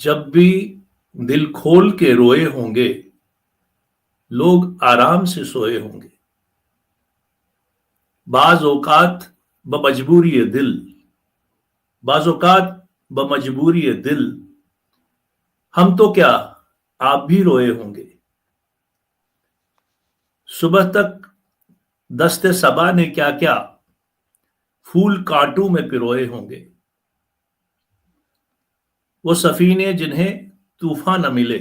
जब भी दिल खोल के रोए होंगे, लोग आराम से सोए होंगे। बाज औकात बमजबूरी दिल, बाज औकात बमजबूरी दिल, हम तो क्या आप भी रोए होंगे। सुबह तक दस्ते सबा ने क्या क्या फूल कांटों में पिरोए होंगे। वो सफीने जिन्हें तूफान न मिले,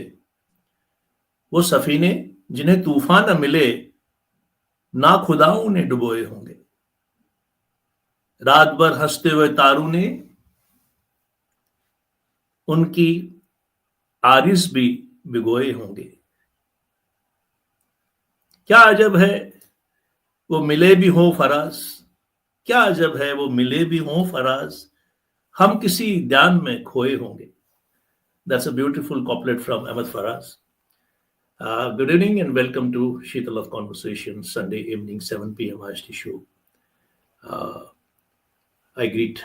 वो सफीने जिन्हें तूफान न मिले, ना खुदाओं ने डुबोए होंगे। रात भर हंसते हुए तारों ने उनकी आरिस भी भिगोए होंगे। क्या अजब है वो मिले भी हों फराज, क्या अजब है वो मिले भी हों फराज, हम किसी ध्यान में खोए होंगे। That's a beautiful couplet from Ahmed Faraz. Good evening and welcome to Sheetal of Conversation, Sunday evening, 7 p.m. IST show. I greet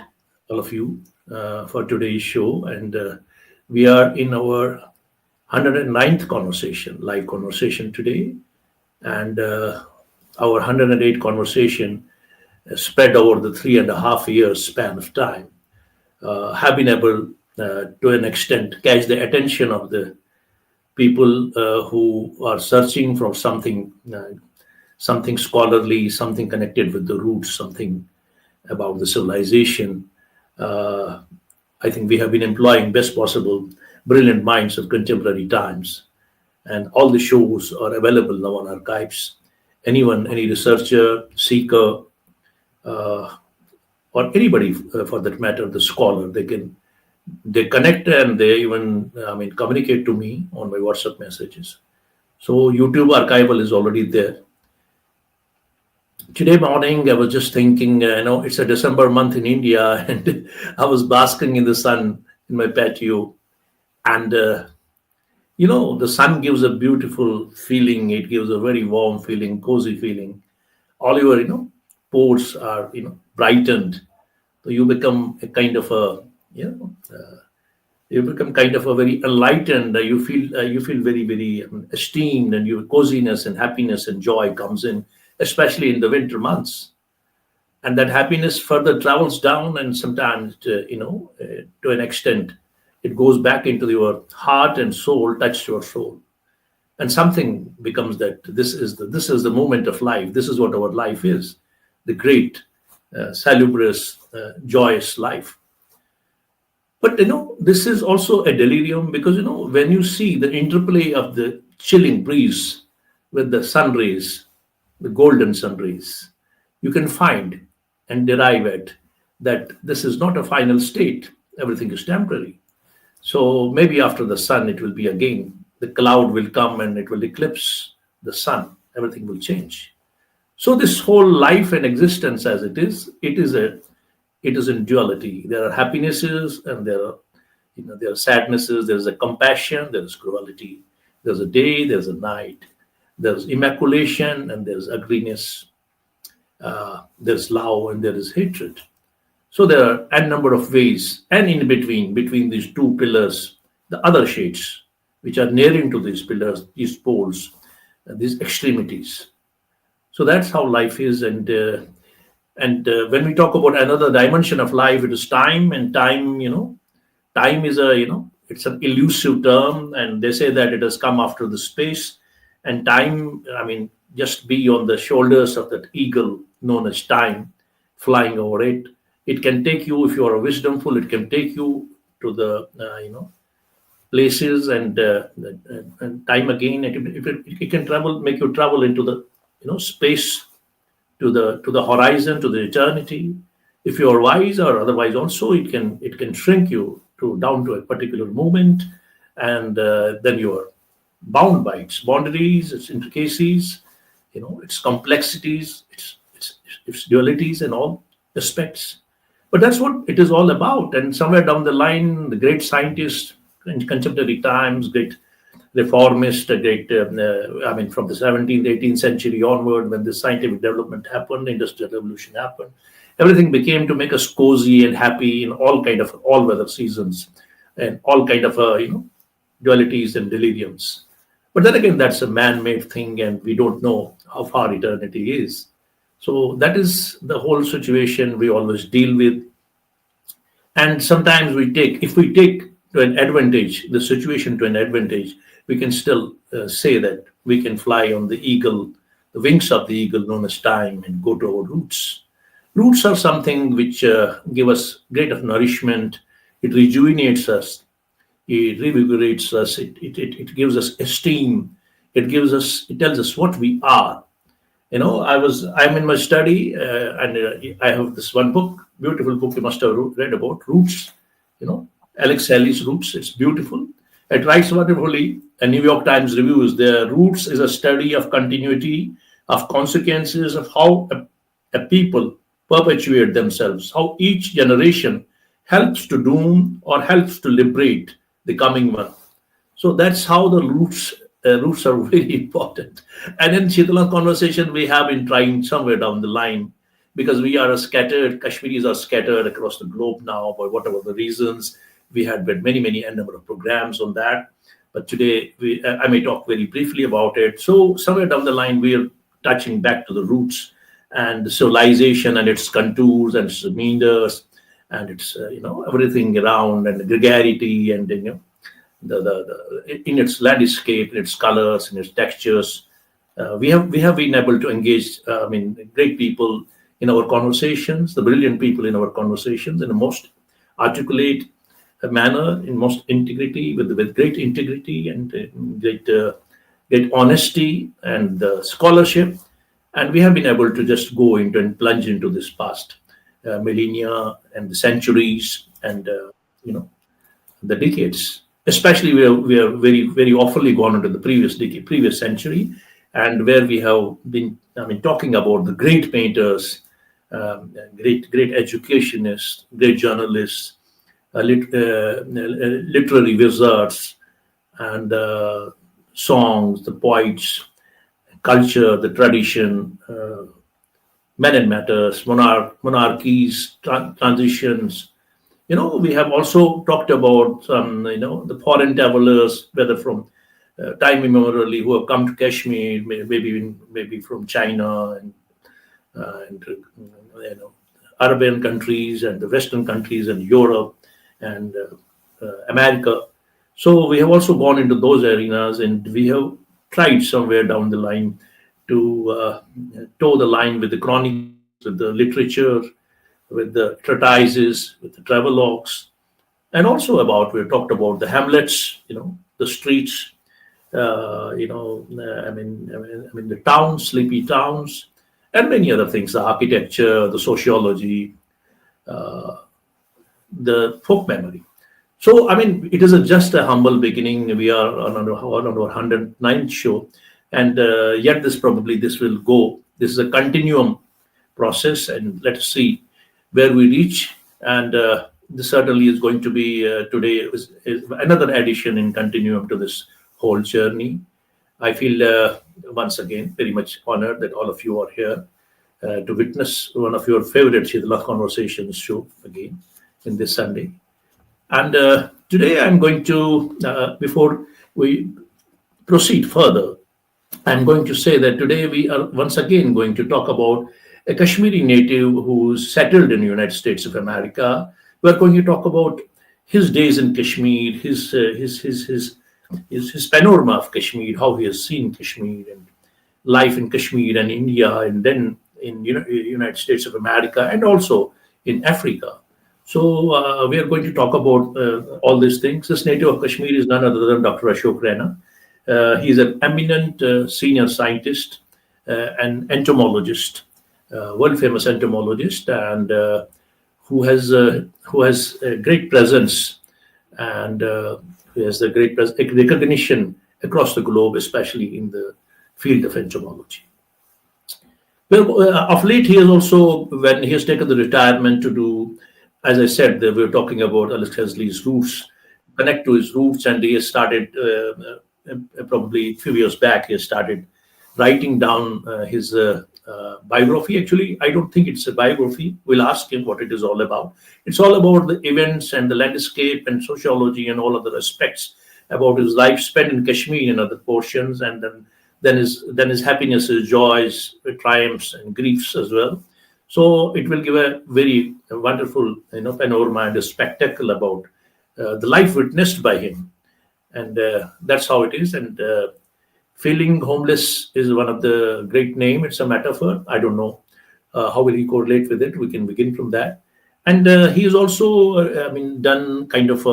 all of you for today's show, and we are in our 109th conversation, live conversation today, and our 108 conversation spread over the 3.5 years span of time have been able to an extent catch the attention of the people who are searching for something something scholarly, something connected with the roots, something about the civilization. I think we have been employing best possible brilliant minds of contemporary times, and all the shows are available now on archives. Anyone, any researcher, seeker, or anybody for that matter, the scholar, they connect and they even communicate to me on my WhatsApp messages. So YouTube archival is already there. Today morning, I was just thinking, it's a December month in India, and I was basking in the sun in my patio, and the sun gives a beautiful feeling. It gives a very warm feeling, cozy feeling. All your, pores are, brightened. So you become a kind of a, you become kind of a very enlightened. You feel very, very esteemed, and your coziness and happiness and joy comes in, especially in the winter months. And that happiness further travels down, and sometimes, to an extent, it goes back into your heart and soul, touches your soul, and something becomes that this is the moment of life. This is what our life is, the great, salubrious, joyous life. But this is also a delirium, because when you see the interplay of the chilling breeze with the sun rays, the golden sun rays, you can find and derive it that this is not a final state. Everything is temporary. So maybe after the sun, it will be again. The cloud will come and it will eclipse the sun. Everything will change. So this whole life and existence as it is in duality. There are happinesses and there are sadnesses. There is a compassion. There is cruelty. There's a day. There's a night. There's immaculation and there's ugliness. There's love and there is hatred. So there are a number of ways, and in between these two pillars, the other shades, which are nearing to these pillars, these poles, these extremities. So that's how life is, and when we talk about another dimension of life, it is time, and time, time is it's an elusive term, and they say that it has come after the space, and time, just be on the shoulders of that eagle known as time, flying over it. It can take you, if you are wisdomful, it can take you to the, places, and time again. It can make you travel into the, space, to the horizon, to the eternity. If you are wise or otherwise, also it can shrink you down to a particular moment, and then you are bound by its boundaries, its intricacies, its complexities, its dualities, and all aspects. But that's what it is all about. And somewhere down the line, the great scientists in contemporary times, great reformist, from the 17th, 18th century onward, when the scientific development happened, the industrial revolution happened, everything became to make us cozy and happy in all weather seasons. and all kind of dualities and deliriums. But then again, that's a man-made thing, and we don't know how far eternity is. So that is the whole situation we always deal with. And sometimes if we take to an advantage, the situation to an advantage, we can still say that we can fly on the wings of the eagle known as time, and go to our roots. Roots are something which give us great of nourishment. It rejuvenates us. It revigorates us. It gives us esteem. It tells us what we are. I'm in my study, and I have this one book, beautiful book you must have read about Roots. Alex Haley's Roots. It's beautiful. It writes wonderfully. A New York Times review is there. Roots is a study of continuity, of consequences, of how a people perpetuate themselves, how each generation helps to doom or helps to liberate the coming one. So that's how the roots are very important. And in Shitala conversation, we have been trying somewhere down the line, because we are scattered, Kashmiris are scattered across the globe now for whatever the reasons. We had many a number of programs on that. But today, I may talk very briefly about it. So somewhere down the line, we are touching back to the roots and the civilization and its contours and its meanders and its, everything around, and the gregarity, and, in its landscape, in its colors, in its textures. We have been able to engage, great people in our conversations, the brilliant people in our conversations, in the most articulate manner, in most integrity, with great integrity and great honesty and scholarship. And we have been able to just go into and plunge into this past millennia and the centuries and the decades. Especially we are very awfully gone into the previous decade, previous century, and where we have been talking about the great painters, great educationists, great journalists, literary wizards, and songs, the poets, culture, the tradition, men and matters, monarchies, transitions. We have also talked about some, the foreign travelers, whether from time immemorially, who have come to Kashmir, maybe from China and Arabian countries and the Western countries and Europe and America. So we have also gone into those arenas, and we have tried somewhere down the line to toe the line with the chronicles, with the literature, with the treatises, with the travelogues, and also we talked about the hamlets, the streets, the towns, sleepy towns, and many other things, the architecture, the sociology, the folk memory. So, it is just a humble beginning. We are on our 109th show, and yet this will go. This is a continuum process, and let's see where we reach. And this certainly is going to be today is another addition in continuum to this whole journey. I feel once again very much honored that all of you are here to witness one of your favorite Shidla Conversations show again in this Sunday. And today I'm going to, before we proceed further, I'm going to say that today we are once again going to talk about a Kashmiri native who's settled in the United States of America. We're going to talk about his days in Kashmir, his panorama of Kashmir, how he has seen Kashmir and life in Kashmir and India, and then in United States of America, and also in Africa. So we are going to talk about all these things. This native of Kashmir is none other than Dr. Ashok Raina. He is an eminent senior scientist, an entomologist, world famous entomologist, and who has a great presence, and who has a great recognition across the globe, especially in the field of entomology. Well, of late, he has also, when he has taken the retirement to do, as I said, we were talking about Alex Haley's roots, connect to his roots, and he has started, probably a few years back, he has started writing down his biography. Actually, I don't think it's a biography. We'll ask him what it is all about. It's all about the events and the landscape and sociology and all other aspects about his life spent in Kashmir and other portions, and then his happinesses, joys, triumphs, and griefs as well. So it will give a very wonderful, panorama and a spectacle about the life witnessed by him, and that's how it is. And feeling homeless is one of the great name. It's a metaphor. I don't know how will he correlate with it. We can begin from that. And he has also, done kind of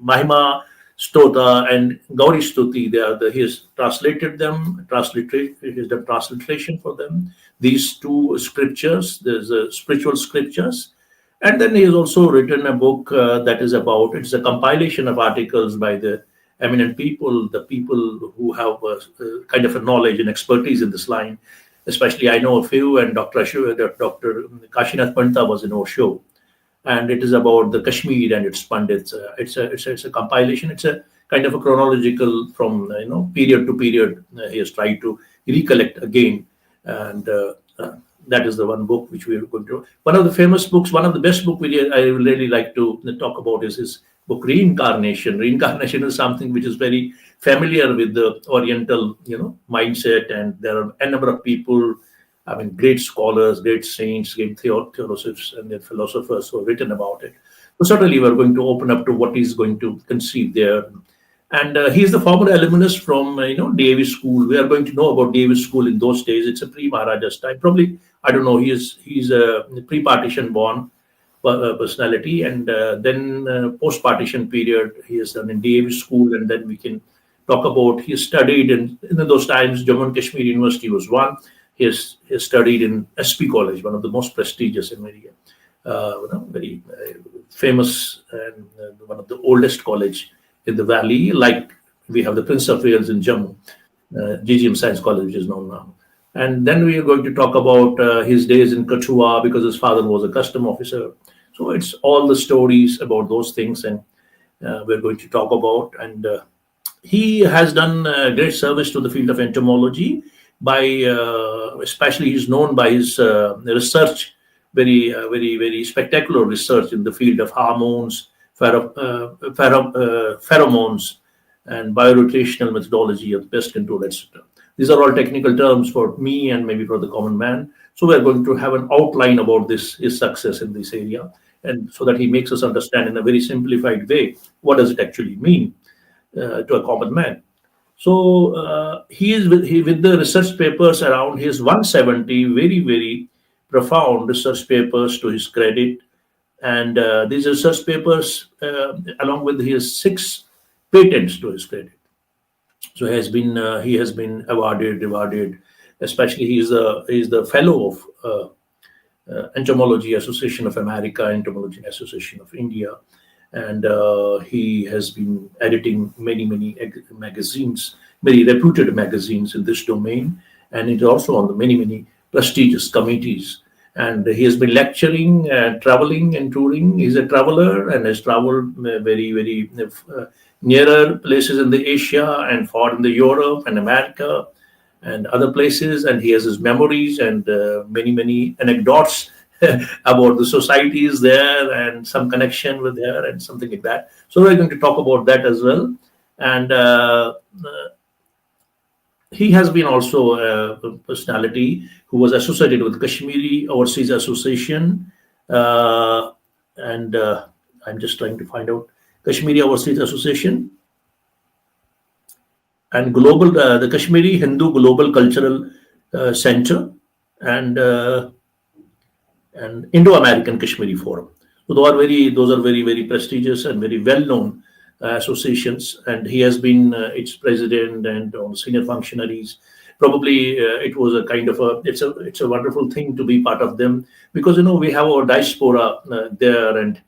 Mahima Stota and Gauri Stuti. He has translated them, he has done transliteration for them. These two scriptures, there's spiritual scriptures. And then he has also written a book that is about, it's a compilation of articles by the eminent people, the people who have kind of a knowledge and expertise in this line. Especially, I know a few, and Dr. Ashok, Dr. Kashinath Panta was in our show, and it is about the Kashmir and its pundits. It's a compilation. It's a kind of a chronological from period to period. He has tried to recollect again, and that is the one book which we are going to. One of the famous books, one of the best book I really like to talk about is his book Reincarnation. Reincarnation is something which is very familiar with the Oriental, mindset, and there are a number of people, great scholars, great saints, great theologians, and then philosophers who have written about it. So certainly we're going to open up to what he's going to conceive there. And he's the former alumnus from, Davis School. We are going to know about Davis School in those days. It's a pre-Maharaja's time. Probably, I don't know, he's a pre-partition born personality, and then post-partition period he has done in Davis School, and then we can talk about he studied in those times. Jammu and Kashmir University was one. He has studied in SP College, one of the most prestigious and very famous, and one of the oldest college in the valley. Like we have the Prince of Wales in Jammu, GGM Science College, which is known now. And then we are going to talk about his days in Kathua, because his father was a custom officer. So it's all the stories about those things, and we're going to talk about. And he has done great service to the field of entomology by, especially he's known by his research, very spectacular research in the field of hormones, pheromones, and biorotational methodology of pest control, etc. These are all technical terms for me and maybe for the common man. So we're going to have an outline about his success in this area, and so that he makes us understand in a very simplified way what does it actually mean to a common man. So he is with the research papers around his 170 very profound research papers to his credit, and these research papers along with his 6 patents to his credit. So he has been awarded. Especially he is the fellow of Entomology Association of America, Entomology Association of India, and he has been editing many magazines, very reputed magazines in this domain, and he's also on the many prestigious committees. And he has been lecturing, traveling, and touring. He's a traveler and has traveled very nearer places in the Asia and far in the Europe and America and other places. And he has his memories and many anecdotes about the societies there and some connection with there and something like that. So we're going to talk about that as well. And he has been also a personality who was associated with Kashmiri Overseas Association, and I'm just trying to find out Kashmiri Overseas Association and the Kashmiri Hindu Global Cultural Center, and Indo-American Kashmiri Forum. So those are very prestigious and very well-known associations, and he has been its president and senior functionaries. Probably it was a kind of it's a wonderful thing to be part of them, because we have our diaspora there, and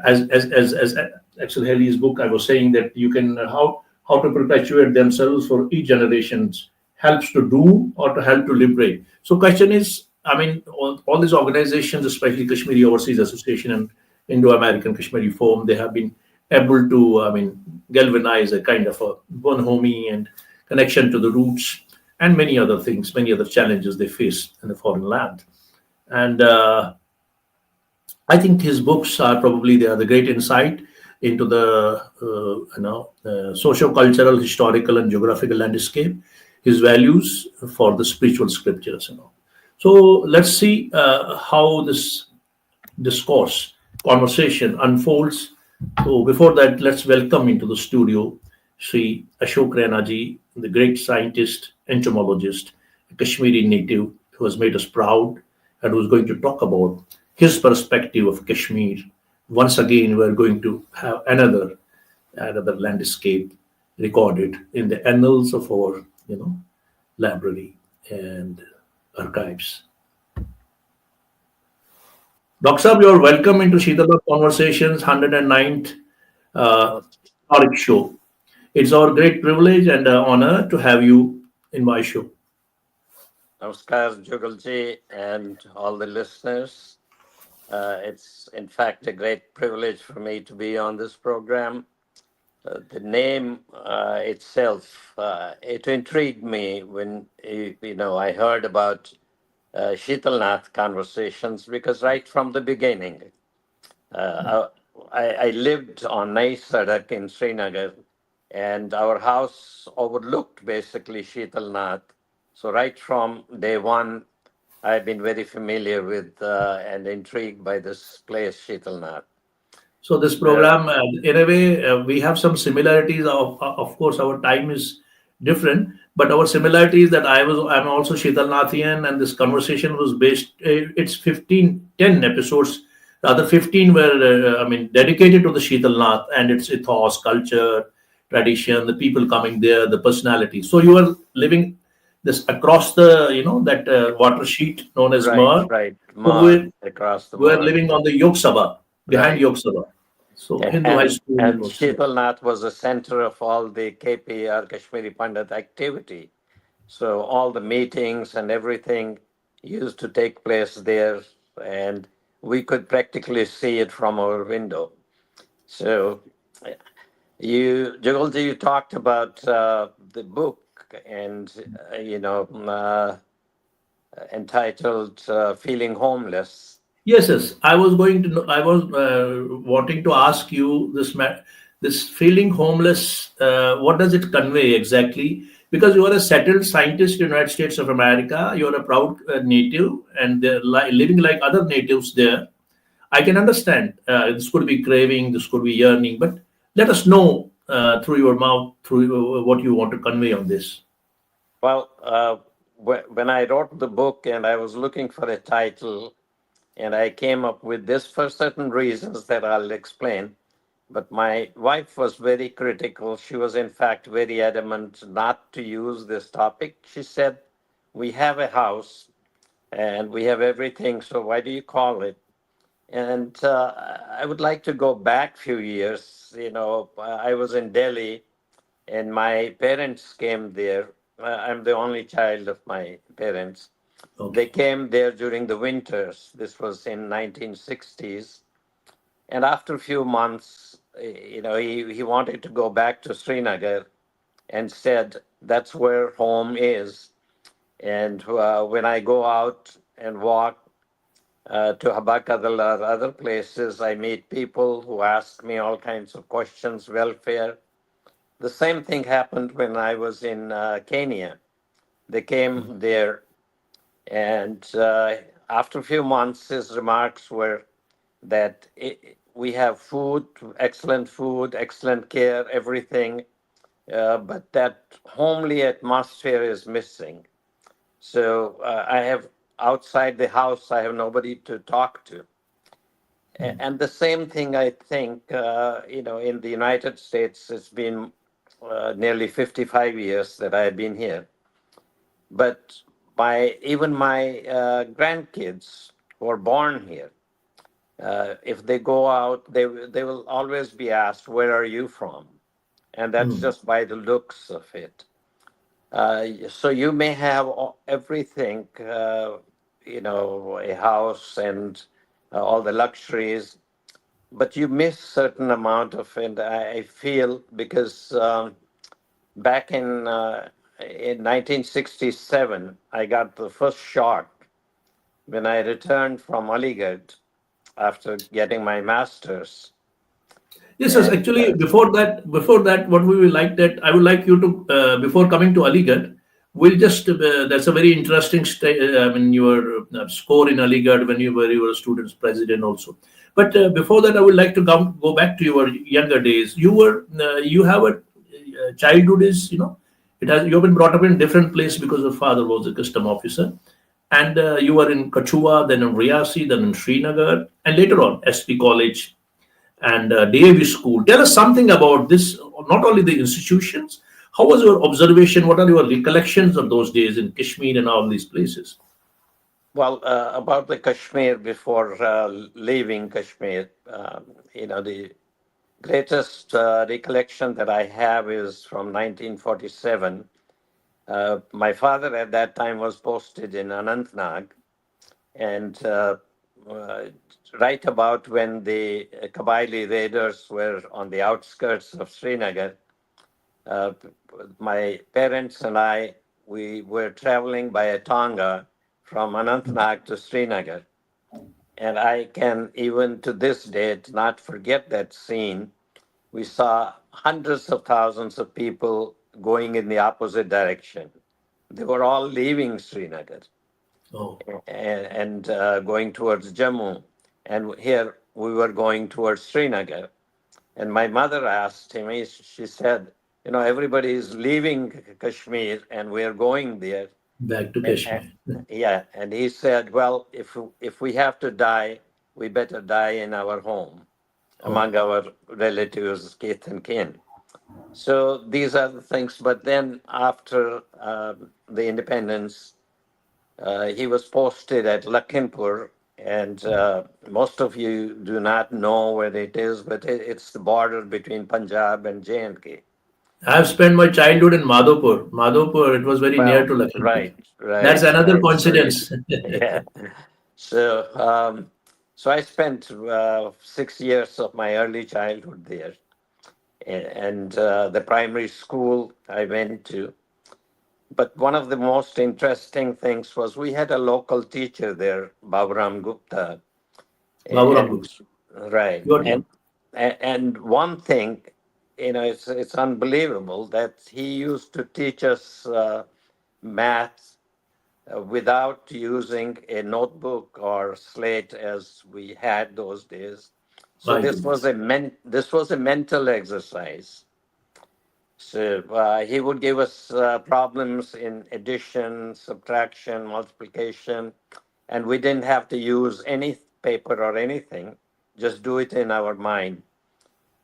as Axel Haley's book, I was saying that you can how to perpetuate themselves for each generations helps to do or to help to liberate. So question is, all these organizations, especially Kashmiri Overseas Association and Indo-American Kashmiri Forum, they have been able to galvanize a kind of a bonhomie and connection to the roots and many other things, many other challenges they face in a foreign land. And I think his books are probably they are the great insight into the socio-cultural, historical, and geographical landscape. His values for the spiritual scriptures. So let's see how this discourse conversation unfolds. So before that, let's welcome into the studio Sri Ashok Raina ji, the great scientist, entomologist, a Kashmiri native who has made us proud and who's going to talk about his perspective of Kashmir. Once again, we're going to have another landscape recorded in the annals of our library and archives. Dr. Saab, you're welcome into Shitala Conversations 109th uh, Historic Show. It's our great privilege and honor to have you in my show. Namaskar, Jugalji, and all the listeners. It's in fact a great privilege for me to be on this program. The name itself, it intrigued me when I heard about Sheetalnath conversations because right from the beginning, uh, I lived on Nai Sadak in Srinagar, and our house overlooked basically Sheetalnath. So right from day one, I've been very familiar with and intrigued by this place, Sheetalnath. So this Uh, program, in a way, we have some similarities. Of course, our time is different, but our similarities that I'm also Sheetal Nathian, and this conversation was based. It's 10 episodes. The other 15 were, dedicated to the Sheetal Nath and its ethos, culture, tradition, the people coming there, the personality. So you are living this across the, that water sheet known as right, Mer. right. So Mar, across the we're Mar. living on the Yog Sabha, behind Right. Yog Sabha. So And, Hindu High and, School and was there. Sheetalnath was the center of all the KPR Kashmiri Pandit activity. So all the meetings and everything used to take place there, and we could practically see it from our window. So Jugalji, you talked about the book and entitled "Feeling Homeless." Yes, yes. I was going to. I was wanting to ask you this feeling homeless. What does it convey exactly? Because you are a settled scientist in the United States of America. You are a proud native, and they're living like other natives there. I can understand. This could be craving. This could be yearning. But let us know through your mouth, through what you want to convey on this. Well, when I wrote the book and I was looking for a title, and I came up with this for certain reasons that I'll explain. But my wife was very critical. She was, in fact, very adamant not to use this topic. She said, "We have a house and we have everything, so why do you call it?" And I would like to go back a few years. I was in Delhi and my parents came there. I'm the only child of my parents. They Okay. came there during the winters. This was in 1960s. And after a few months, he wanted to go back to Srinagar and said, "That's where home is." And when I go out and walk to Habakadal or other places, I meet people who ask me all kinds of questions, welfare. The same thing happened when I was in Kenya. They came there, and after a few months, his remarks were that we have food, excellent care, everything, but that homely atmosphere is missing. So I have outside the house, I have nobody to talk to. And the same thing, I think, in the United States, it's been nearly 55 years that I've been here. But even my grandkids who are born here, if they go out, they will always be asked, "Where are you from?" And that's Hmm. just by the looks of it. So you may have everything, a house and all the luxuries, but you miss certain amount of it. I feel because back in in 1967, I got the first shot when I returned from Aligarh after getting my master's. Yes, yes. And Actually, before that, what we would like that I would like you to before coming to Aligarh, we'll just that's a very interesting. I mean, your score in Aligarh when you were a student's president also. But before that, I would like to go back to your younger days. You have a childhood is it has you've been brought up in different place because your father was a custom officer, and you were in Kachua, then in Riyasi, then in Srinagar, and later on SP College and DAV School. Tell us something about this, not only the institutions. How was your observation? What are your recollections of those days in Kashmir and all these places? well, about the Kashmir before leaving Kashmir, the greatest recollection that I have is from 1947. My father at that time was posted in Anantnag, and uh, right about when the Kabaili raiders were on the outskirts of Srinagar, uh, my parents and I, we were traveling by a Tonga from Anantnag to Srinagar. And I can, even to this date, not forget that scene. We saw hundreds of thousands of people going in the opposite direction. They were all leaving Srinagar Oh, and going towards Jammu. And here we were going towards Srinagar. And my mother asked him, she said, everybody is leaving Kashmir and we're going there. back to And Kashmir. yeah, and he said, well, if we have to die, we better die in our home Oh, among our relatives, kith and kin. So these are the things. But then after the independence, he was posted at Lakhimpur, and most of you do not know where it is, but it's the border between Punjab and J&K. I have spent my childhood in Madhopur. Madhopur, it was very near Well, to Lakhimpur. right, That's right, another right. So coincidence. yeah. So so I spent 6 years of my early childhood there, and the primary school I went to. But one of the most interesting things was we had a local teacher there, Baburam Gupta, Baburam and Gupta. right, Your and turn. and one thing, it's unbelievable that he used to teach us math without using a notebook or slate as we had those days. So My this was goodness. a mental exercise. So he would give us problems in addition, subtraction, multiplication, and we didn't have to use any paper or anything. Just do it in our mind.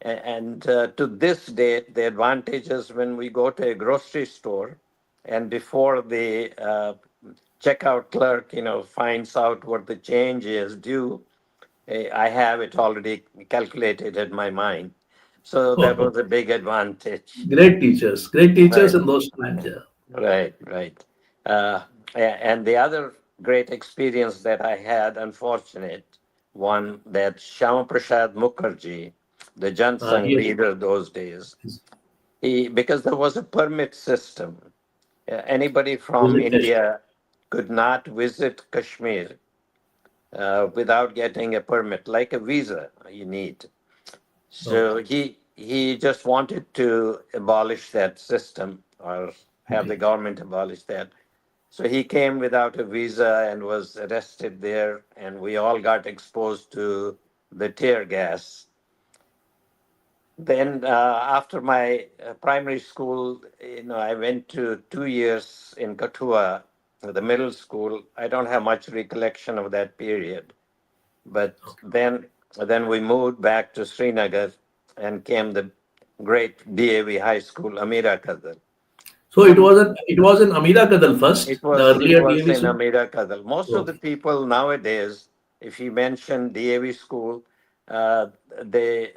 And to this date, the advantage is when we go to a grocery store, and before the checkout clerk, finds out what the change is due, I have it already calculated in my mind. So that was a big advantage. Great teachers Right, in those times. Yeah. right. Uh, and the other great experience that I had, unfortunate one, that Shama Prasad Mukherjee, the Jansangh Yes. leader those days, Yes. because there was a permit system. Anybody from Visit Kashmir. India could not visit Kashmir without getting a permit, like a visa you need. So Okay. he just wanted to abolish that system or have the Okay. government abolish that. So he came without a visa and was arrested there, and we all got exposed to the tear gas. Then, after my primary school, I went to 2 years in Kathua, the middle school. I don't have much recollection of that period, but then we moved back to Srinagar and came the great DAV High School, Amira Kadar. So Some it was in Amira Kadal first, the it earlier was DAV in school. Amira Kadal. Most of the Okay. people nowadays, if you mention DAV school, they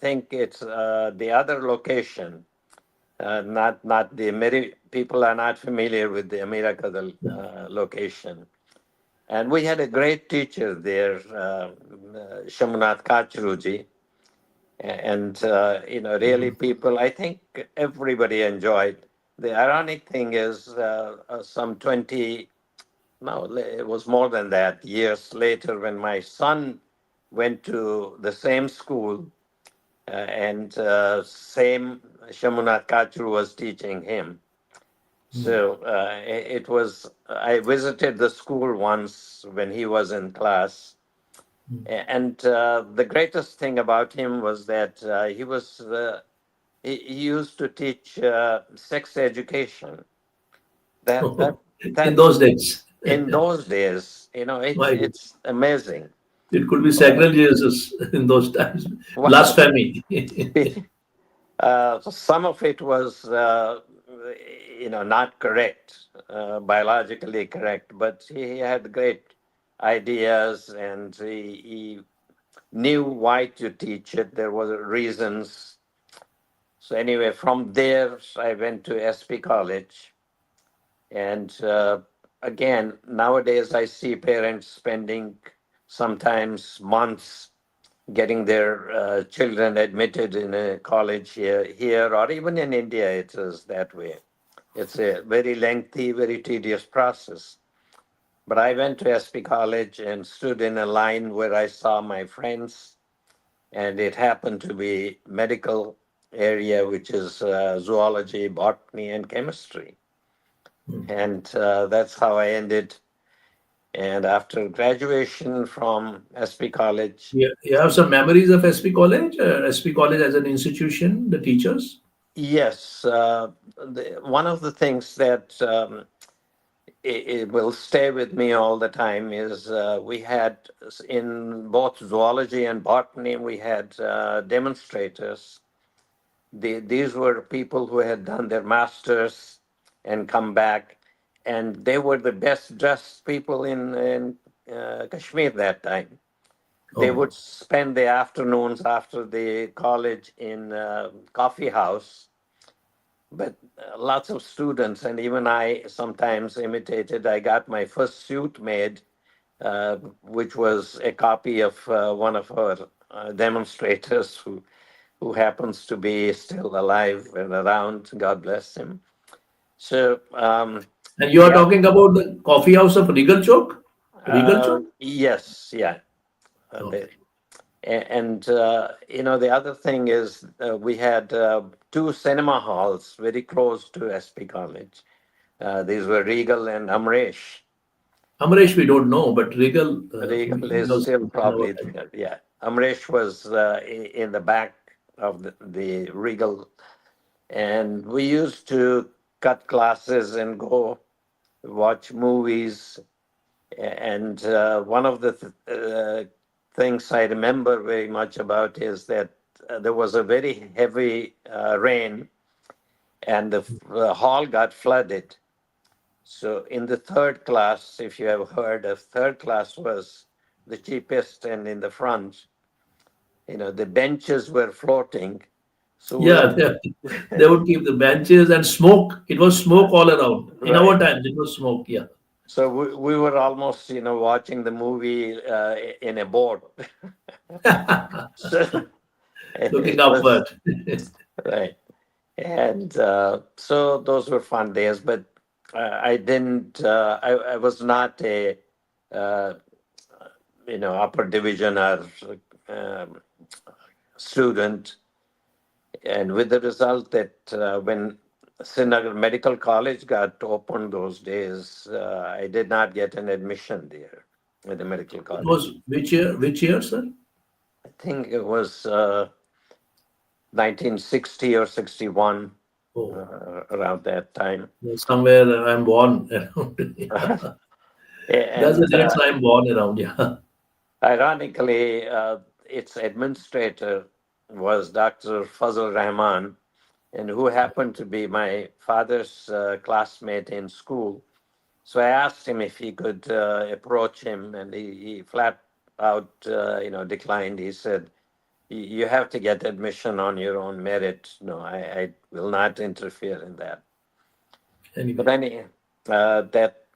think it's the other location. Not the many people are not familiar with the Amira Kadal location. And we had a great teacher there, Shamunath Kachruji, and really people. I think everybody enjoyed. the ironic thing is, some 20, no, it was more than that, years later, when my son went to the same school, and same Shamunat Kachru was teaching him. So it was, I visited the school once when he was in class. And the greatest thing about him was that he used to teach sex education. That In that those days. in those days, My God. it's amazing. It could be Uh, sacrilegious in those times. well, Blasphemy. so some of it was, not correct, biologically correct, but he had great ideas, and he knew why to teach it. There were reasons. So anyway, from there, I went to SP College, and again, nowadays I see parents spending sometimes months getting their children admitted in a college here, or even in India, it is that way. It's a very lengthy, very tedious process. But I went to SP College and stood in a line where I saw my friends, and it happened to be medical area, which is zoology, botany, and chemistry. And that's how I ended. And after graduation from SP College, Yeah, you have some memories of SP College, SP College as an institution, the teachers. yes, one of the things that it will stay with me all the time is we had in both zoology and botany, we had demonstrators. These were people who had done their masters and come back, and they were the best dressed people in Kashmir that time. They Oh, would spend the afternoons after the college in coffee house, but lots of students, and even I sometimes imitated. I got my first suit made, which was a copy of one of our demonstrators who happens to be still alive and around. God bless him. So, and you are yeah, talking about the coffee house of Regal Chowk? Regal Chowk? yes, yeah. Uh, Okay. the, and the other thing is we had two cinema halls very close to SP College. These were Regal and Amresh. Amresh, we don't know, but Regal Regal is was still in our probably time. there. Yeah, Amresh was in the back of the Regal, and we used to cut classes and go watch movies. And one of the things I remember very much about is that there was a very heavy rain, and the hall got flooded. So in the third class, if you have heard of, third class was the cheapest, and in the front, the benches were floating. So we Yeah, were they would keep the benches and smoke. It was smoke all around. In our right. times, it was smoke. Yeah. So we were almost, watching the movie in a boat. So Looking it was upward. right. And so those were fun days, but I didn't, I was not a, uh, upper division or um, student. And with the result that when Srinagar Medical College got opened those days, I did not get an admission there at the medical It college. was which year? Which year, sir? I think it was 1960 or 61, Oh, around that time. somewhere I'm born around. That's the And dates I'm born around. Yeah. ironically, its administrator was Dr. Fazl Rahman, and who happened to be my father's classmate in school. So I asked him if he could approach him, and he flat out, declined. He said, You have to get admission on your own merit. No, I will not interfere in that." But Anyway, then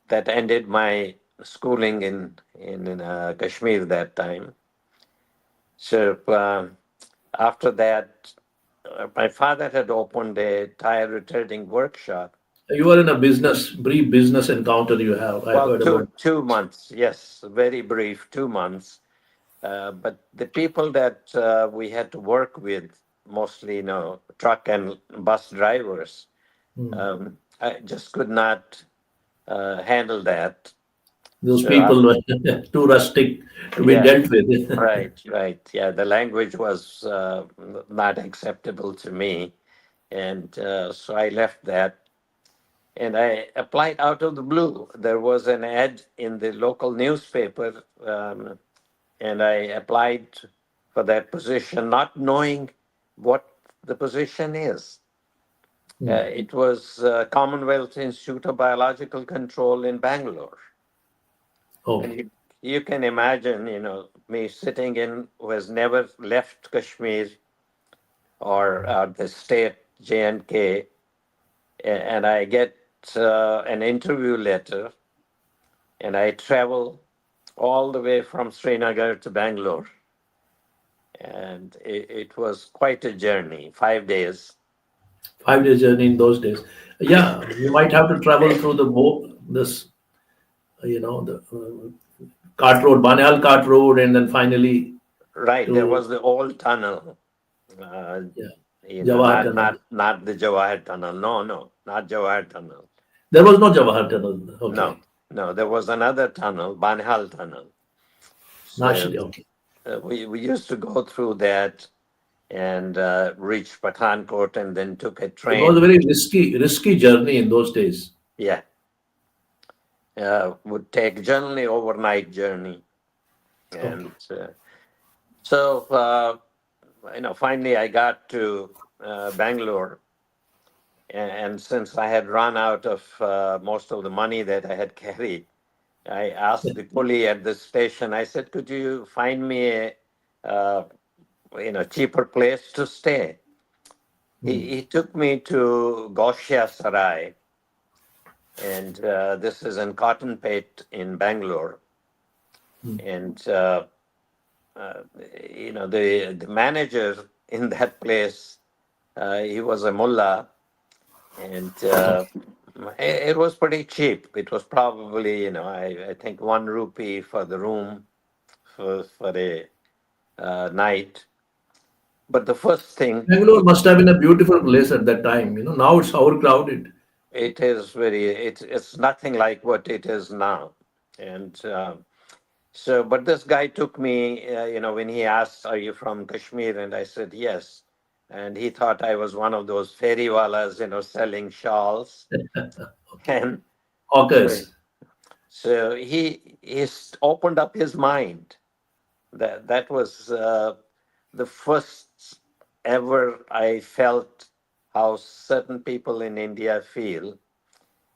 that ended my schooling in Kashmir that time. So after that, My father had opened a tire retailing workshop. You were in a business, brief business encounter you have. I Well, heard about. 2 months, yes, very brief, 2 months. But the people that we had to work with, mostly, truck and bus drivers, Hmm. I just could not handle that. Those So, people were too rustic to be yeah, dealt with. right, right. Yeah, the language was not acceptable to me. And so I left that and I applied out of the blue. There was an ad in the local newspaper, and I applied for that position, not knowing what the position is. Hmm. It was Commonwealth Institute of Biological Control in Bangalore. And Okay. you can imagine, me sitting in who has never left Kashmir or the state J&K, and I get an interview letter, and I travel all the way from Srinagar to Bangalore. And it was quite a journey, 5 days. 5 days journey in those days. Yeah, you might have to travel through the this, the cart road, Banal cart road, and then finally Right, there to, was the old tunnel. Uh, yeah, Jawahar not Tunnel. not the Jawahar Tunnel. No, no, not Jawahar Tunnel. There was no Jawahar Tunnel. No, Okay. no, there was another tunnel, Banhal Tunnel. So Naturally, okay. we used to go through that and reach Pathankot and then took a It was a train. very risky journey in those days. Yeah, would take generally overnight journey. Okay. And so, finally I got to Bangalore. And since I had run out of most of the money that I had carried, I asked the coolie at the station, I said, could you find me a uh, cheaper place to stay? Hmm. He took me to Goshia Sarai, and this is in Cottonpate in Bangalore. Hmm. And uh, the manager in that place, he was a mullah, and it was pretty cheap. It was probably, I think 1 rupee for the room for a night. But the first thing, Bangalore must have been a beautiful place at that time. Now it's overcrowded. it is it's nothing like what it is now. And so, but this guy took me, when he asked, "Are you from Kashmir?" and I said yes, and he thought I was one of those fairywalas, selling shawls, and so Hawkers. he opened up his mind. That was the first ever I felt how certain people in India feel.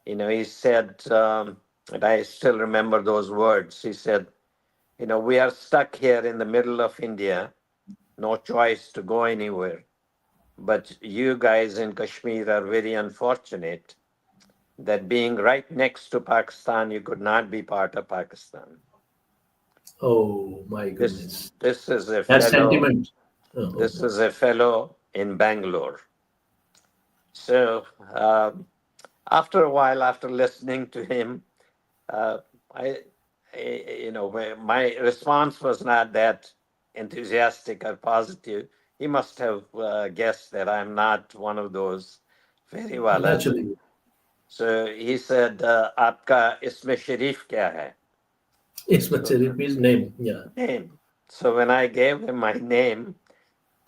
He said, and I still remember those words. He said, we are stuck here in the middle of India, no choice to go anywhere. But you guys in Kashmir are very unfortunate that being right next to Pakistan, you could not be part of Pakistan. Oh my This goodness. this is a That fellow. sentiment. Oh, This is a fellow in Bangalore. So after a while, after listening to him, uh, I, my response was not that enthusiastic or positive. He must have guessed that I'm not one of those fairywalas. naturally. So he said, "Aapka isme sharif kya hai?" Ismat So Sharif, his name. Yeah. name. So when I gave him my name,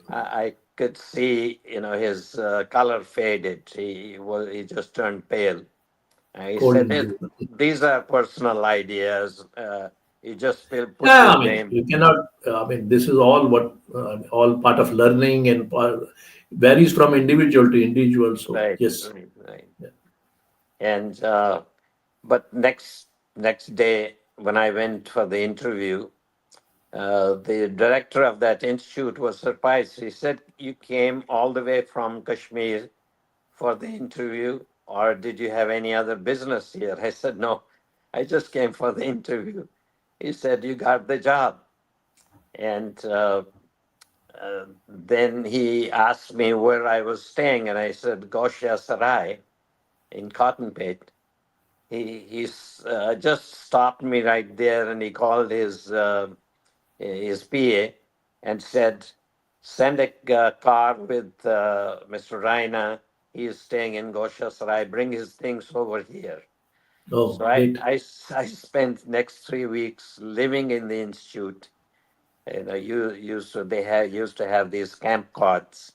I could see, his color faded. He just turned pale. He Cold said, and blue. These are personal ideas. You just put Yeah, your I mean, name." you cannot. I mean, this is all what all part of learning and varies from individual to individual. So Right, yes, right, right. yeah. And but next day when I went for the interview, the director of that institute was surprised. He said, "You came all the way from Kashmir for the interview, or did you have any other business here?" I said, "No, I just came for the interview." He said, "You got the job." And Then he asked me where I was staying, and I said Gosha Sarai in Cottonpate. He just stopped me right there, and he called his PA and said, "Send a car with Mr. Raina. He is staying in Gosha Sarai. Bring his things over here." Oh, So great. I spent next 3 weeks living in the institute. You used to they had used to have these camp cots,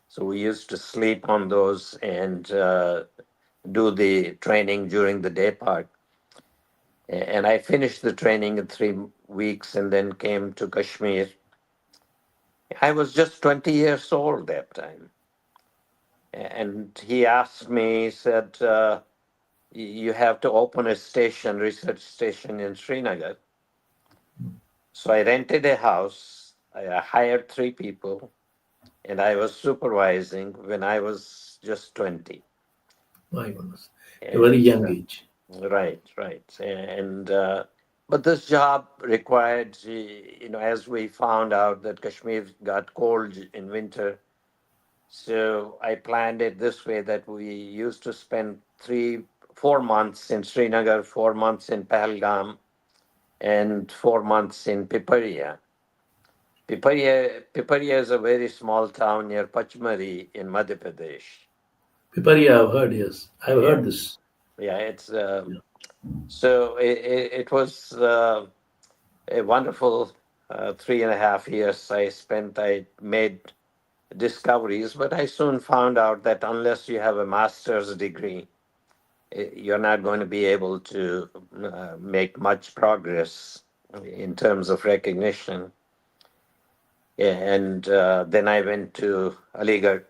so we used to sleep on those and do the training during the day part. And I finished the training in 3 weeks and then came to Kashmir. I was just 20 years old that time. And he asked me, he said, you have to open a station, research station in Srinagar. So I rented a house. I hired 3 people, and I was supervising when I was just 20. My goodness. A very And young age. right, right. And but this job required, as we found out that Kashmir got cold in winter. So I planned it this way that we used to spend 4 months in Srinagar, 4 months in Pahalgam, and 4 months in Piparia. Piparia is a very small town near Pachmari in Madhya Pradesh. Piparia, I've heard, yes. I've Yeah, heard this. yeah. It's Yeah. so it was a wonderful 3.5 years I spent. I made discoveries, but I soon found out that unless you have a master's degree, you're not going to be able to make much progress in terms of recognition. Yeah, and then I went to Aligarh.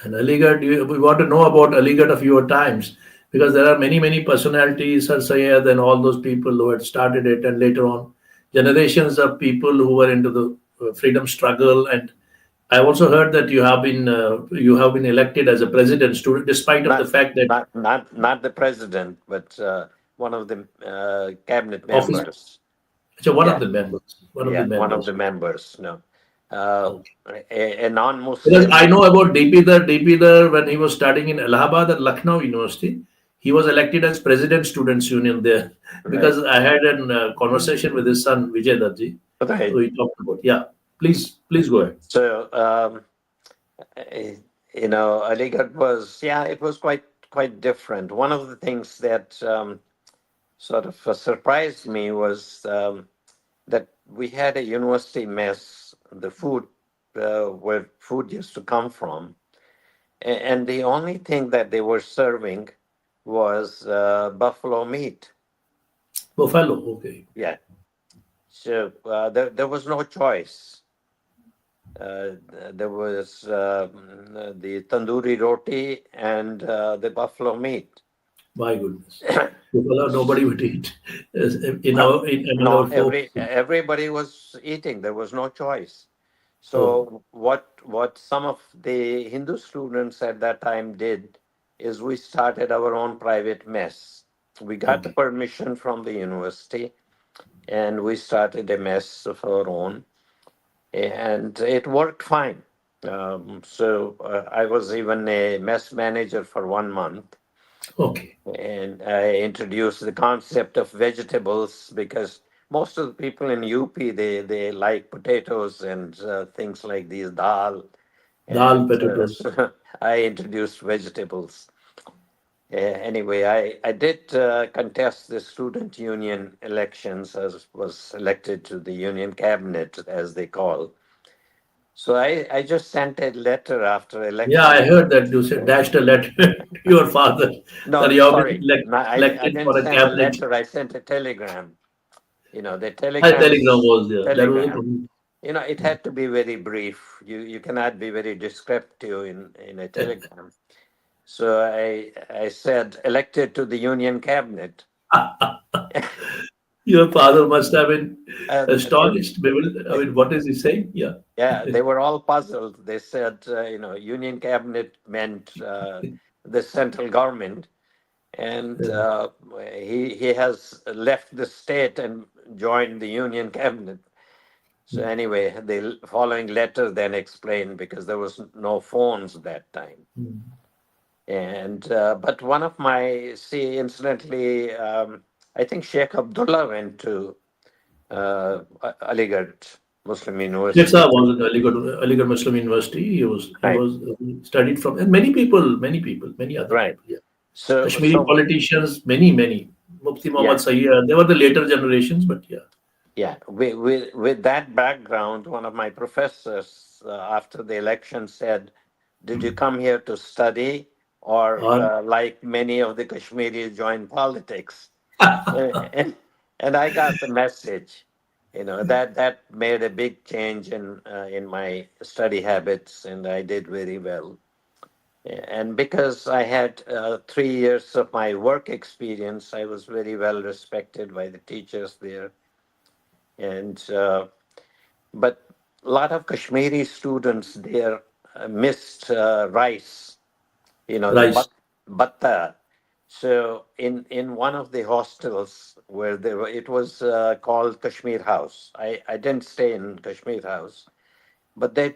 And Aligarh, we want to know about Aligarh of your times because there are many, many personalities, Sir Syed and all those people who had started it, and later on, generations of people who were into the freedom struggle. And I also heard that you have been elected as a president student, despite of the Not, fact that not the president, but one of the cabinet office. members. So Yeah, one of the yeah, one of members. the members. No, uh, Okay. a Because I non-Muslim. know about DP when he was studying in Allahabad at Lucknow University, he was elected as President Students Union there. Right, Because I had a conversation with his son Vijay Darji, so right. he talked about. Yeah, please go ahead. So eh, Aligarh was, yeah, it was quite different. One of the things that sort of surprised me was that we had a university mess. The food, where food used to come from, and the only thing that they were serving was buffalo meat. Buffalo, okay. Yeah. So there was no choice. There was the tandoori roti and the buffalo meat. My goodness, buffalo nobody would eat among No, our folks. everybody was eating. There was no choice. Oh, So what some of the Hindu students at that time did is we started our own private mess. We got the okay. permission from the university, and we started a mess of our own, and it worked fine. So I was even a mess manager for 1 month, Okay. and I introduced the concept of vegetables because most of the people in UP they like potatoes and things like these dal, Dal and potatoes. so I introduced vegetables. Anyway, I did contest the student union elections, as was elected to the union cabinet, as they call. So I just sent a letter after Yeah, I election. heard that you said dashed a letter to your father that No, you have been sorry, no, I elected didn't for a send a cabinet. letter. I sent a telegram. The A telegram telegrams, was there. That was telegram. It had to be very brief. You cannot be very descriptive in a telegram. So I said elected to the union cabinet. your father must have been And astonished. I mean, what is he saying? Yeah. yeah, they were all puzzled. They said, union cabinet meant the central government, and he has left the state and joined the union cabinet. So anyway, the following letter then explained because there was no phones that time. Mm. And but one of my see, incidentally, I think Sheikh Abdullah went to Aligarh Muslim Sheikh University. Saab was in Aligarh Muslim University. He Right, was he studied from, and many people, many other right. people. Yeah, So, Kashmiri so politicians, many. Mufti yeah, Muhammad Sayyid. They were the later generations, but yeah. yeah. With that background, one of my professors after the election said, "Did you come here to study, or Or like many of the Kashmiris join politics?" and, and I got the message. That made a big change in my study habits, and I did very well. And because I had 3 years of my work experience, I was very well respected by the teachers there. And but a lot of Kashmiri students there missed rice, the rice. batta. So in one of the hostels where it was called Kashmir House. I didn't stay in Kashmir House, but they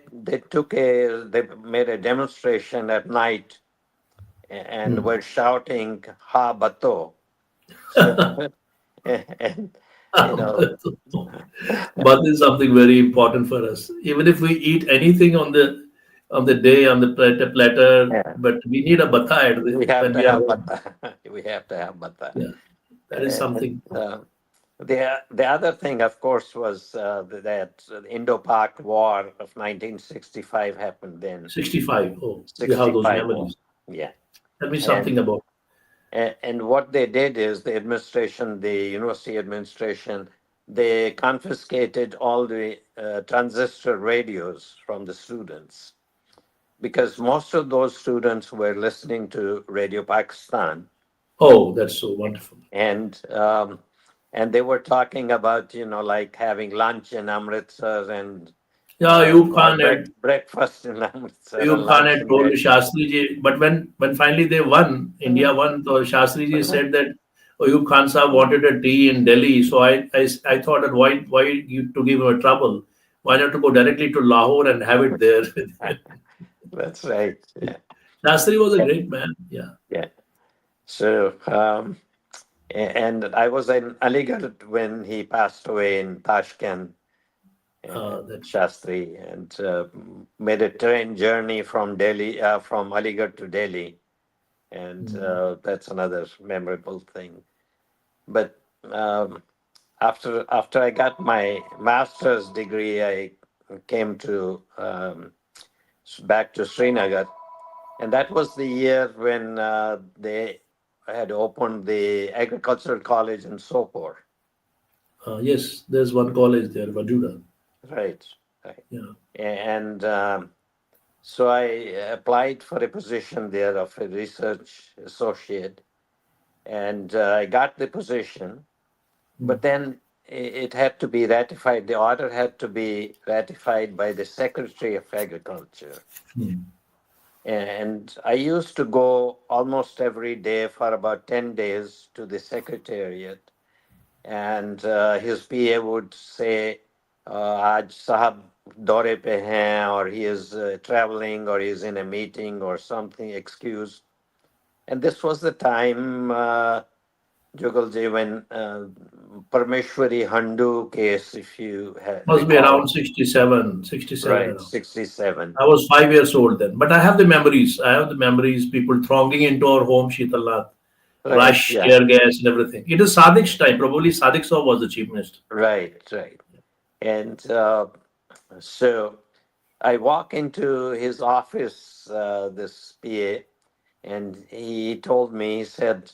made a demonstration at night and Hmm. were shouting "Ha Bato." So and you know But is something very important for us. Even if we eat anything on the day on the platter, yeah, but we need a bata we have when to we are have home. bata. We have to have bata. Yeah, that is And something. the other thing, of course, was that the Indo-Pak War of 1965 happened then. 65. Oh, you have those 65 war. memories. Yeah. Tell me And something about. and what they did is the university administration, they confiscated all the transistor radios from the students because most of those students were listening to Radio Pakistan, Oh, that's so wonderful. and they were talking about like having lunch in Amritsar and Yeah, or breakfast in Amritsar and Ayub Khan lunch had in told Delhi. Shastri ji, but when finally they won, India won, so Shastri ji said that Ayub Khan Sahab wanted a tea in Delhi. So I thought that why you to give him a trouble? Why not to go directly to Lahore and have it there? That's right. Yeah. Shastri was a great man. Yeah, Yeah. So, and I was in Aligarh when he passed away in Tashkent, that Shastri, and made a train journey from Delhi, from Aligarh to Delhi, and mm, that's another memorable thing. But after I got my master's degree, I came to back to Srinagar, and that was the year when they had opened the agricultural college in Sopor. yes, there's one college there, Vajuda. Right, right. Yeah, And so I applied for a position there of a research associate, and I got the position. mm, But then it had to be ratified. The order had to be ratified by the Secretary of Agriculture. mm. And I used to go almost every day for about 10 days to the Secretariat. And his PA would say, Aaj sahab dore pe hain, or he is traveling, or he is in a meeting, or something, excuse. And this was the time, Jugal ji, when Parmeshwari Handu case, if you Must be recall, around 67, 67 right, around. 67. I was 5 years old then, but I have the memories. I have the memories. People thronging into our home, Sheetalnath, Right, rush, yeah, tear gas, and everything. It is Sadik's time. Probably Sadik Saab was the chief minister. right, right. And so I walk into his office, this PA, and he told me, he said,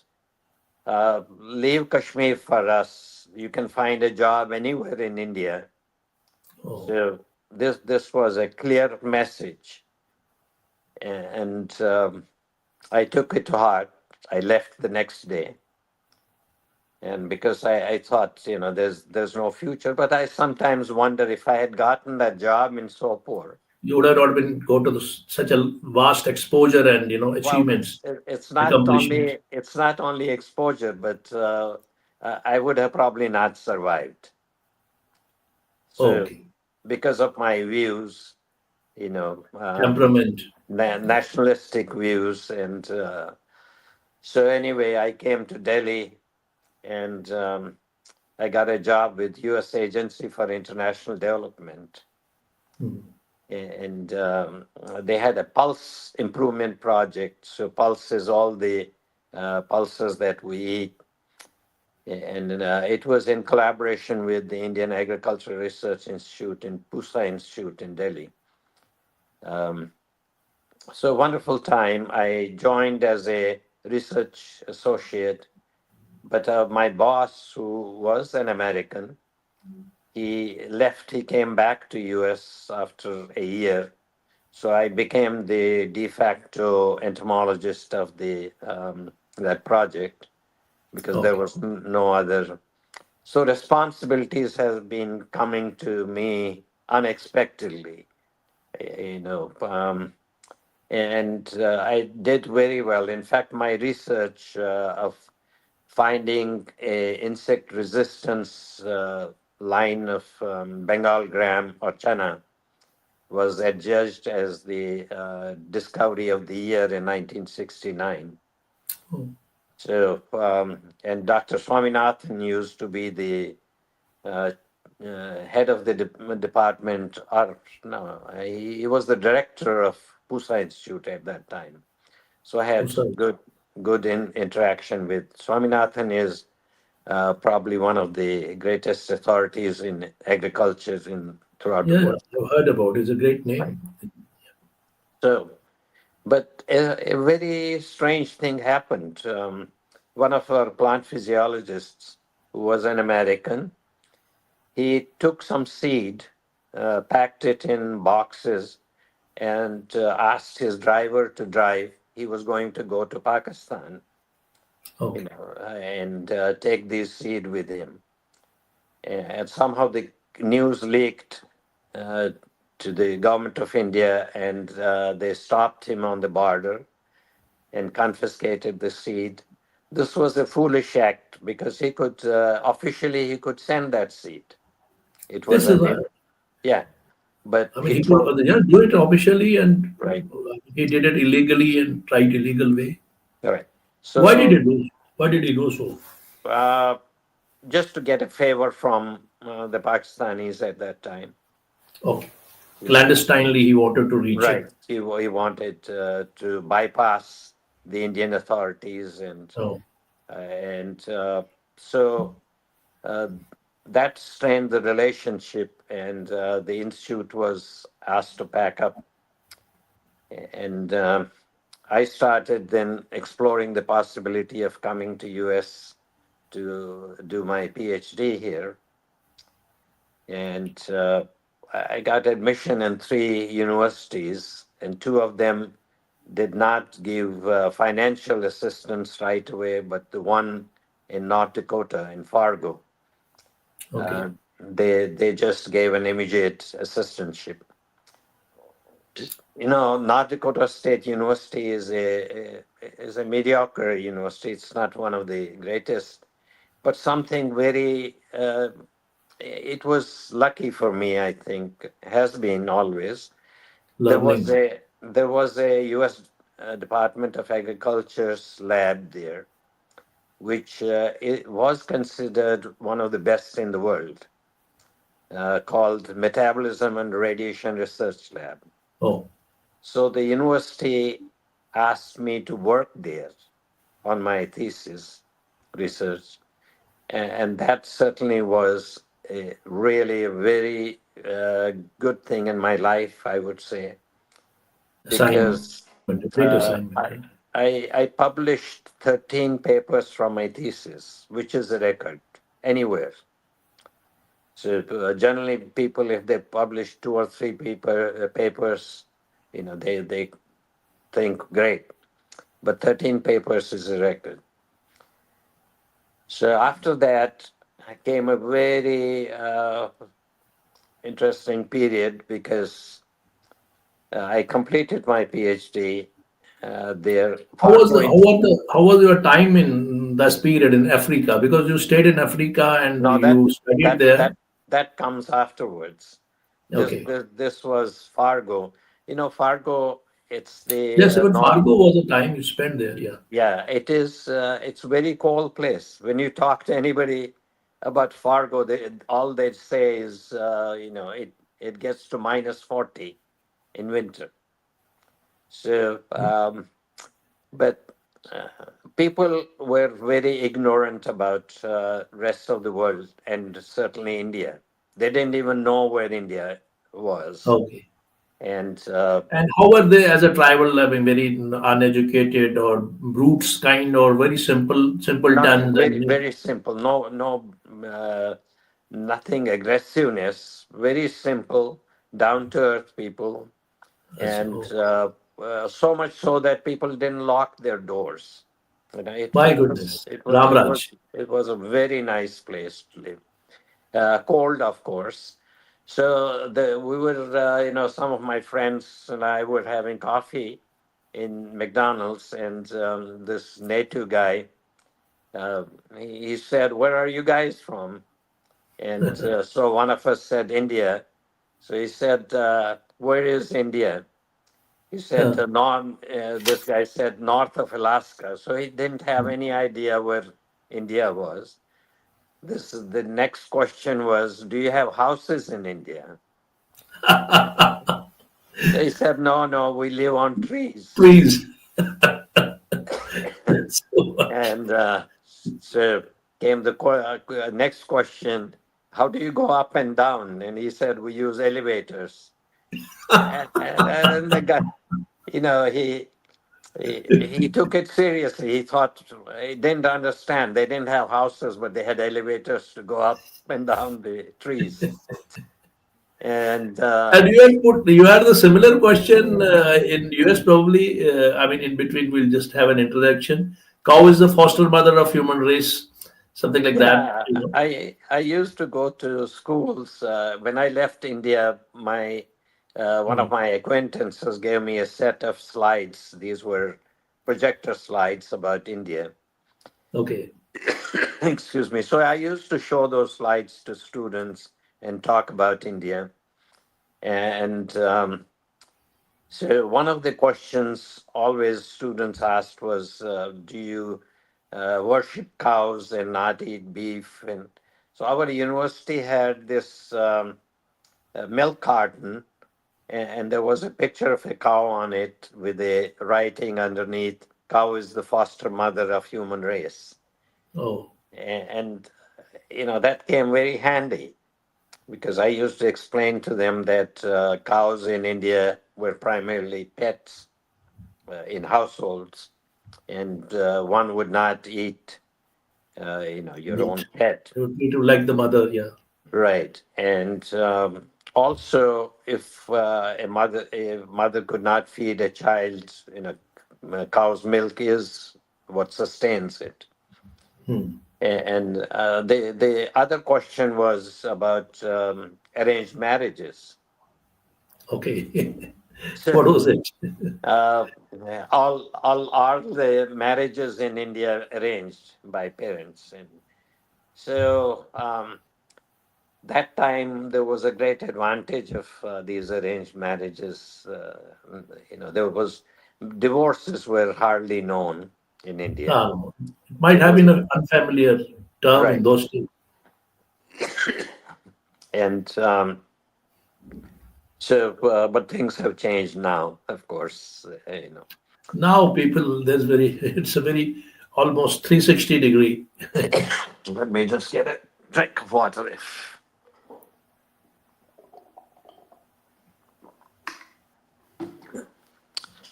leave Kashmir for us. You can find a job anywhere in India. Oh, So this was a clear message. And I took it to heart. I left the next day. And because I thought, there's no future, but I sometimes wonder if I had gotten that job in Sopor. you would have not been go to such a vast exposure and Well, achievements, it's not accomplishments. only exposure, but I would have probably not survived. So Okay. because of my views, you know, Temperament. nationalistic views. And so, anyway, I came to Delhi and I got a job with U.S. Agency for International Development. Hmm. And they had a pulse improvement project. So, pulse is all the pulses that we eat. And it was in collaboration with the Indian Agricultural Research Institute and Pusa Institute in Delhi. Um, so wonderful time. I joined as a research associate, but my boss, who was an American, he left. He came back to U.S. after a year. So I became the de facto entomologist of the that project because there Okay. was no other. So responsibilities have been coming to me unexpectedly, and I did very well. In fact, my research of finding a insect resistance line of Bengal gram or chana was adjudged as the discovery of the year in 1969. Oh, So, and Dr. Swaminathan used to be the uh, head of the department, or no, he was the director of Pusa Institute at that time. So I had precise. good interaction with Swaminathan. Is probably one of the greatest authorities in agriculture in throughout the Yeah, world. I've heard about it. It's a great Right. name. So, but a very strange thing happened. One of our plant physiologists, who was an American, he took some seed, packed it in boxes, and asked his driver to drive. He was going to go to Pakistan, Okay. and take this seed with him. And somehow the news leaked uh, to the government of India, and they stopped him on the border and confiscated the seed. This was a foolish act because he could officially he could send that seed. It was This is, an yeah, but I mean, he it could was yeah, do it officially, and right. he did it illegally and tried illegal way. Correct. Why did he So do? Why did he do so? uh, just to get a favor from the Pakistanis at that time, Okay. you know, Clandestinely, he wanted to reach right? in. He wanted to bypass the Indian authorities, Oh, and so uh, that strained the relationship, and the institute was asked to pack up, and I started then exploring the possibility of coming to US to do my PhD here, and I got admission in three universities, and two of them did not give financial assistance right away, but the one in North Dakota, in Fargo, okay. they just gave an immediate assistantship. North Dakota State University is a mediocre university. It's not one of the greatest, but something very. It was lucky for me, I think, has been always. Learning. There was a U.S. Department of Agriculture's lab there, which it was considered one of the best in the world, called Metabolism and Radiation Research Lab. Oh, So the university asked me to work there on my thesis research, and that certainly was really a very good thing in my life, I would say, assignment. because A great assignment. uh, Right? I published 13 papers from my thesis, which is a record anywhere. So generally, people, if they publish two or three papers, they think great, but 13 papers is a record. So after that came a very interesting period because I completed my PhD there. Fargo How was your time in this period in Africa? Because you stayed in Africa and No, you studied that there. that that comes afterwards. Okay. This was Fargo. You know, Fargo. It's the Yes, even north. Fargo was a time you spent there. Yeah. Yeah, it is. It's very cold place. When you talk to anybody about Fargo, all they say is, it gets to -40 in winter. So, but people were very ignorant about rest of the world and certainly India. They didn't even know where India was, Okay. and And how were they as a tribal? I mean, very uneducated or brutes kind, or very nothing. simpletons Very and very simple. No, nothing aggressiveness. Very simple, down to earth people, and so. so much so that people didn't lock their doors. My goodness, It was it was Ramraj. it was a very nice place to live. Cold, of course. So we were, some of my friends and I were having coffee in McDonald's, and this native guy, uh, he said, "Where are you guys from?" And so one of us said, "India." So he said, "Where is India?" He said, this guy said, "North of Alaska." So he didn't have any idea where India was. This is the next question was, "Do you have houses in India?" So he said, "No, no, we live on trees." Please. So, And so came the next question, "How do you go up and down?" And he said, "We use elevators." And the guy, you know, he took it seriously. He thought he didn't understand. They didn't have houses, but they had elevators to go up and down the trees. And and you had the similar question in US probably. I mean, in between we'll just have an introduction. Cow is the foster mother of human race, something like that. yeah, I used to go to schools. When I left India, my one of Hmm. my acquaintances gave me a set of slides. These were projector slides about India. Okay. Excuse me. So I used to show those slides to students and talk about India. And so one of the questions always students asked was, "Do you worship cows and not eat beef?" And so our university had this milk carton, and there was a picture of a cow on it with a writing underneath, "Cow is the foster mother of human race." Oh. And that came very handy because I used to explain to them that cows in India were primarily pets in households, and one would not eat, your Meat. own pet, You need to like the mother. Yeah. right? And also, if a mother could not feed a child, cow's milk is what sustains it. Hmm. And the other question was about arranged marriages. Okay. So What was it? uh, all the marriages in India arranged by parents, and so that time there was a great advantage of these arranged marriages. There was divorces were hardly known in India. No, it might It have was been an unfamiliar term in right, those days. and so but things have changed now, of course. Now people, there's very, it's a very almost 360 degree. Let me just get a drink of water. If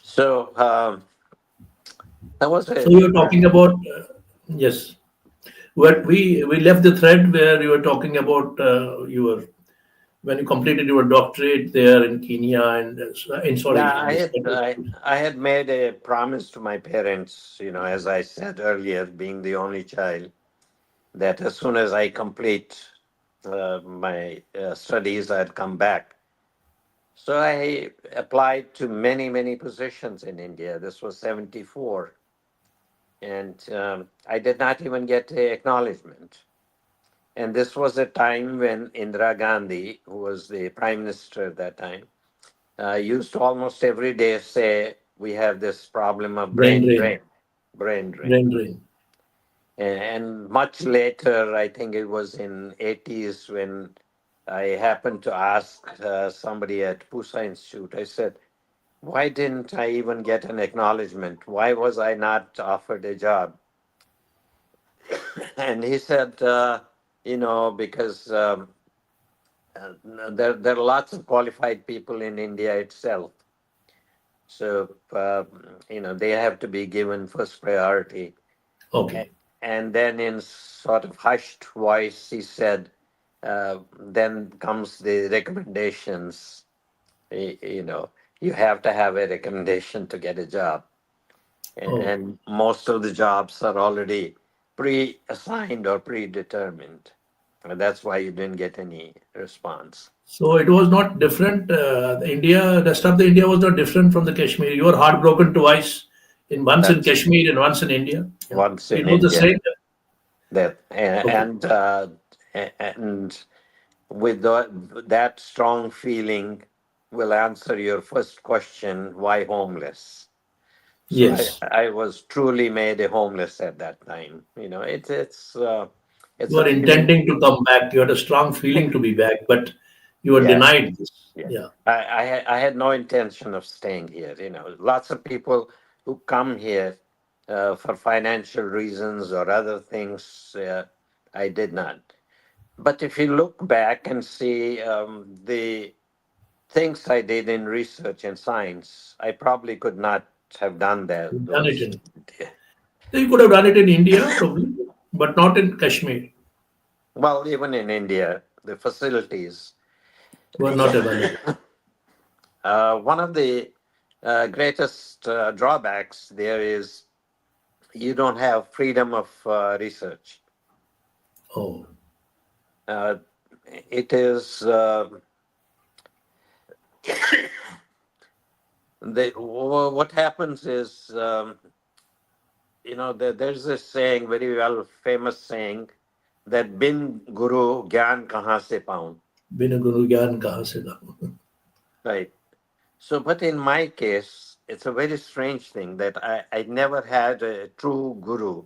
so, that was So a you were talking about, yes, what we left the thread where you were talking about your when you completed your doctorate there in Kenya and in sorry yeah. in I this. had I had made a promise to my parents. As I said earlier, being the only child, that as soon as I complete my studies, I'd come back. So I applied to many many positions in India. This was 74, and I did not even get a acknowledgement. And this was a time when Indira Gandhi, who was the prime minister at that time, used to almost every day say, "We have this problem of Brain brain drain. drain, brain drain." Brain drain. And much later, I think it was in 80s when I happened to ask somebody at Pusa Institute, I said, why didn't I even get an acknowledgement? Why was I not offered a job? And he said, because uh, there are lots of qualified people in India itself. So, they have to be given first priority. A- Okay. And then, in sort of hushed voice, he said, then comes the recommendations. You know, you have to have a recommendation to get a job. Oh. And most of the jobs are already pre assigned or predetermined. And that's why you didn't get any response. So it was not different. India, rest of the India was not different from the Kashmir. You were heartbroken twice, in once in That's Kashmir and once in India. Yeah, once it in was the India. same. That Okay. and with that strong feeling will answer your first question, why homeless? So Yes, I was truly made a homeless at that time. It's you a are feeling. intending to come back. You had a strong feeling to be back, but you were Yeah, denied this. yeah. Yeah. I had no intention of staying here. Lots of people who come here for financial reasons or other things. I did not. But if you look back and see the things I did in research and science, I probably could not have done that. You've done it Those, in. You could have done it in India, probably, but not in Kashmir. well, even in India, the facilities. Were not available. One of the greatest drawbacks there is you don't have freedom of research. Oh, Uh, it is what happens is there's this saying, very well famous saying, that bin guru gyan kahan se paun, बिन गुरु ज्ञान कहाँ से लाऊं? right? So, but in my case, it's a very strange thing that I never had a true guru.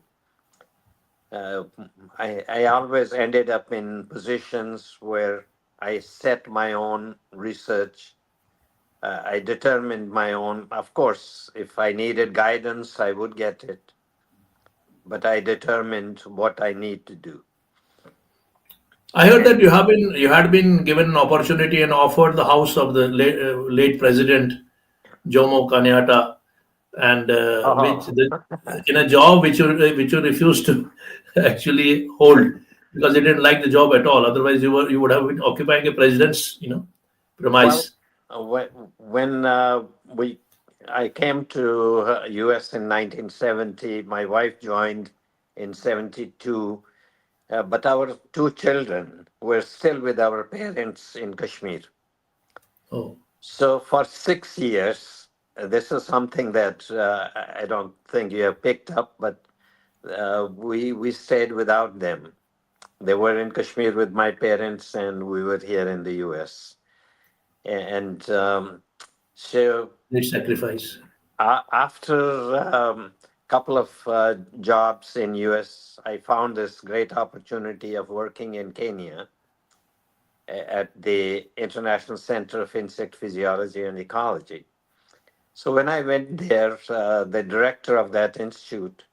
uh, I always ended up in positions where I set my own research. I determined my own. Of course, if I needed guidance, I would get it, but I determined what I need to do. I heard that And you had been given an opportunity and offered the house of the late president Jomo Kenyatta, and oh, in a job which you refused to actually hold because you didn't like the job at all. Otherwise, you would have been occupying a president's well, premise. when we I came to U.S. in 1970, my wife joined in 72. But our two children were still with our parents in Kashmir. Oh, So for 6 years, this is something that I don't think you have picked up, but we stayed without them. They were in Kashmir with my parents, and we were here in the U.S. And so great sacrifice. after couple of jobs in U.S., I found this great opportunity of working in Kenya at the International Center of Insect Physiology and Ecology. So when I went there, the director of that institute,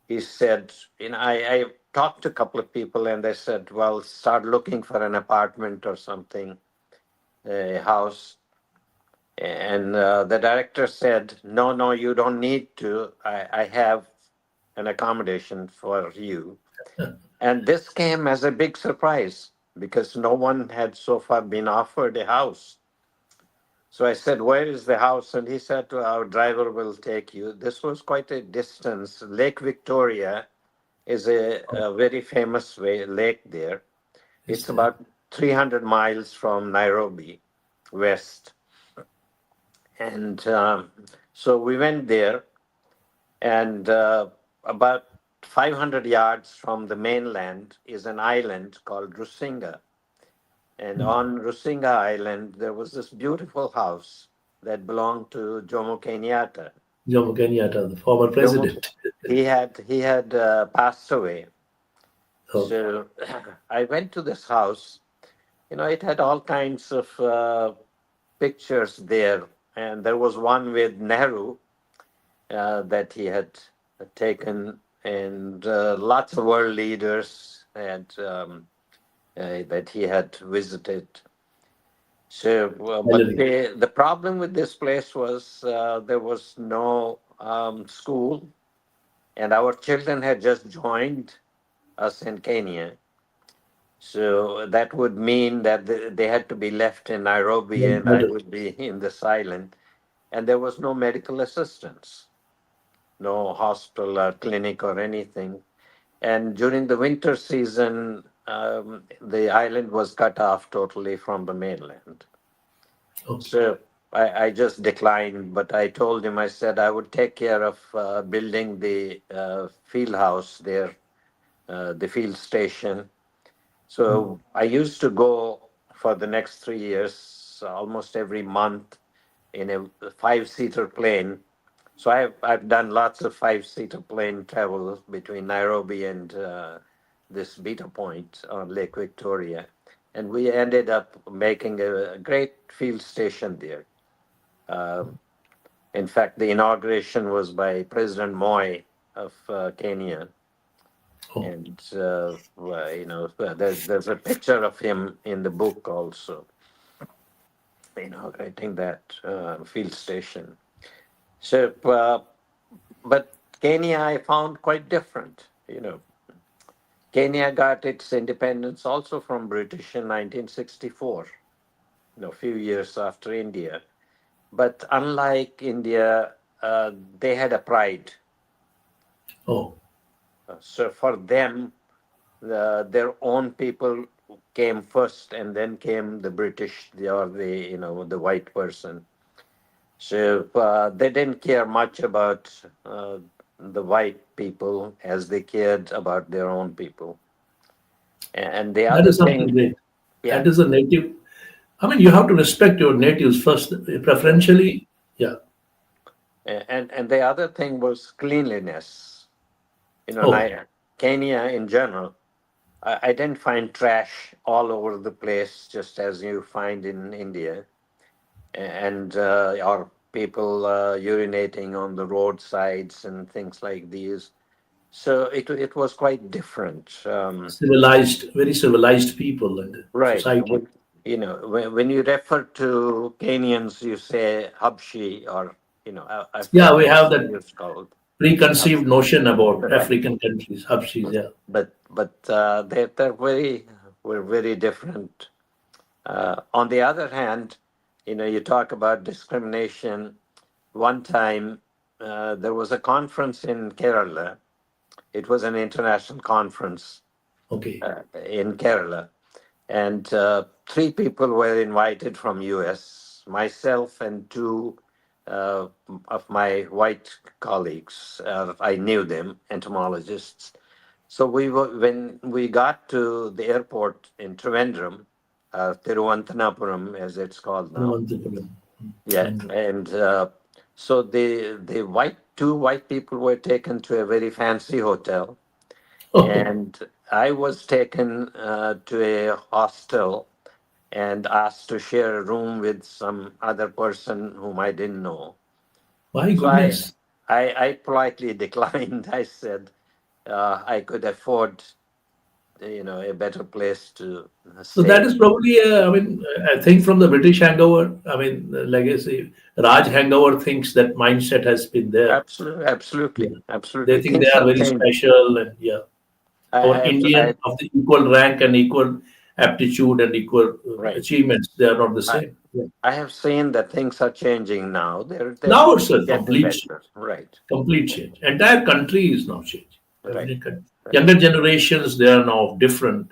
he said, I talked to a couple of people and they said, well, start looking for an apartment or something, a house. And the director said, no, no, you don't need to. I have an accommodation for you. And this came as a big surprise because no one had so far been offered a house. So I said, where is the house? And he said, our driver will take you. This was quite a distance. Lake Victoria is a very famous lake there. Is It's there? about 300 miles from Nairobi, west. And so we went there, and about 500 yards from the mainland is an island called Rusinga. And on Rusinga Island, there was this beautiful house that belonged to Jomo Kenyatta. Jomo Kenyatta, the former Jomo, president. he had passed away. Okay. So I went to this house. It had all kinds of pictures there, and there was one with Nehru that he had taken, and lots of world leaders that he had visited. So, but Hallelujah. the problem with this place was there was no school, and our children had just joined us in Kenya. So that would mean that they had to be left in Nairobi, and I would be in this island, and there was no medical assistance, no hospital or clinic or anything. And during the winter season, the island was cut off totally from the mainland. Okay. So I just declined, but I told him, I said I would take care of building the field house there, the field station. So I used to go for the next 3 years, almost every month, in a five-seater plane. So I've done lots of five-seater plane travel between Nairobi and this Beta Point on Lake Victoria, and we ended up making a great field station there. Um, in fact, the inauguration was by President Moy of Kenya, Oh, and there's a picture of him in the book also, inaugurating that field station. So, but Kenya I found quite different. Kenya got its independence also from British in 1964. A few years after India. But unlike India, they had a pride. oh, So for them, their own people came first, and then came the British, or the white person. So they didn't care much about the white people as they cared about their own people. And the that other is something thing, great. yeah, That is a native. I mean, you have to respect your natives first, right. preferentially. Yeah. And the other thing was cleanliness. Oh, Kenya in general, I didn't find trash all over the place, just as you find in India, and or people urinating on the roadsides and things like these. So it was quite different. civilized, very civilized people and Right. society. When you refer to Kenyans, you say Habshi, or I Yeah, we forgot have what that it's called. preconceived notion about Right. African countries, Habshis. Yeah. But were very different. On the other hand, you talk about discrimination. One time, there was a conference in Kerala. It was an international conference Okay. in Kerala, and three people were invited from U.S. Myself and two uh, of my white colleagues. I knew them, entomologists. So when we got to the airport in Trivandrum, Thiruvananthapuram as it's called now. Thiruvananthapuram. Yeah, And and so the two white people were taken to a very fancy hotel, oh, and I was taken to a hostel and asked to share a room with some other person whom I didn't know. my So I goodness. I, I politely declined. I said I could afford a better place to So that stay. is probably, I mean, I think from the British hangover, I mean, the legacy, Raj hangover thinks that mindset has been there. Absolutely, Yeah. absolutely, They absolutely. think they Things are are very changing. special and yeah. Our I Indian of the equal rank and equal aptitude and equal right. achievements, they are not the I, same. Yeah. I have seen that things are changing now. They're Now it's a getting complete change. better. Right, Complete change. Entire country is now changing. right, right, Younger generations, they are now different.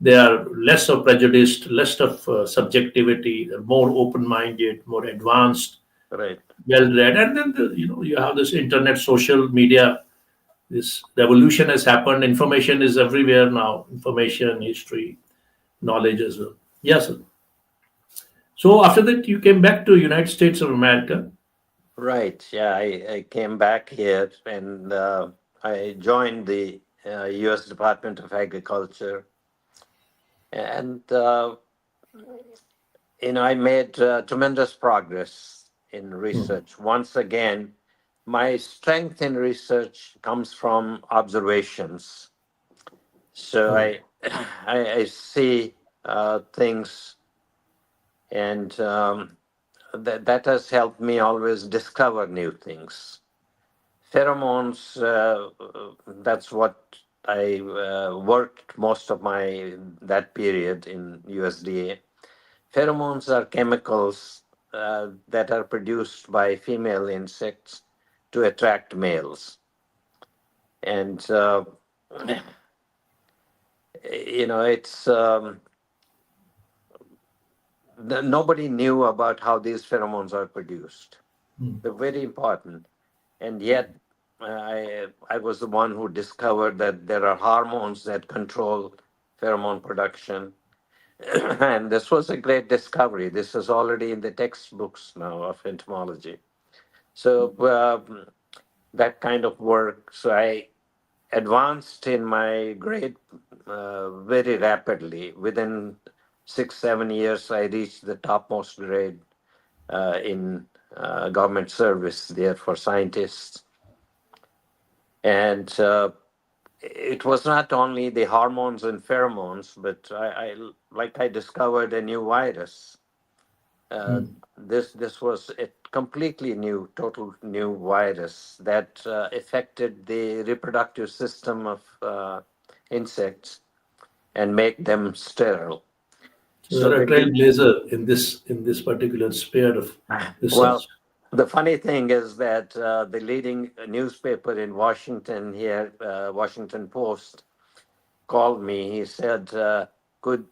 They are less of prejudiced, less of subjectivity, they're more open-minded, more advanced, right. well-read. And then you have this internet, social media. This revolution has happened. Information is everywhere now. Information, history, knowledge as well. Yes, sir. So after that, you came back to United States of America. Right. Yeah, I came back here and I joined the U.S. Department of Agriculture, and I made tremendous progress in Hmm. research. Once again, my strength in research comes from observations. So Oh, I see things, and that has helped me always discover new things. Pheromones, that's what I worked most of my that period in USDA. Pheromones are chemicals that are produced by female insects to attract males. And, it's nobody knew about how these pheromones are produced. hmm. They're very important. And yet, I was the one who discovered that there are hormones that control pheromone production. And this was a great discovery. This is already in the textbooks now of entomology. So that kind of work. So I advanced in my grade very rapidly. Within 6, 7 years, I reached the topmost grade in government service there for scientists. And it was not only the hormones and pheromones, but I discovered a new virus. Uh, Hmm. this was a completely new, total new virus that affected the reproductive system of insects and make them sterile. So So you're a they did. trailblazer in this particular sphere of research. Well, the funny thing is that the leading newspaper in Washington here, Washington Post, called me. He said, "Could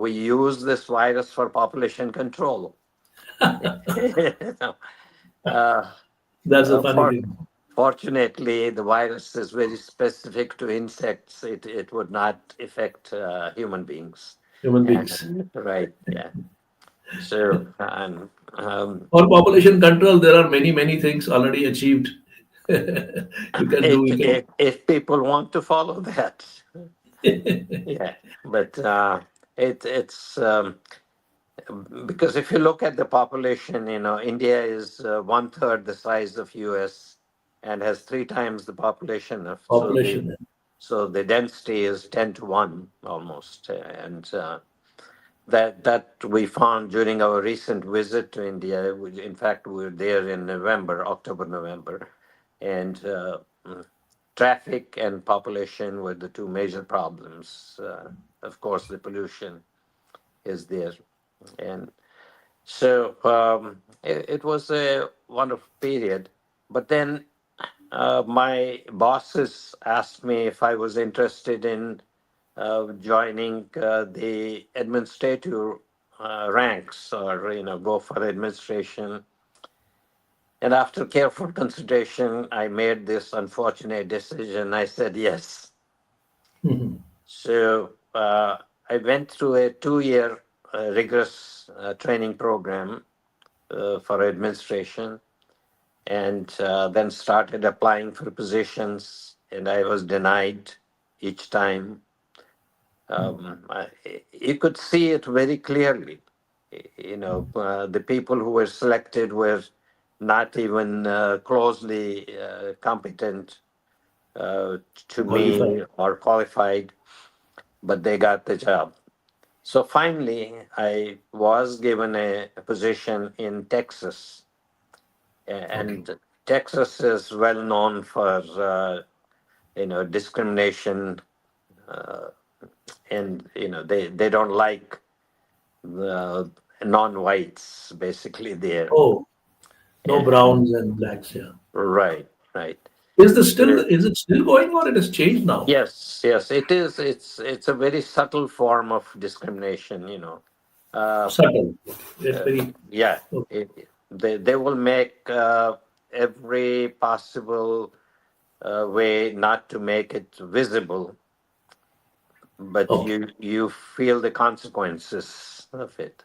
we use this virus for population control?" uh, That's a uh, funny for, thing. Fortunately, the virus is very specific to insects. It would not affect human beings. Human beings. And, right? Yeah. So, and For population control, there are many, many things already achieved. You can do. You if people want to follow that, can. yeah. But it's because if you look at the population, India is one third the size of U.S. and has three times the population of Population. so the density is 10 to 1 almost, and that we found during our recent visit to India. In fact, we were there in November, October, November, and traffic and population were the two major problems. Of course, the pollution is there, and so it was a wonderful period. But then my bosses asked me if I was interested in joining the administrative ranks, or go for administration. And after careful consideration, I made this unfortunate decision. I said yes. Mhm. So I went through a 2 year rigorous training program for administration, and then started applying for positions, and I was denied each time. You could see it very clearly. The people who were selected were not even closely competent to Qualified. me or qualified, but they got the job. So finally, I was given a position in Texas, Okay. and Texas is well known for discrimination, uh, and they don't like the non-whites basically there. Oh, no And browns and blacks. Yeah. right, right. Is this still? Uh, Is it still going on? It has changed now. yes, yes, it is. It's a very subtle form of discrimination. Uh, Subtle. It's very. yeah, Oh, they will make every possible. way not to make it visible, but Okay. you feel the consequences of it.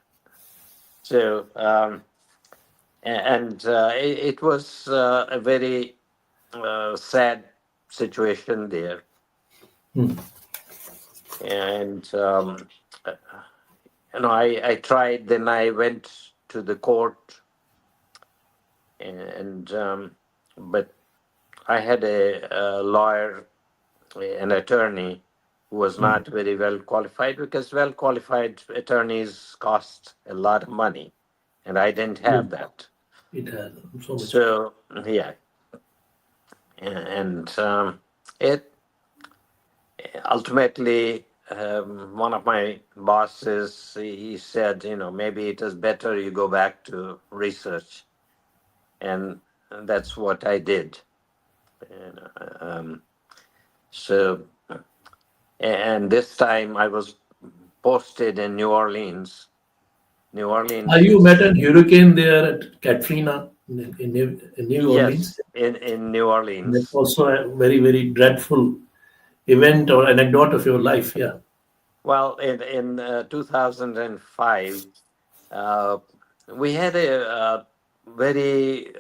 So and it was a very sad situation there, Hmm. and I tried. Then I went to the court, and but I had a lawyer, an attorney, who was Hmm. not very well qualified, because well qualified attorneys cost a lot of money, and I didn't Yes, have that. it has so much. So yeah, and it ultimately, one of my bosses, he said, maybe it is better you go back to research, and that's what I did. And, so, and this time I was posted in New Orleans. New Are Orleans you met is, a hurricane there at Katrina in New Orleans? yes, in New That's Orleans. also a very, very dreadful event or anecdote of your life. Yeah. Well, in 2005, uh, we had a very,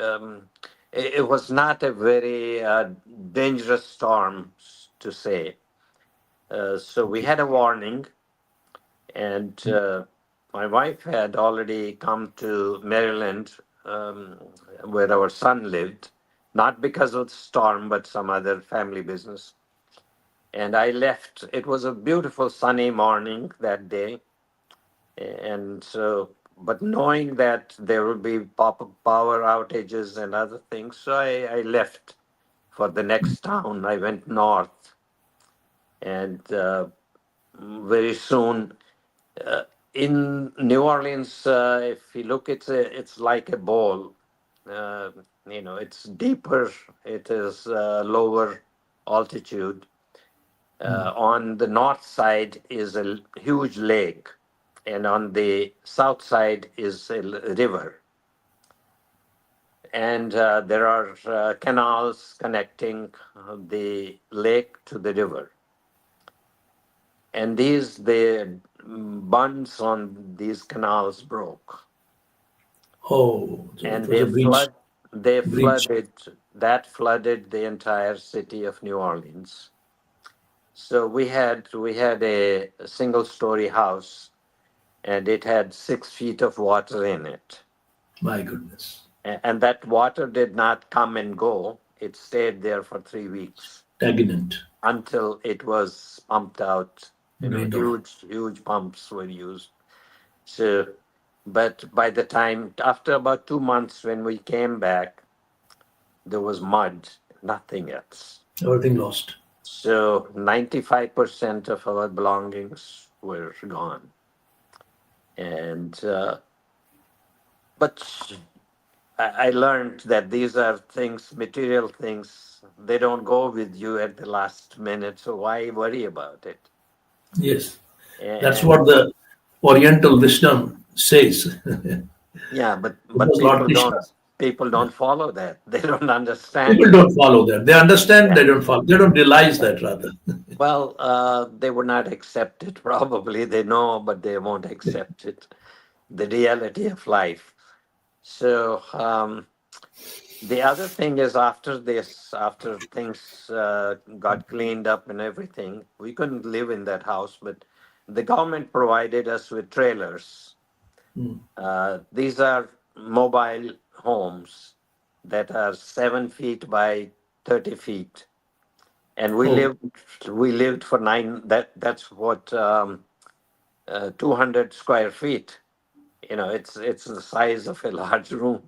it was not a very dangerous storm, to say. So we Okay. had a warning, and my wife had already come to Maryland, where our son lived, not because of the storm, but some other family business. And I left. It was a beautiful sunny morning that day, and so, but knowing that there will be power outages and other things, so I left for the next town. I went north, and very soon, uh, in New Orleans, if you look, it's like a bowl. uh, it's deeper, it is lower altitude. On the north side is a huge lake, and on the south side is a river. And there are canals connecting the lake to the river. And the bunds on these canals broke, Oh, so it and was a breach. they Breach. flooded the entire city of New Orleans. So we had a single story house, and it had 6 feet of water in it. My goodness. And that water did not come and go. It stayed there for 3 weeks Stagnant. until it was pumped out. Drained off. Huge pumps were used. So, but by the time, after about 2 months, when we came back, there was mud, nothing else. Everything lost. So 95% of our belongings were gone. And, but I learned that these are things, material things, they don't go with you at the last minute, so why worry about it? Yes. That's And what the Oriental wisdom says. yeah, but Because Lord Krishna. people Yeah. don't follow that. They don't understand People it. don't follow that. They understand, Yeah. they don't follow. They don't realize that rather. Well, they would not accept it. Probably they know, but they won't accept it. The reality of life. So the other thing is, after this, after things got cleaned up and everything, we couldn't live in that house, but the government provided us with trailers. Hmm. These are mobile homes that are 7 feet by 30 feet, and Oh, we lived for nine. That's what 200 square feet. It's the size of a large room.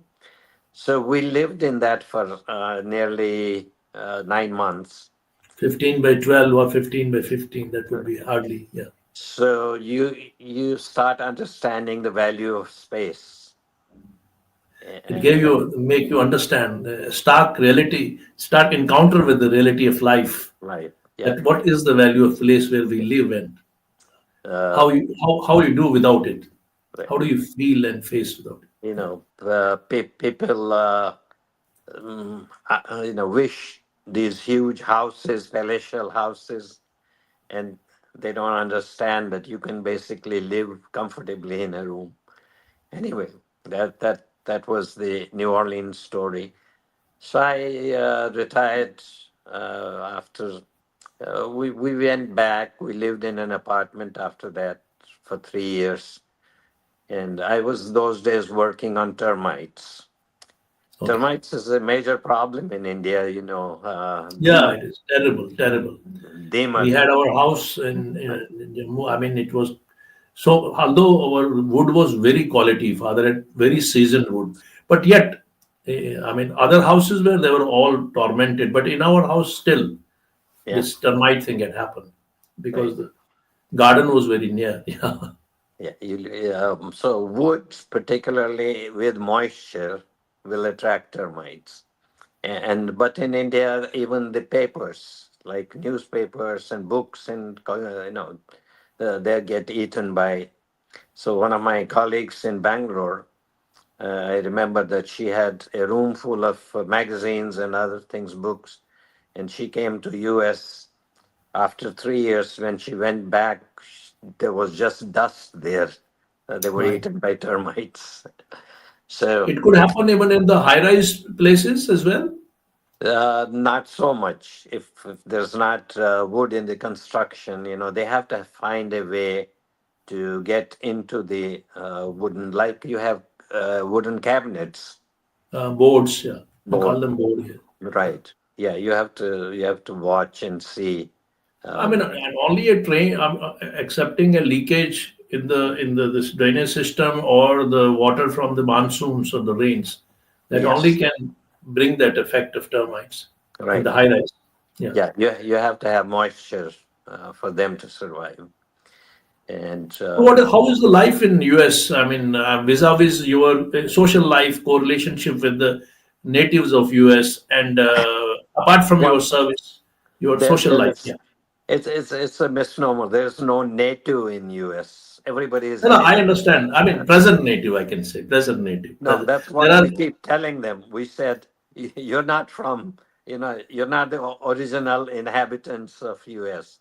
So we lived in that for nearly 9 months. 15 by 12 or 15 by 15, that would be hardly, yeah. So you start understanding the value of space, It gave and you, make you understand the stark reality, stark encounter with the reality of life. right, yeah, That what is the value of place where we live and uh, how you do without it. right. How do you feel and face without it? Yeah. People wish. these huge houses, palatial houses, and they don't understand that you can basically live comfortably in a room. Anyway, that was the New Orleans story. So I retired after we went back. We lived in an apartment after that for 3 years, and I was those days working on termites. Okay. Termites is a major problem in India. Yeah, it is terrible, terrible. We Demon. had our house in Jammu. I mean, it was so. Although our wood was very quality, father had very seasoned wood, but yet, I mean, other houses where they were all tormented, but in our house still Yeah, this termite thing had happened right. because the garden was very near. Yeah, Yeah, so wood, particularly with moisture, will attract termites. And but in India, even the papers, like newspapers and books, and they get eaten by. So one of my colleagues in Bangalore, I remember that she had a room full of magazines and other things, books, and she came to U.S. After 3 years. When she went back, there was just dust there. They were right. eaten by termites. So It could happen even in the high-rise places as well. not so much. If there's not wood in the construction, they have to find a way to get into the wooden, like you have wooden cabinets, Boards, yeah, we call board, them board here. Yeah. right? Yeah, you have to watch and see. I mean, Um, and only a train accepting a leakage in the this drainage system or the water from the monsoons or the rains that only yes, can bring that effect of termites in right. the high rise. Yeah. Yeah, you have to have moisture for them to survive. And So what? How is the life in US? I mean, vis-a-vis your social life correlationship with the natives of US, and apart from your well, service, your there social there life. is Yeah. it's a misnomer. There's no native in US. Everybody is No, a no, I native. understand. I mean, present native, I can say present native. No, that's There what are we keep telling them. We said, You're not from, you're not the original inhabitants of US."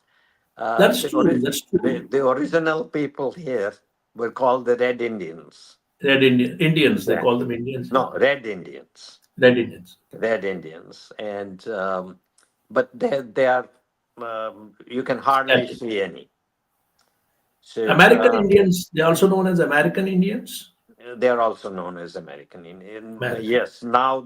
That's true. That's true. The original people here were called the Red Indians. Indians, they Yeah. call them Indians. Yeah. No, Red Indians. Red Indians. Red Indians. And but they are you can hardly Static. see any. So American Indians, they are also known as American Indians. they are also known as American Indian. American. Yes, now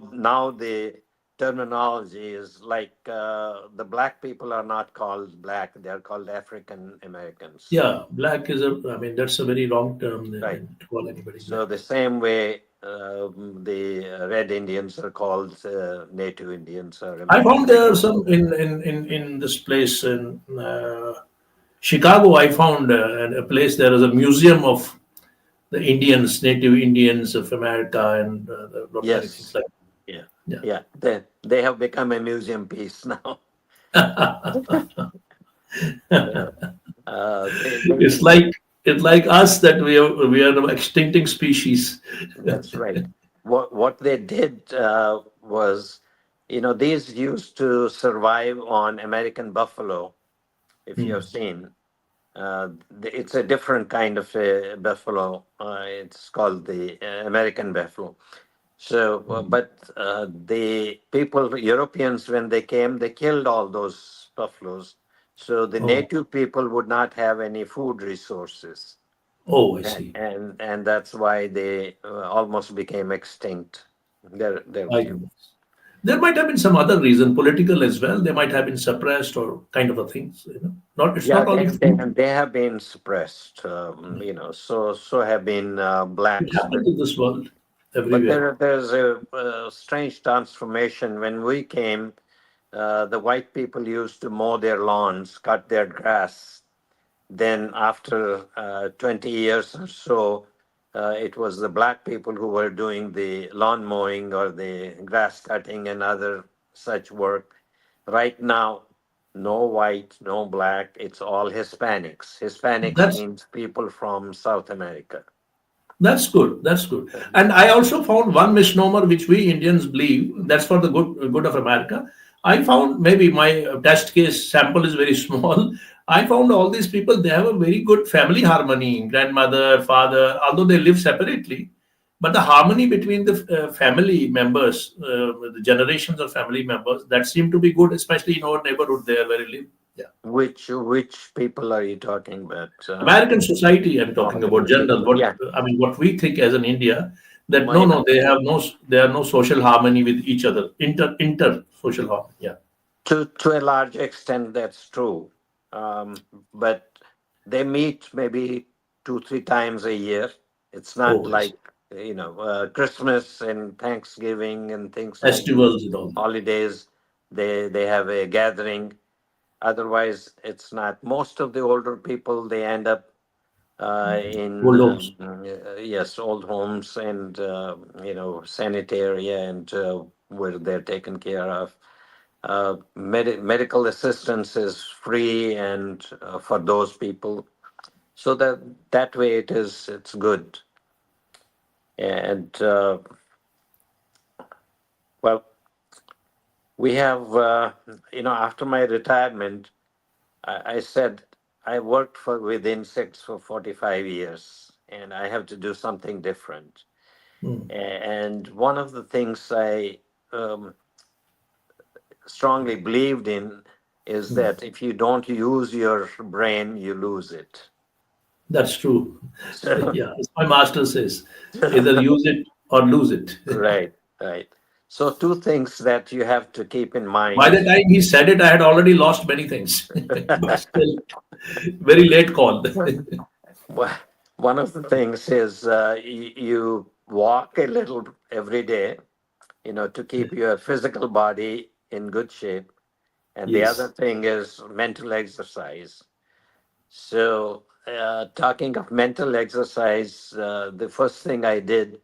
the terminology is like the black people are not called black; they are called African Americans. Yeah, black is a, I mean, that's a very wrong term Right. to call anybody So black. the same way the Red Indians are called Native Indians or I found there are American. some in this place in Chicago. I found a place, there is a museum of the Indians, native Indians of America, and a lot many things Yes. like Yeah. that. Yeah. They have become a museum piece now. Yeah. Yeah. They It's like it's like us that we are the extincting species. That's right. What they did was, these used to survive on American buffalo. If you have Hmm. seen, it's a different kind of a buffalo. It's called the American buffalo. So, but the people, Europeans, when they came, they killed all those buffaloes. So the Oh, native people would not have any food resources, oh, I and see. and that's why they almost became extinct. They're I few. know. There might have been some other reason, political as well. They might have been suppressed or kind of a things. Not it's Yeah, not they, only they food. they have been suppressed. So have been It blacks, happens in this world but everywhere. there's a strange transformation. When we came, the white people used to mow their lawns, cut their grass. Then, after 20 years or so, it was the black people who were doing the lawn mowing or the grass cutting and other such work. Right now, no white, no black, it's all Hispanics. Hispanics That's means people from South America. that's good. That's good. And I also found one misnomer which we Indians believe that's for the good of America. I found maybe my test case sample is very small. I found all these people, they have a very good family harmony, grandmother, father, although they live separately. But the harmony between the family members, the generations of family members, that seem to be good, especially in our neighborhood there where I live. Yeah. Which people are you talking about? American society, I'm talking about American general. people. What Yeah. I mean, what we think as in India, that no, My, no, they have no social harmony with each other. Inter social harmony. Yeah. to a large extent, that's true. But they meet maybe 2 3 times a year. It's not Oh, I see. like Christmas and Thanksgiving and things like this. Festivals and all that. Holidays, they have a gathering. Otherwise, it's not. Most of the older people, they end up in Old homes. yes, old homes and sanitary and where they're taken care of. Medical assistance is free and for those people, so that way it's good. And well, we have after my retirement, I said I worked with insects for 45 years and I have to do something different. Mm, And one of the things I um, strongly believed in is mm. that if you don't use your brain, you lose it. That's true. So, Yeah, as my master says, either use it or lose it. right, right. So, two things that you have to keep in By the mind. time he said it, I had already lost many things, but still, very late call. Wha- One of the things is you walk a little every day, to keep your physical body in good shape. And the other Yes. thing is mental exercise. So, talking of mental exercise, the first thing I did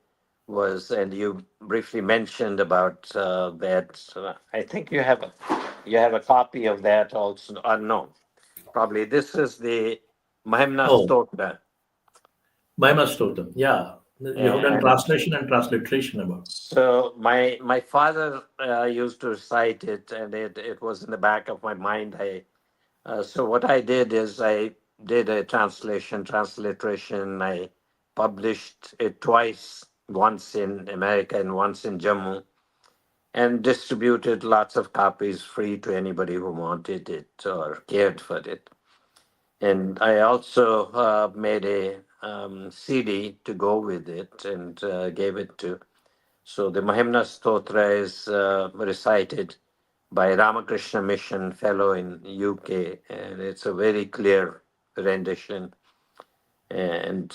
was, and you briefly mentioned about that. I think you have a copy of that also. No, probably this is the Mahimna Oh, Stotra, Maimastotam. Yeah. You have done and translation and transliteration about. so my father used to recite it, and it was in the back of my mind. So what I did is I did a transliteration. I published it twice, once in America and once in Jammu, and distributed lots of copies free to anybody who wanted it or cared for it. And I also made a CD to go with it and gave it to. So the Mahimna Stotra is recited by Ramakrishna Mission Fellow in UK, and it's a very clear rendition. And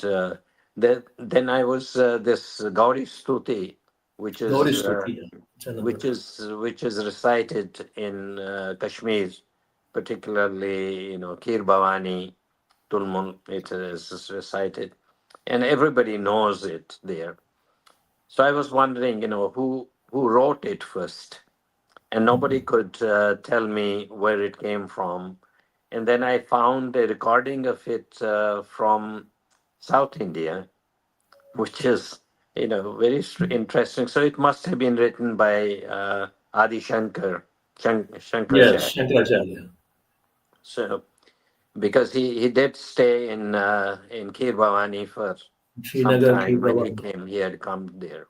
then I was this Gauri Stuti, which Gauri is Stuti. Yeah. It's another. which is recited in Kashmir, particularly Kir Bhavani, Tulmun. It is recited, and everybody knows it there. So I was wondering, who wrote it first, and nobody could tell me where it came from. And then I found a recording of it from South India, which is very interesting. So it must have been written by Adi Shankar, Yes, Shankaracharya. Shankaracharya. So because he did stay in Kir Bhavani for some Srinagar, time when he Kirbawan. came. He had come there.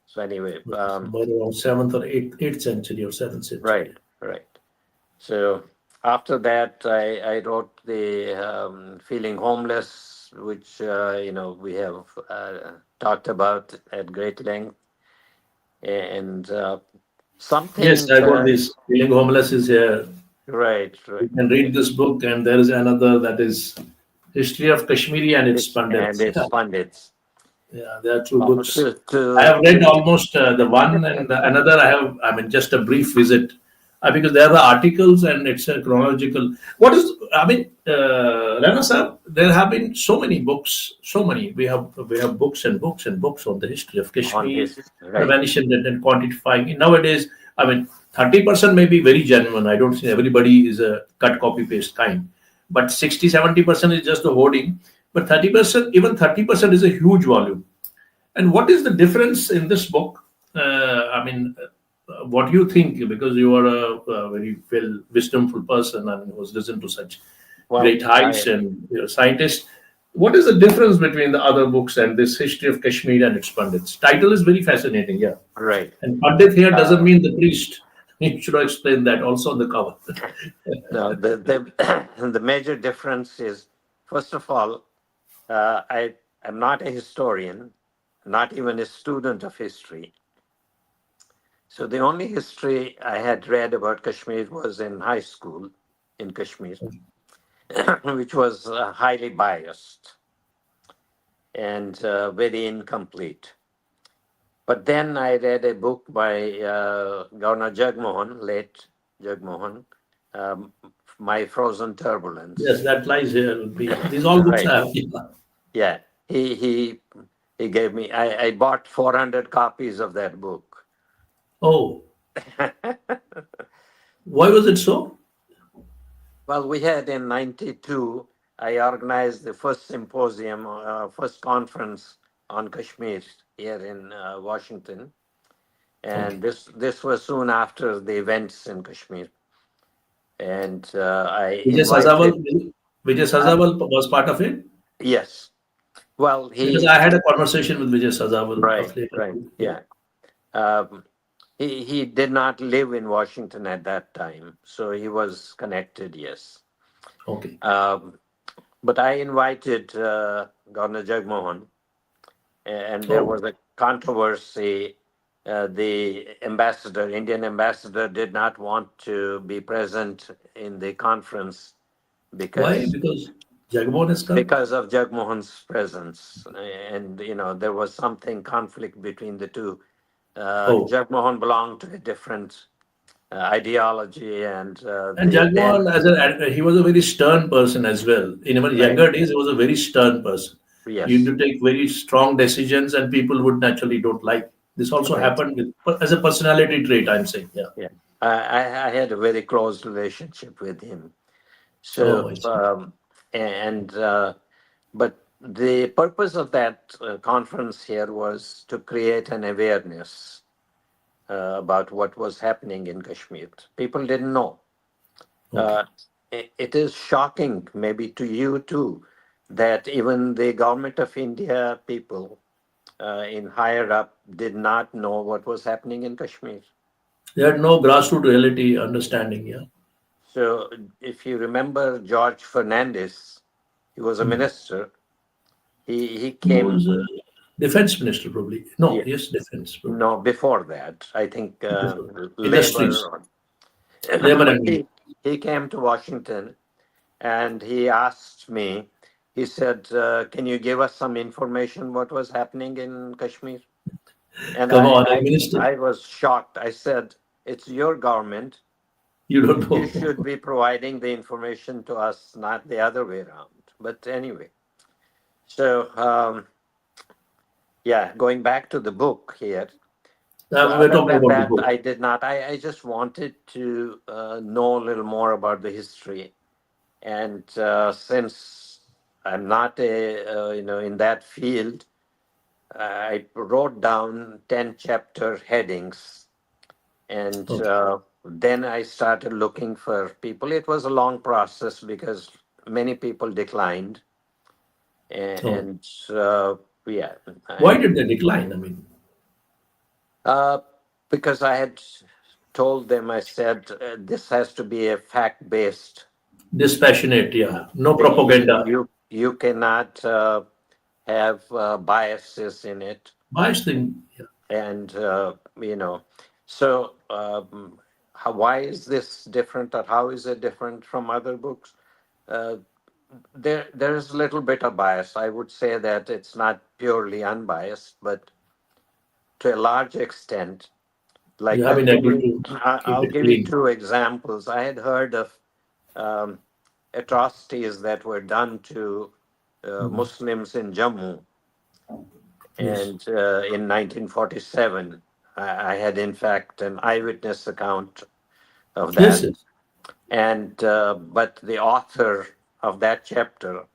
So anyway, By around 7th or 8th century or 7th right, century. right. So after that, I wrote the Feeling Homeless, which we have talked about at great length, and Yes, something I got this. Feeling homeless is here. right, You right. can read this book, and there is another that is History of Kashmiri and its And Pandits. its pundits. Yeah, there are two Uh, books. to I to have read almost the one and the another. I have, I mean, just a brief visit because there are the articles and it's a chronological. What is, I mean, Rana sir, there have been so many books, so many. We have books and books and books on the history of on Kashmir, his right. prevention and quantifying. Nowadays, I mean, 30% may be very genuine. I don't think everybody is a cut copy paste kind, but 60-70% is just the hoarding. But 30%, even 30% is a huge volume. And what is the difference in this book? I mean, what you think, because you are a very well wisdomful person and was listened to such Well, great heights and scientist. What is the difference between the other books and this history of Kashmir and its Pandits? Title is very fascinating, yeah. right. And Pandit here doesn't Uh, mean the priest. You should explain that also on the cover. no, the major difference is, first of all, I am not a historian, not even a student of history. So the only history I had read about Kashmir was in high school in Kashmir, which was highly biased and very incomplete. But then I read a book by Governor Jagmohan, late Jagmohan, um, My Frozen Yes, Turbulence. that lies here. Will be these all books Right. I have. Yeah. Yeah. He gave me, I bought 400 copies of that book. Oh, why was it so? Well, we had in 92, I organized the first symposium, first conference on Kashmir here in Washington. Okay. And this was soon after the events in Kashmir. And I Vijay Sazawal, invited, Vijay uh, Sazawal was part of it yes, well, because I had a conversation with Vijay Sazawal of right, later. right, Yeah. yeah. Um, he did not live in Washington at that time, so he was connected, yes. Okay. Um, but I invited Governor Jagmohan, and there Oh, was a controversy. The ambassador, Indian ambassador, did not want to be present in the conference why? because Because Jagmohan has come. because of Jagmohan's presence, and there was something conflict between the two. Oh, Jagmohan belonged to a different ideology, and and the then Jagmohan, he was a very stern person as well. In even right, younger days, he was a very stern person. He used yes, to take very strong decisions, and people would naturally don't like. This also right, happened with as a personality trait. I'm saying, yeah. yeah. I had a very close relationship with him. Oh, So, I see. and but the purpose of that conference here was to create an awareness about what was happening in Kashmir. People didn't know. Okay. Uh, it is shocking, maybe to you too, that even the government of India people in higher up did not know what was happening in Kashmir. They had no grassroots reality understanding. Yeah. So, if you remember George Fernandez, he was a Hmm. minister. He He came, was defense minister, probably. No, yeah, yes, defense, probably. no, before that, I think Before. Industries, labor. labor But and he came to Washington and he asked me, he said, can you give us some information what was happening in Kashmir? And come on, a minister. I was shocked. I said, it's your government. You don't You know. should be providing the information to us, not the other way around. But anyway, so yeah, going back to the book here. So We're other talking than about the that, book. I did not. I just wanted to know a little more about the history. And since I'm not a in that field, I wrote down 10 chapter headings, and Okay. then I started looking for people. It was a long process because many people declined, Oh, and yeah, why I, did they decline? I mean, uh, because I had told them, I said this has to be a fact based. dispassionate. Yeah, no propaganda. You cannot have biases in it, Bias thing. Yeah. and so why is this different, or how is it different from other books? uh, there is a little bit of bias. I would say that it's not purely unbiased, but to a large extent. You Like have I'll been give able you to keep I'll it give you clean. two examples. I had heard of um, atrocities that were done to Mhm. Muslims in Jammu. Yes. And in 1947, I had, in fact, an eyewitness account of Yes. that. Yes. And but the author of that chapter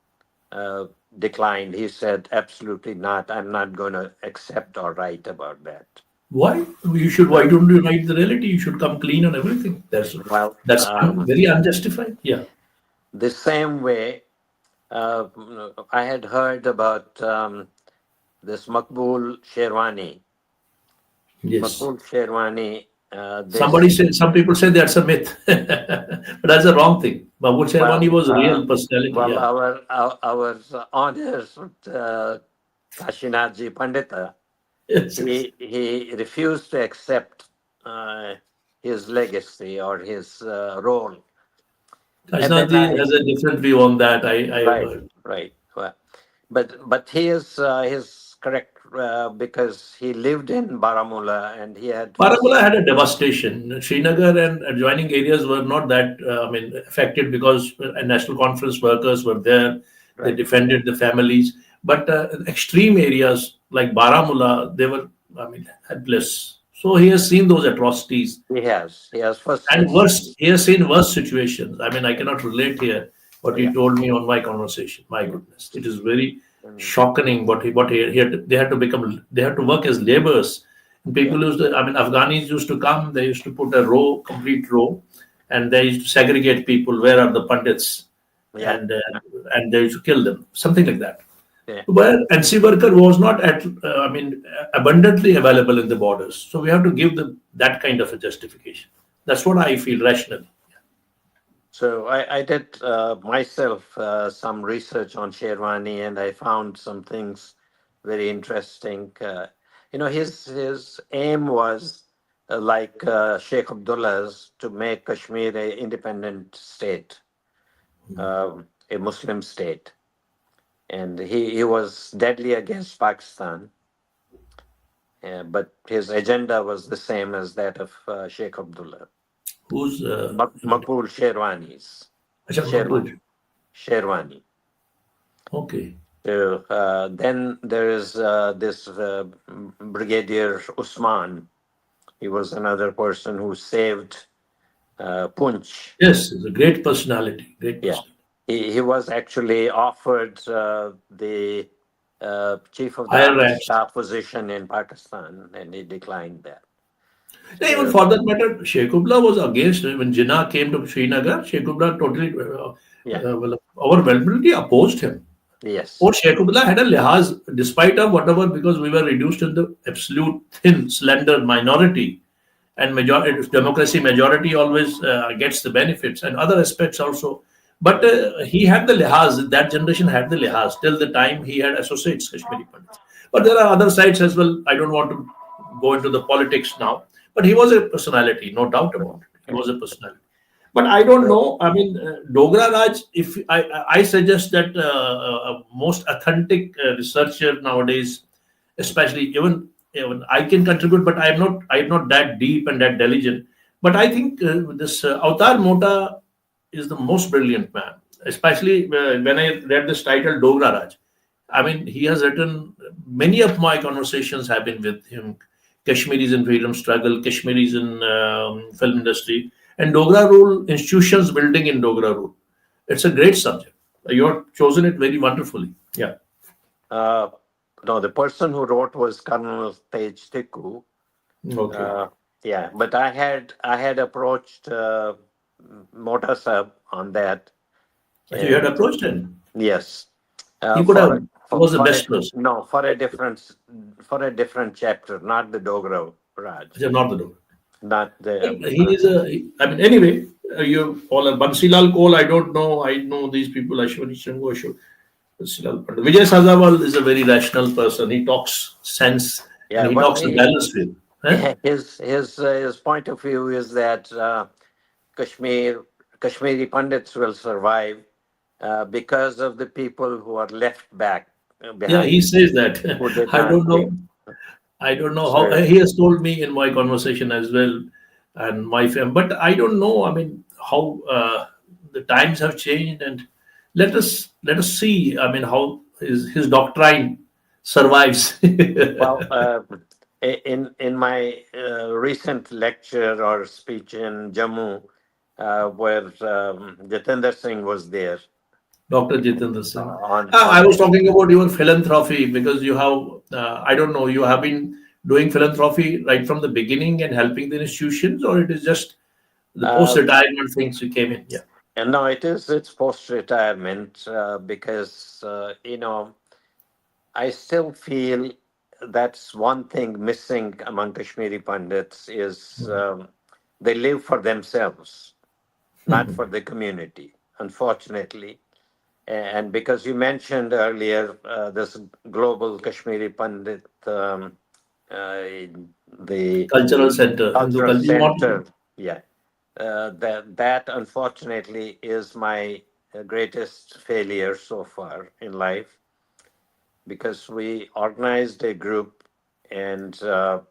uh, declined. He said, "Absolutely not. I'm not going to accept or write about that." Why? You should. Why don't you write the reality? You should come clean on everything. Well, Very unjustified. Yeah. the same way, uh, I had heard about this Makbul Sherwani. Yes. Makbul Sherwani, Somebody this, said. Some people say that's a myth, but that's a wrong thing. Mahmoud Sherwani well, was a real personality. well, Yeah. our honors, Kashinathji Pandita, Yes. Yes. he refused to accept uh, his legacy or his role. And then Kashnaji has a different view on that. I've right, heard. right. Well, but he is correct because he lived in Baramulla and he had Baramulla first. had a devastation. Srinagar and adjoining areas were not that, affected because national conference workers were there. They Right. defended the families. But extreme areas like Baramulla, they were, helpless. So he has seen those atrocities. He has first And six. worse, he has seen worse situations. I cannot relate here what he Yeah. told me on my conversation. My goodness, it is very Mm, shocking. They had to become, they had to work as laborers. And yeah. people used to, Afghanis used to come. They used to put a row, complete row, and they used to segregate people. Where are the pandits? Yeah. And they used to kill them. Something like that. Yeah. Where NC worker was not abundantly available in the borders. So we have to give them that kind of a justification. That's what I feel rational. So I did myself some research on Sherwani, and I found some things very interesting. His aim was like Sheikh Abdullah's to make Kashmir a independent state, a Muslim state, and he was deadly against Pakistan. But his agenda was the same as that of Sheikh Abdullah. Who's Makbul Sherwani's. Achha, Makbul. Sherwani. Sherwani. Okay. So then there is this Brigadier Usman. He was another person who saved Punch. Yes, it's a great personality. Great Yeah. personality. He was actually offered the chief of the Higher army ranks. staff position in Pakistan, and he declined that. Yeah, even So, for that matter, Sheikhubla was against when Jinnah came to Srinagar. Sheikhubla totally, yeah. overwhelmingly opposed him. Yes. Or Sheikhubla had a lihaz, despite of whatever, because we were reduced in the absolute thin, slender minority, and majority democracy majority always gets the benefits and other aspects also. But Right. he had the lihaz. That generation had the lihaz till the time he had associates Kashmiri Pandits. But there are other sides as well. I don't want to go into the politics now. But he was a personality, no doubt about it. He was a personality. But I don't know. Dogra Raj. If I suggest that most authentic researcher nowadays, especially even I can contribute, but I'm not that deep and that diligent. But I think this Avatar Mota is the most brilliant man, especially when I read this title Dogra Raj. He has written many of my conversations have been with him. Kashmiris in freedom struggle, Kashmiris in film industry, and Dogra rule institutions building in Dogra rule. It's a great subject. You have chosen it very wonderfully. Yeah. Uh, no, the person who wrote was Colonel Tej Tikku. Okay. Uh, yeah, but I had approached Mota Sab on that, So you had and approached him. yes, He could have. for He was the for a best person. no for a different chapter, not the Dogra Raj, Actually, not the Dogra. not the. He is a. Anyway, you all are Bansilal Koul. I don't know. I know these people. Ashwani Shango Ashok. Bansilal Pandit. Vijay Sazawal is a very rational person. He talks sense and Yeah, he well, talks a balanced way. Huh? his point of view is that Kashmiri Pandits will survive because of the people who are left back Yeah, he behind, says that. who did I not don't take. know. I don't know how So, he has told me in my conversation as well, and my family. But I don't know. How the times have changed, and let us see. How his doctrine survives. well, in my recent lecture or speech in Jammu, where Jatinder Singh was there Dr. Jitendra Singh. on I on was talking about your philanthropy because you have. I don't know. You have been doing philanthropy right from the beginning and helping the institutions, or it is just the Uh, post-retirement things you came in? Yeah. and no, it's post retirement because I still feel that's one thing missing among Kashmiri Pandits is they live for themselves, not for the community, unfortunately. And because you mentioned earlier this global Kashmiri Pandit, the Cultural center, Hindu cultural culture. You want to? center, yeah, that unfortunately is my greatest failure so far in life because we organized a group and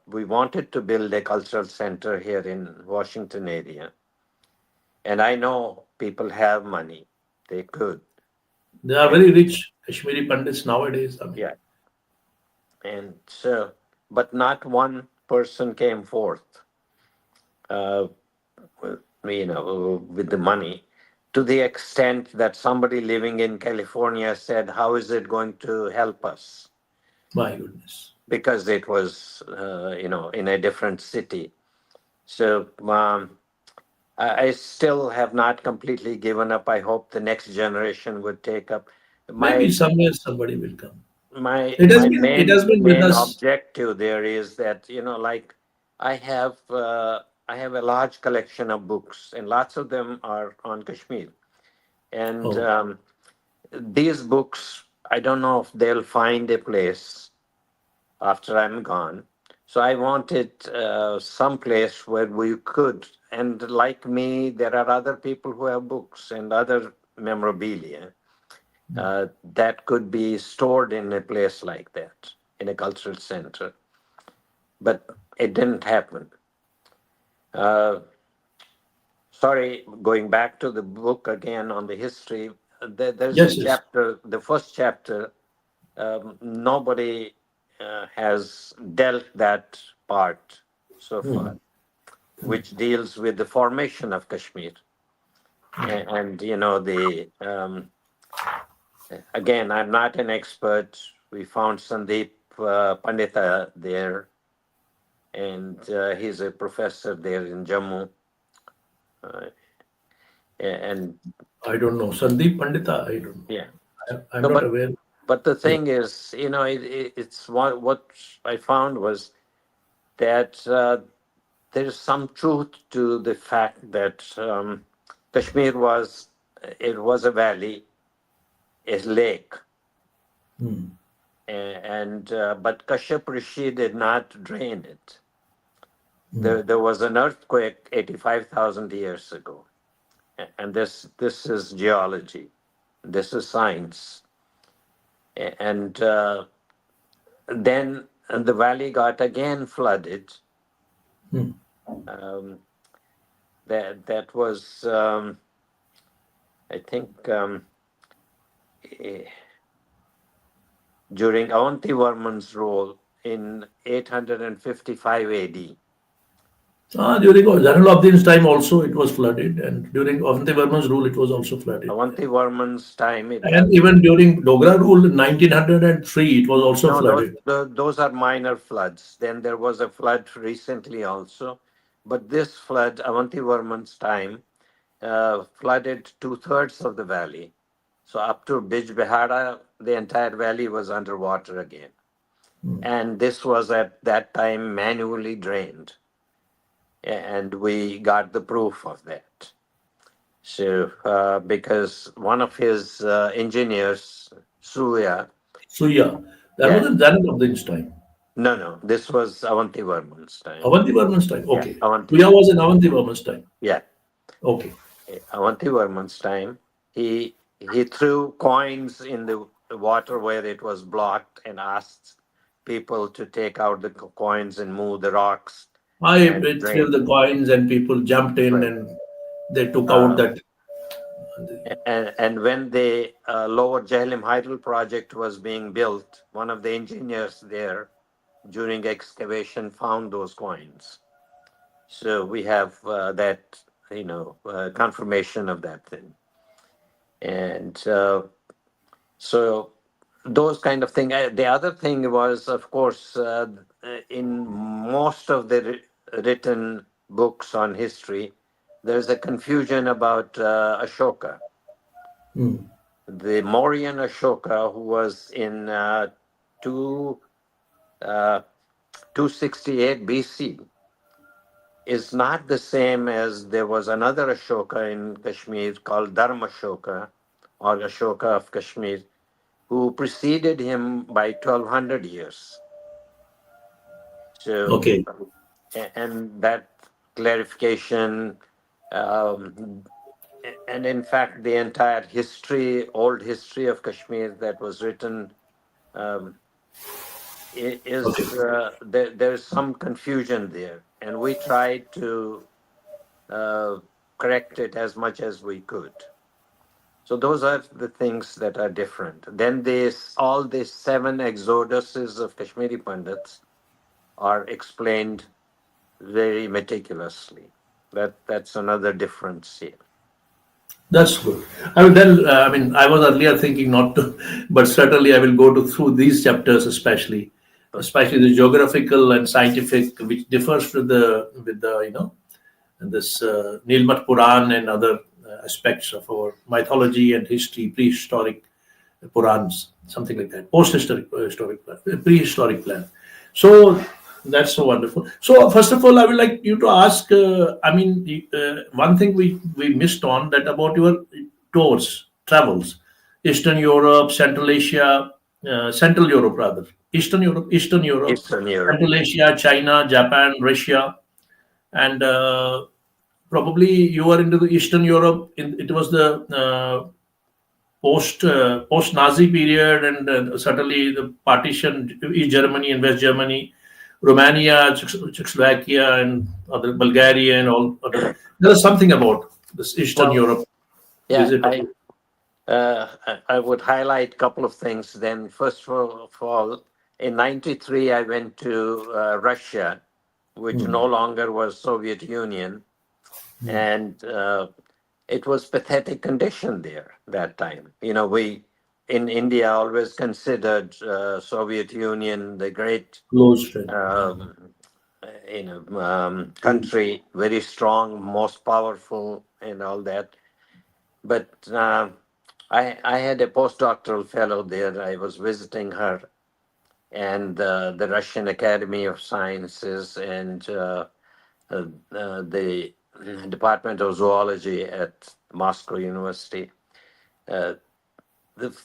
we wanted to build a cultural center here in Washington area. And I know people have money; they could, They are and very rich Kashmiri Pandits nowadays. I mean, yeah, and so, but not one person came forth, uh, with, with the money. To the extent that somebody living in California said, "How is it going to help us?" my goodness. Because it was, in a different city. So I still have not completely given up. I hope the next generation would take up. Maybe My somewhere somebody will come. my It has my been it main has been with main us. objective there is that like I have uh, I have a large collection of books, and lots of them are on Kashmir. And Oh, these books, I don't know if they'll find a place after I'm gone. So I wanted some place where we could, and like me, there are other people who have books and other memorabilia that could be stored in a place like that, in a cultural center. But it didn't happen. Uh, Sorry, going back to the book again on the history, there's a yes, yes. chapter, the first chapter, nobody has dealt that part so far, which deals with the formation of Kashmir. And the again, I'm not an expert. We found Sandeep Pandita there, and he's a professor there in Jammu. Uh, and I don't know. Sandeep Pandita, I don't know. yeah, I'm no, not but aware. the Yeah. thing is, it's what I found was that there is some truth to the fact that Kashmir was a valley, a lake, and but Kashyap Rishi did not drain it. There was an earthquake 85,000 years ago, and this is geology, this is science, and then the valley got again flooded. Um, that was, I think, eh, during Avantivarman's rule in 855 AD. During Zainul time also it was flooded, and during Avantivarman's rule it was also flooded. Yeah. Avantivarman's time, it And happened. even during Dogra rule in 1903, it was also No, flooded. those are minor floods. Then there was a flood recently also, but this flood, Avantivarman's time, flooded two-thirds of the valley. So up to Bijbehara, the entire valley was underwater again. And this was at that time manually drained. And we got the proof of that. So, because one of his engineers, Surya, So yeah, that was yeah, in Zainul time. no, this was Avantivarman's time. Avantivarman's time. Yeah, Okay. Surya Avanti, was in Avantivarman's time. yeah, Okay. Avantivarman's time. He threw coins in the water where it was blocked and asked people to take out the coins and move the rocks and I threw drain. the coins and people jumped in Right. and they took out Uh, that. and when the Lower Jhelum Hydel project was being built, one of the engineers there during excavation found those coins. So we have that, confirmation of that thing. And so those kind of thing. The other thing was, of course, in most of the written books on history, there's a confusion about Ashoka. Hmm. The Mauryan Ashoka, who was in 2, uh, 268 BC, is not the same as there was another Ashoka in Kashmir called Dharmashoka or Ashoka of Kashmir, who preceded him by 1200 years. So, Okay. and that clarification, um, and in fact, the entire history, old history of Kashmir that was written, um, Okay. is there's some confusion there, and we tried to uh, correct it as much as we could. So those are the things that are different. Then this, all the seven exoduses of Kashmiri Pandits are explained very meticulously. That's another difference here. That's good. I will then. I mean, I was earlier thinking not to, but certainly I will go to through these chapters, especially the geographical and scientific, which differs with the this Nilmat Puran and other aspects of our mythology and history, prehistoric Purans, something like that, post-historic, prehistoric plan. So that's so wonderful. So first of all, I would like you to ask. I mean, one thing we missed on that about your tours, travels, Eastern Europe, Central Asia, Central Europe rather, Eastern Europe, Eastern Europe. Central Asia, China, Japan, Russia, and probably you were into the Eastern Europe. It was the post Nazi period, and certainly the partition, East Germany and West Germany, Romania, Czechoslovakia, and other Bulgaria, and all other. There is something about this Eastern Well, Europe yeah, visit of. I would highlight a couple of things. Then, first of all, in '93, I went to Russia, which Hmm, no longer was Soviet Union, and it was pathetic condition there that time. We in India always considered Soviet Union the great close friend. um, country, very strong, most powerful, and all that. But I had a postdoctoral fellow there. I was visiting her, and the Russian Academy of Sciences and the Department of Zoology at Moscow University. Uh, the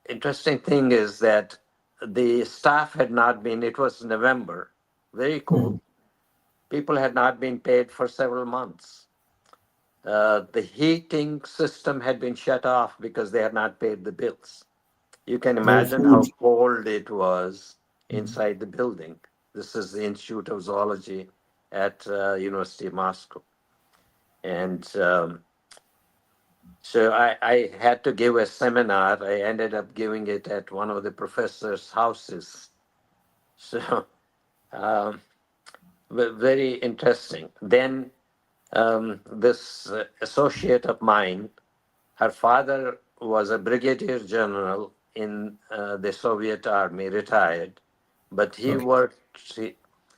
interesting thing is that the staff had not been, it was November, very Hmm, cold. People had not been paid for several months. The heating system had been shut off because they had not paid the bills. You can no imagine food. how cold it was inside the building. This is the Institute of Zoology at University of Moscow. And so I had to give a seminar. I ended up giving it at one of the professors' houses. So um, very interesting. Then this associate of mine, her father was a brigadier general in the Soviet Army, retired, but he Okay. worked.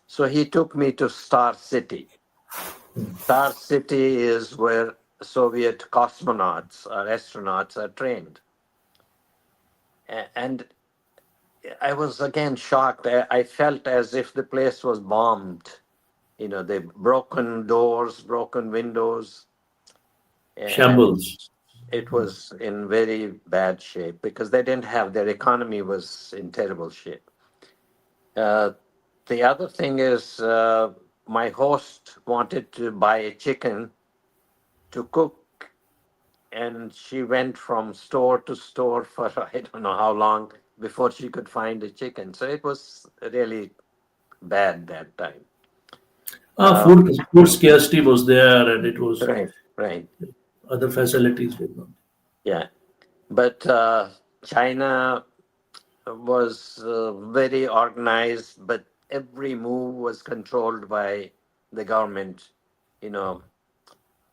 So he took me to Star City. Star City is where Soviet cosmonauts or astronauts are trained. And I was again shocked. I felt as if the place was bombed. The broken doors, broken windows, and Shambles. it was in very bad shape because they didn't have their economy was in terrible shape. Uh, the other thing is, my host wanted to buy a chicken to cook, and she went from store to store for I don't know how long before she could find a chicken. So it was really bad that time. Uh, Food scarcity was there, and it was right, right, other facilities were not. yeah. But China was very organized, but every move was controlled by the government. You know,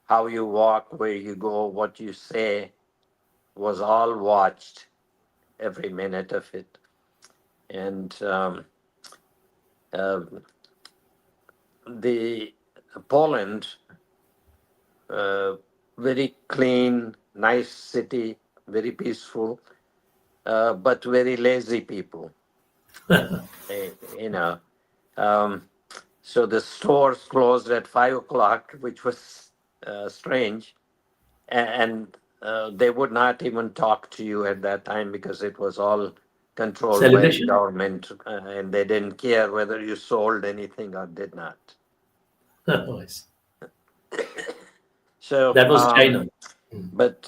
how you walk, where you go, what you say was all watched, every minute of it. And uh, the Poland, uh, very clean, nice city, very peaceful, but very lazy people. You know, um, so the stores closed at 5 o'clock, which was strange, and they would not even talk to you at that time because it was all controlled by the Celebration. government, and they didn't care whether you sold anything or did not. Nice. So, That was China. Mm. but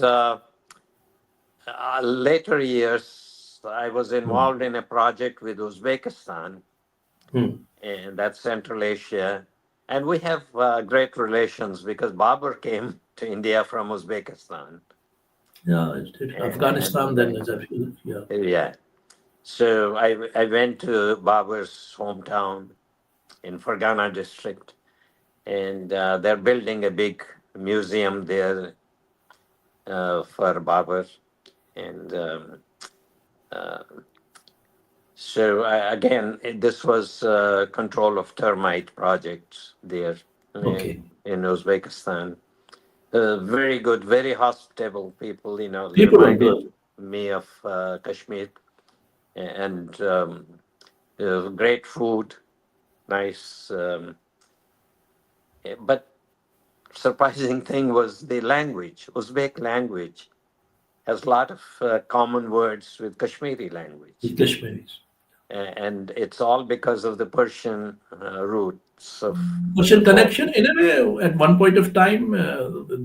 later years, I was Mm. involved in a project with Uzbekistan, Mm. and that's Central Asia. And we have great relations because Babur came to India from Uzbekistan. Yeah, Afghanistan And then is absolutely, yeah. yeah, so I went to Babur's hometown in Fergana district, and they're building a big museum there for Babur. And uh, so again, this was control of termite projects there Okay. in Uzbekistan. Very good, very hospitable people. You know, People are reminded good. me of Kashmir, and great food, nice. But surprising thing was the language. Uzbek language has a lot of common words with Kashmiri language, With Kashmiris. and it's all because of the Persian roots of the Persian folk. connection, in a way, at one point of time,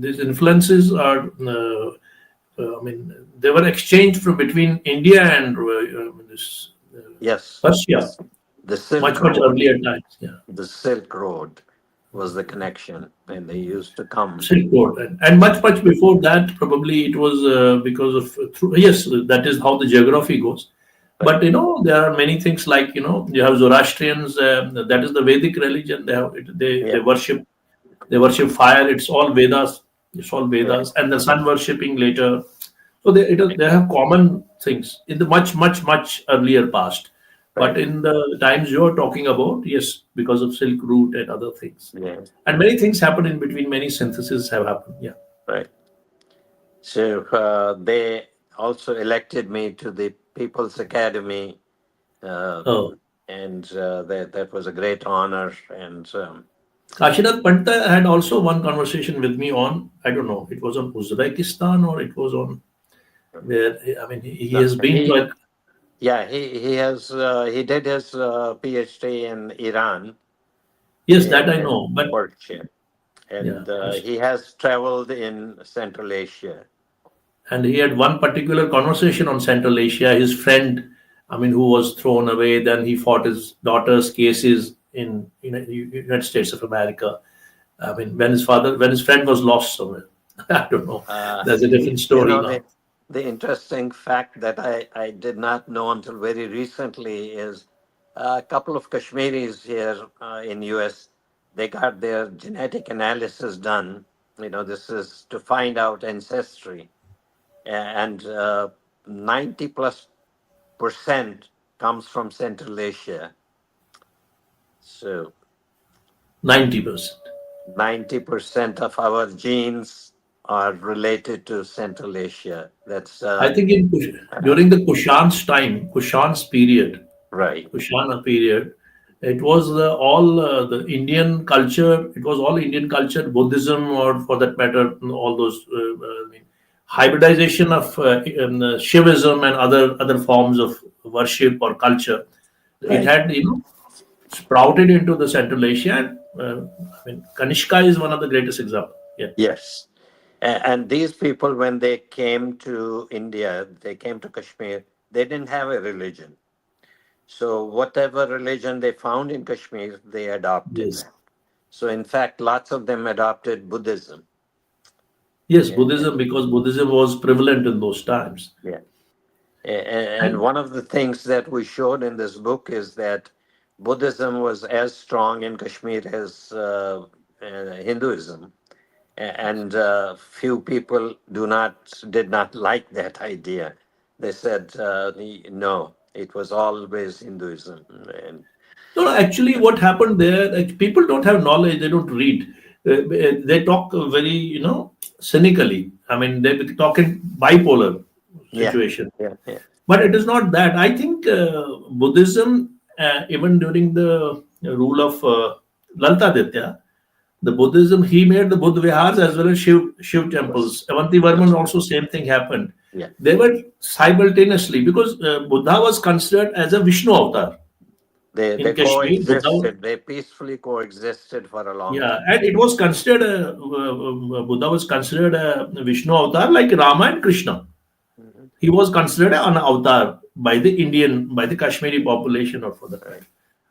these influences are, I mean, they were exchanged from between India and this Yes, Persia, the Silk much, much Road. earlier times. Yeah. The Silk Road was the connection, and they used to come. Silk Road, and much, much before that, probably it was because of through, yes, that is how the geography goes. Right. But there are many things like you have Zoroastrians. That is the Vedic religion. They have they Yeah, worship fire. It's all Vedas. It's all yeah, Vedas, and the sun worshipping later. So they have common things in the much, much, much earlier past. But right. in the times you're talking about, yes, because of Silk Route and other things, Yeah, and many things happen in between. Many syntheses have happened. Yeah. right. So they also elected me to the People's Academy, uh, Oh, and that was a great honor. And Kashinath Panta had also one conversation with me on, I don't know, it was on Uzbekistan or it was on where, I mean, he no, has been to, he, like, yeah, he did his PhD in Iran yes, that I in know, but Persia, yeah, and yes. he has traveled in Central Asia. And he had one particular conversation on Central Asia. His friend, I mean, who was thrown away, then he fought his daughter's cases in United States of America. I mean, when his friend was lost somewhere. I don't know. That's a different You story know, now. the interesting fact that I did not know until very recently is a couple of Kashmiris here in US, they got their genetic analysis done. You know, this is to find out ancestry. And 90 plus percent comes from Central Asia. So 90%. 90% of our genes are related to Central Asia. That's I think during the Kushan's period, right. Kushana period, it was all the Indian culture. It was all Indian culture, Buddhism, or for that matter, all those I mean, hybridization of Shivism and other forms of worship or culture. It Right. had sprouted into the Central Asia. And, I mean, Kanishka is one of the greatest examples. Yeah. Yes. And these people, when they came to India, they came to Kashmir, they didn't have a religion. So, whatever religion they found in Kashmir, they adopted Yes. that. So, in fact, lots of them adopted Buddhism. Yes, Yeah. Buddhism, because Buddhism was prevalent in those times. Yeah. And And one of the things that we showed in this book is that Buddhism was as strong in Kashmir as Hinduism, and few people did not like that idea. They said no, it was always Hinduism, and No, no, actually, what happened there, like, people don't have knowledge, they don't read. They talk very, cynically. I mean, they talk in bipolar Yeah, situation. yeah, yeah. But it is not that. I think Buddhism, even during the rule of Laltaditya, the Buddhism, he made the Buddha Vihars as well as Shiv Yes, temples. Avanti Varman that's right. also, same thing happened. Yeah, They were simultaneously, because Buddha was considered as a Vishnu avatar they in Kashmir. Buddha, coexisted. They peacefully coexisted for a long yeah, time. and it was considered Buddha was considered a Vishnu avatar like Rama and Krishna. Hmm. He was considered an avatar by the Kashmiri population or for the time. Right.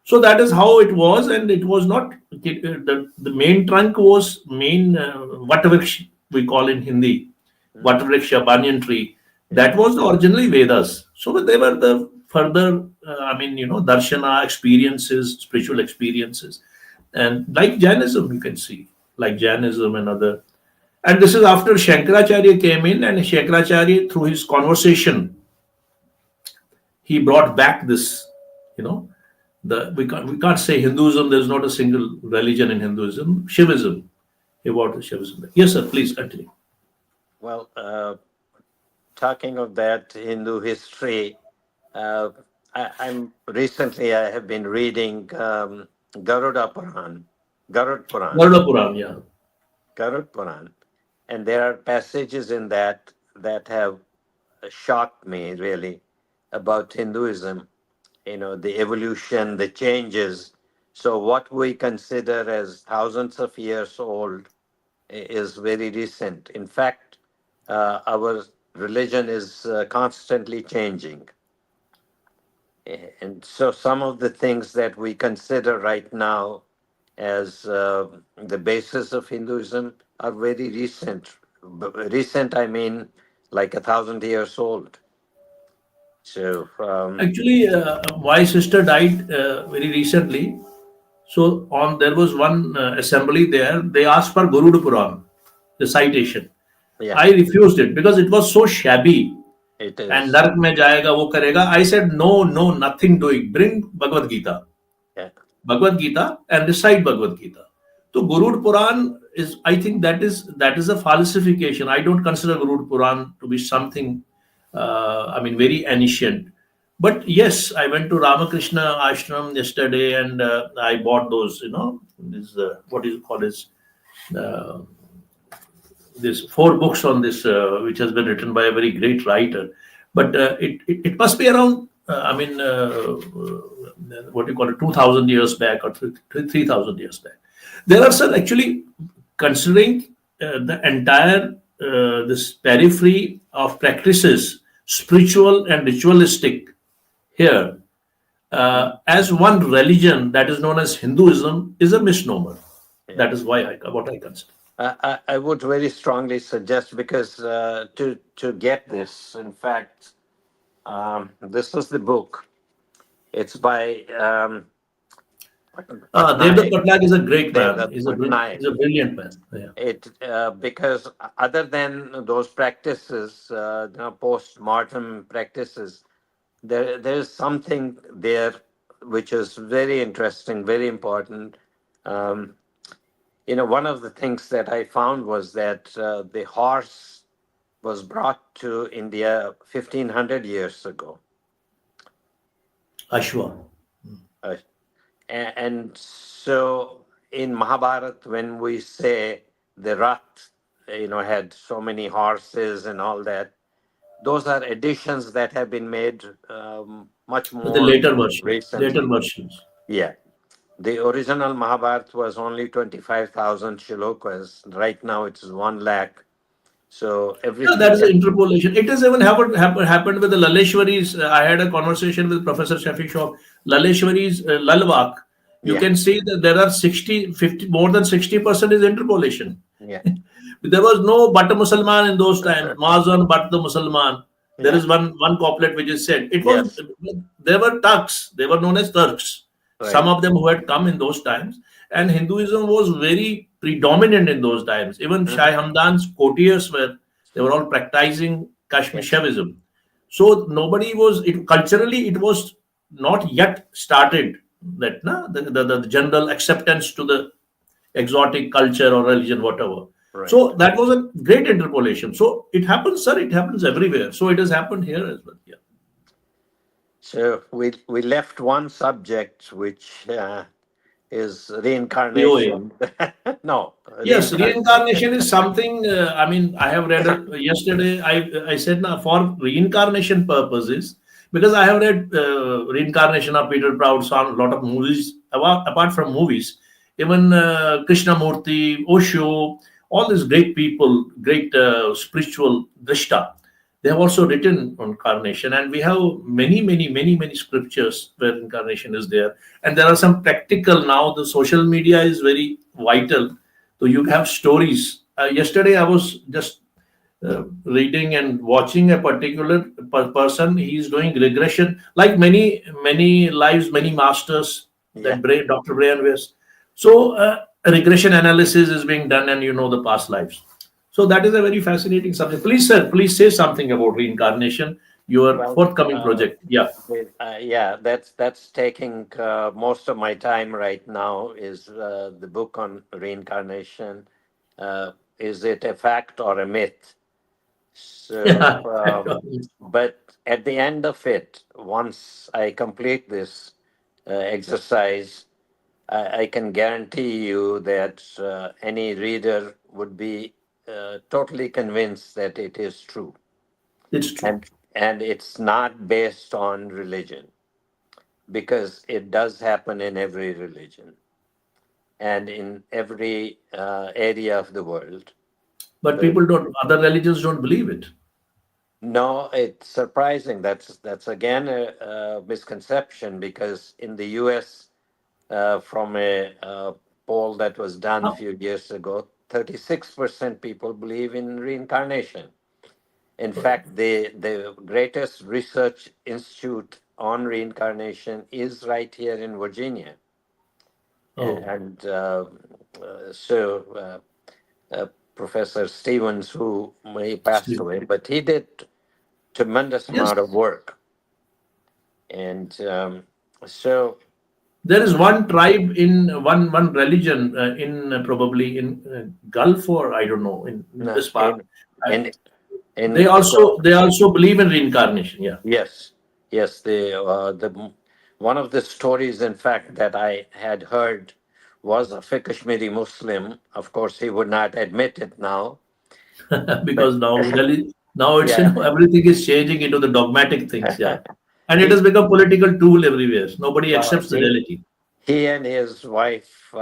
So that is how it was, and it was not the main trunk was main Vatavriksha, we call in Hindi, Hmm. Vatavriksha, banyan tree. Yeah. That was the originally Vedas. So they were the further, darshana experiences, spiritual experiences, and like Jainism, you can see, like Jainism and other. And this is after Shankaracharya came in, and Shankaracharya, through his conversation, he brought back this, you know, we can't say Hinduism. There's not a single religion in Hinduism. Shivism. He brought the Shivism. Yes, sir. Please continue. Well, talking of that Hindu history, uh, I'm recently I have been reading Garuda Puran, Garud Puran, Garuda Puran. Yeah. Garud Puran, and there are passages in that that have shocked me really about Hinduism. You know, the evolution, the changes. So what we consider as thousands of years old is very recent. In fact, our religion is constantly changing. And so some of the things that we consider right now as the basis of Hinduism are very recent. Recent, I mean, like 1,000 years old. So, Actually, my sister died very recently. So on there was one assembly there. They asked for Garuda Puran, the citation. yeah, I refused it because it was so shabby. it And is. नरक में जाएगा वो करेगा. I said no, no, nothing doing. Bring Bhagavad Gita. Yeah. Bhagavad Gita and recite Bhagavad Gita. So Gurud Puran is, I think that is a falsification. I don't consider Gurud Puran to be something, very ancient. But yes, I went to Ramakrishna Ashram yesterday and I bought those, this what is it called is uh, this four books on this, which has been written by a very great writer. But it must be around, what do you call it, 2,000 years back or 3,000 years back. There are some actually considering the entire this periphery of practices, spiritual and ritualistic here, Mm. as one religion that is known as Hinduism is a misnomer. Yeah. That is why what I consider. I would very strongly suggest because to get this, in fact, this is the book. It's by Devdutt Patnaik, Patnaik is a great man. Devdutt He's Patnaik. a brilliant man. Yeah. It because other than those practices, post-mortem practices, there's something there which is very interesting, very important. Um, one of the things that I found was that the horse was brought to India 1,500 years ago. Ashwa. Uh, and so in Mahabharata, when we say the Rath, had so many horses and all that, those are additions that have been made much The more later versions. Later recently. versions. Yeah. The original Mahabharata was only 25,000 shlokas. Right now it's 1 lakh. So Yeah, everything that is the that, interpolation. It has even happened with the Laleshwaris. I had a conversation with Professor Shafi Shaw. Laleshwari's Lalvak. You yeah, can see that there are 60, 50, more than 60% is interpolation. yeah, There was no But Musalman in those times. Mazan But the Musalman. There yeah, is one couplet which is said. It was yes, There were Turks. They were known as Turks. Some right. of them who had come in those times, and Hinduism was very predominant in those times. Even Shah Mhm. Hamdan's courtiers they were all practicing Kashmir Yes, Shaivism. So nobody was it culturally. It was not yet started. that the general acceptance to the exotic culture or religion, whatever. Right. So that was a great interpolation. So it happens, sir. It happens everywhere. So it has happened here as well. Yeah. So we left one subject, which is POA. reincarnation. No, Yes, reincarnation. reincarnation is something. I mean, I have read yesterday. I said now for reincarnation purposes because I have read reincarnation of Peter Proud's on a lot of movies. Apart from movies, even Krishnamurti, Osho, all these great people, great spiritual drishta, they have also written on incarnation, and we have many scriptures where incarnation is there, and there are some practical now. The social media is very vital, so you have stories. Yesterday, I was just reading and watching a particular person. He is doing regression, like many lives, many masters. Yeah. That Dr. Brian West. So regression analysis is being done, and the past lives. So that is a very fascinating subject. Please, sir, please say something about reincarnation. Your Well, forthcoming project. Yeah. yeah, that's taking most of my time right now. Is the book on reincarnation? Is it a fact or a myth? So, Yeah. but at the end of it, once I complete this exercise, I can guarantee you that any reader would be totally convinced that it is true, It's true. and it's not based on religion, because it does happen in every religion and in every area of the world. But But people don't, other religions don't believe it. no, it's surprising. That's again a misconception, because in the U.S., from a poll that was done a Huh? few years ago, 36% people believe in reincarnation. In Oh, fact, the greatest research institute on reincarnation is right here in Virginia. oh, And so Professor Stevens, who he passed Steve. away, but he did tremendous amount of Yes. work. And so, There is one tribe in one religion in probably in Gulf, or I don't know, in no, this part. I, in they in also so they also believe in reincarnation. Yeah. yes, yes. The one of the stories, in fact, that I had heard was of a Kashmiri Muslim. Of course, he would not admit it now, but Because now it's yeah, everything is changing into the dogmatic things. Yeah. And it he has become political tool everywhere. Nobody well, accepts the reality. he and his wife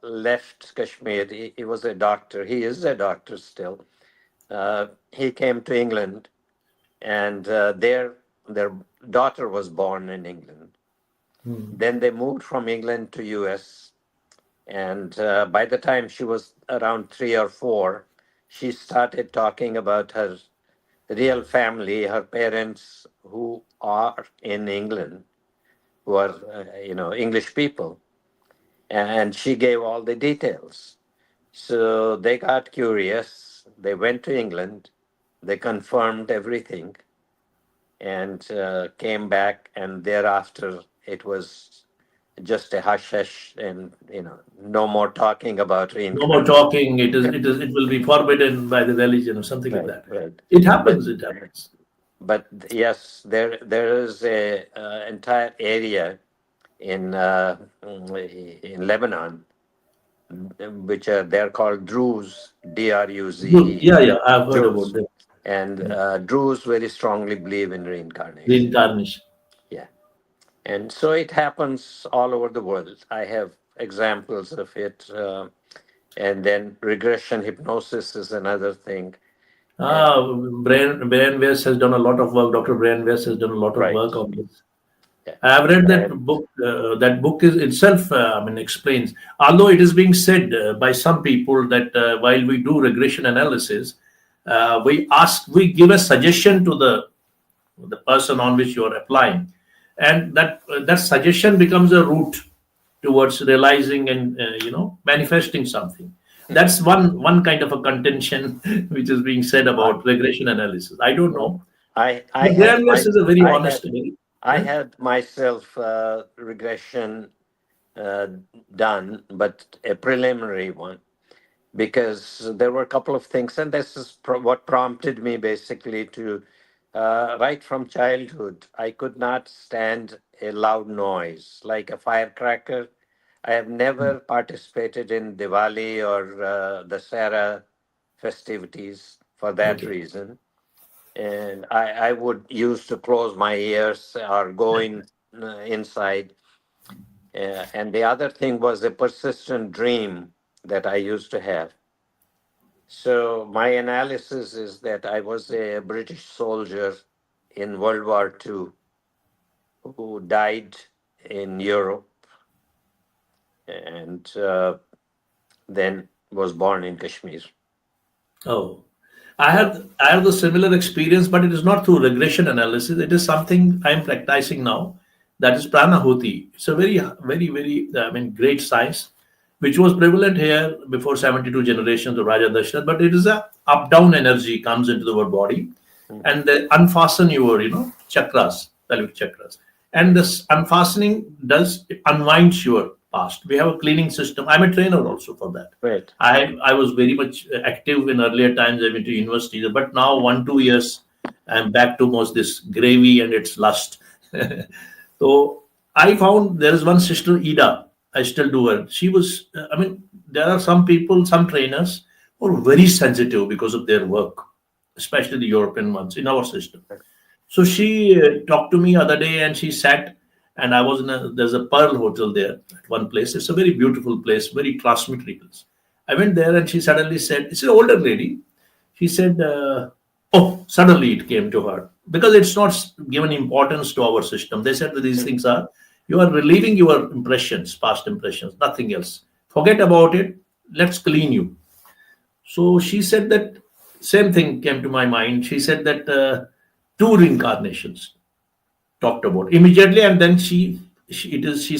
left Kashmir. He was a doctor. He is a doctor still. He came to England, and their daughter was born in England. Hmm. Then they moved from England to U.S. And by the time she was around 3 or 4, she started talking about her real family, her parents who are in England, who are English people, and she gave all the details. So they got curious. They went to England. They confirmed everything, and came back. And thereafter, it was just a hush hush, and no more talking about No more reincarnation. talking. It will be forbidden by the religion or something like Right, that. right. It But happens. It happens. yes, there is a entire area in in Lebanon, which they're called Druze, Good. Druze, Yeah, yeah. I've heard about Druze, them. and Yeah. Druze very strongly believe in reincarnation. Reincarnation. Yeah, and so it happens all over the world. I have examples of it, and then regression hypnosis is another thing. And Brian West has done a lot of work. Dr. Brian West has done a lot of right, work on this. yeah, I have read that and book. That book is itself, I mean, explains. Although it is being said by some people that while we do regression analysis, we give a suggestion to the person on which you are applying, and that suggestion becomes a route towards realizing and manifesting something. That's one kind of a contention which is being said I, about regression analysis. I don't well, know, I but had Graham West my is a very I honest, had very I yeah. had myself regression uh, done, but a preliminary one, because there were a couple of things, and this is what prompted me basically to, right from childhood, I could not stand a loud noise like a firecracker. I have never participated in Diwali or the Sara festivities for that Okay. reason. And I would use to close my ears or go inside. And the other thing was a persistent dream that I used to have. So my analysis is that I was a British soldier in World War II who died in Europe and then was born in Kashmir. Oh, I have the similar experience, but it is not through regression analysis. It is something I am practicing now. That is pranahuti. It's a very I mean great science, which was prevalent here before 72 generations of Raja Dashrath. But it is a up down energy comes into our body, Mhm. and they unfasten your chakras, pelvic chakras, and this unfastening does it unwinds your past. We have a cleaning system. I'm a trainer also for that. Right. I was very much active in earlier times. I went to university, but now 1 2 years I'm back to most this gravy and its lust. So I found there is one sister Ida. I still do her. She was. I mean, there are some people, some trainers who are very sensitive because of their work, especially the European ones in our system. So she talked to me other day, and she sat, and I was in a there's a Pearl Hotel there at one place. It's a very beautiful place, very transmitted place. I went there, and she suddenly said, "It's an older lady." She said, "Oh, suddenly it came to her because it's not given importance to our system." They said that these things are you are relieving your impressions, past impressions, nothing else. Forget about it. Let's clean you. So she said that same thing came to my mind. She said that two reincarnations talked about immediately, and then she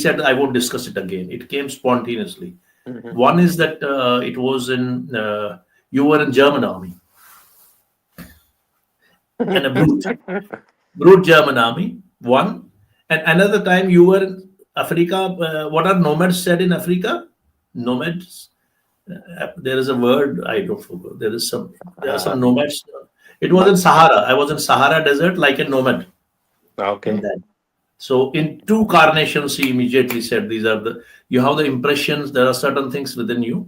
said I won't discuss it again. It came spontaneously. Mhm. One is that it was in you were in German army and a brute German army. One, and another time you were in Africa. What are nomads said in Africa? Nomads. There is a word I don't forget. There are Uh, some nomads. It was ma- in Sahara. I was in Sahara desert like a nomad in okay. that. So in two carnations, he immediately said, "These are the you have the impressions. There are certain things within you."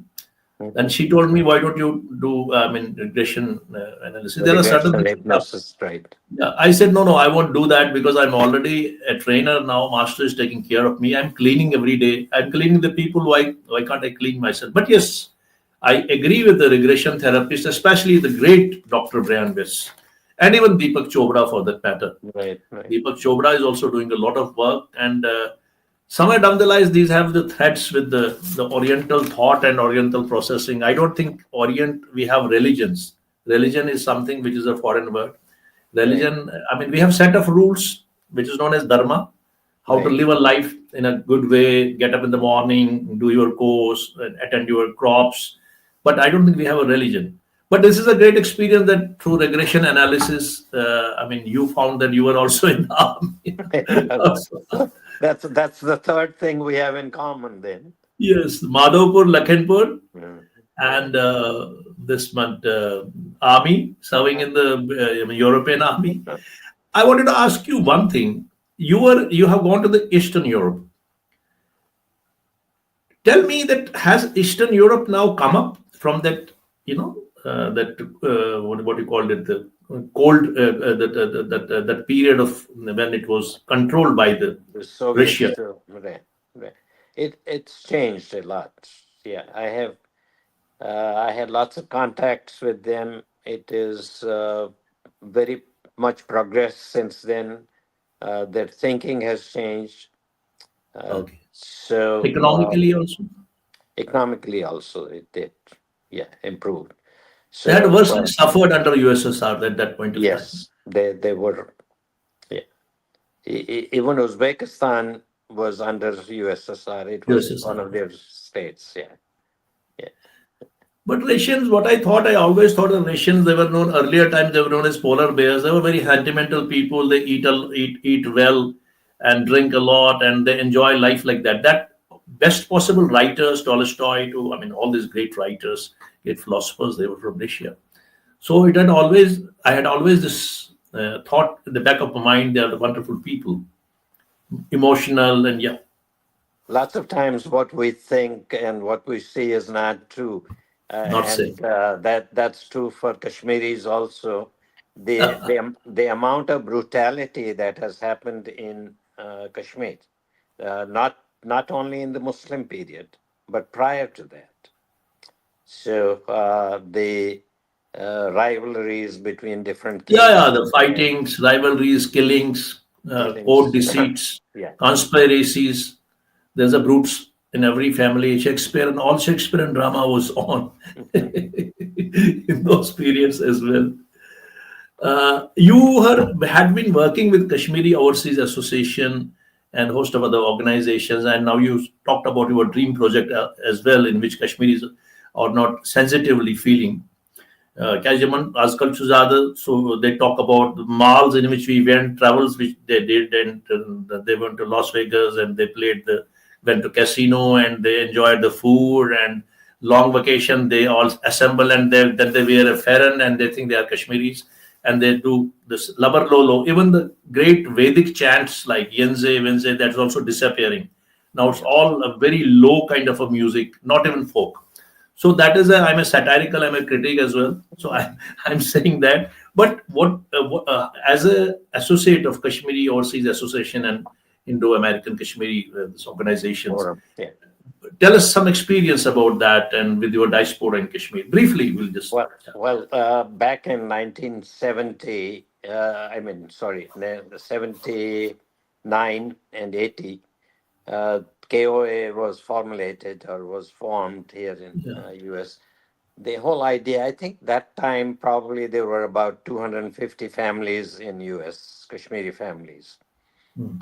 And Mhm. she told me, "Why don't you do? I mean, regression analysis. There are certain Regression things." hypnosis, right? Yeah, I said, "No, no, I won't do that because I'm already a trainer now. Master is taking care of me. I'm cleaning every day. I'm cleaning the people. Why can't I clean myself?" But yes, I agree with the regression therapist, especially the great Dr. Brian Weiss, and even Deepak Chopra for that matter. Right, right. Deepak Chopra is also doing a lot of work, and somewhere down the line, these have the threads with the Oriental thought and Oriental processing. I don't think Orient we have religions. Religion is something which is a foreign word. Right, Religion, I mean, we have set of rules which is known as dharma, how to right. live a life in a good way, get up in the morning, do your course, and attend your crops. But I don't think we have a religion. But this is a great experience that through regression analysis, I mean, you found that you were also in the army. So that's the third thing we have in common then. Yes, Madhavpur, Lakhanpur, Mm. Yeah. and this month army, serving in the European army. I wanted to ask you one thing. You have gone to the Eastern Europe. Tell me that has Eastern Europe now come up from that that what you called it the cold that period of when it was controlled by the The Soviets Russia. too. Right, right. It's changed a lot. Yeah, I had lots of contacts with them. It is very much progress since then. Their thinking has changed. Uh, Okay. so Economically also, economically also it did, yeah, improved. they had So worse suffered under USSR at that point of time. yes, they were. Yeah. Even Uzbekistan was under USSR. It was one USSR. of their states. Yeah, yeah. But Russians, what I always thought of Russians, they were known earlier times. They were known as polar bears. They were very sentimental people. They eat well and drink a lot, and they enjoy life like that. best possible writers, Tolstoy to, I mean, all these great writers, great philosophers, they were from Russia. So I had always this thought in the back of my mind, they are wonderful people, emotional, and yeah, Lots of times what we think and what we see is not true. not same. And that's true for Kashmiris also. The amount of brutality that has happened in Kashmir, not only in the Muslim period, but prior to that. So the rivalries between different Yeah, kings yeah, the and fightings, rivalries, killings, court killings. deceits, Yeah, conspiracies. There's a brutes in every family. Shakespeare and all Shakespearean drama was on in those periods as well. Had been working with Kashmiri Overseas Association and host of other organizations, and now you talked about your dream project as well, in which Kashmiris are not sensitively feeling. क्या जमन आजकल से ज़्यादा so they talk about the malls in which we went, travels which they did, and they went to Las Vegas and they went to casino and they enjoyed the food and long vacation. They all assemble and then they wear a farron and they think they are Kashmiris and they do this labar lolo. Even the great Vedic chants like Yenze, Venze, that's also disappearing. Now it's yeah. all a very low kind of a music, not even folk. So that is I'm a satirical, I'm a critic as well. So I'm saying that. But as a associate of Kashmiri Overseas Association and Indo-American Kashmiri this organizations, Yeah. tell us some experience about that and with your diaspora in Kashmir. Briefly, we'll just. Back in 1970, sorry, 79 and 80, KOA was formulated or was formed here in Yeah. US. The whole idea, I think that time probably there were about 250 families in US, Kashmiri families. Hmm.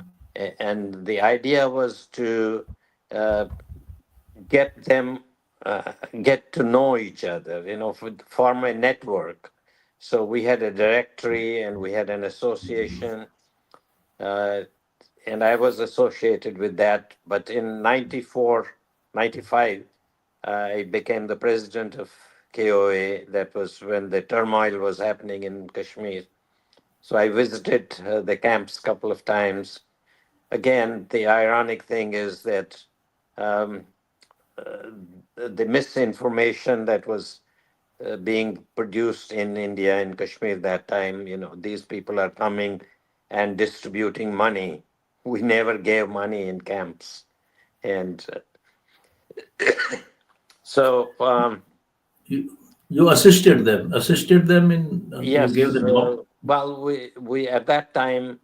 And the idea was to uh, get them get to know each other, form a network. So we had a directory and we had an association, uh, and I was associated with that. But in 94, 95, I became the president of KOA. That was when the turmoil was happening in Kashmir. So I visited the camps a couple of times. Again, the ironic thing is that um, uh, the misinformation that was being produced in India and Kashmir that time, these people are coming and distributing money. We never gave money in camps. And so, You, you assisted them in, you gave yes, them job. well, we at that time,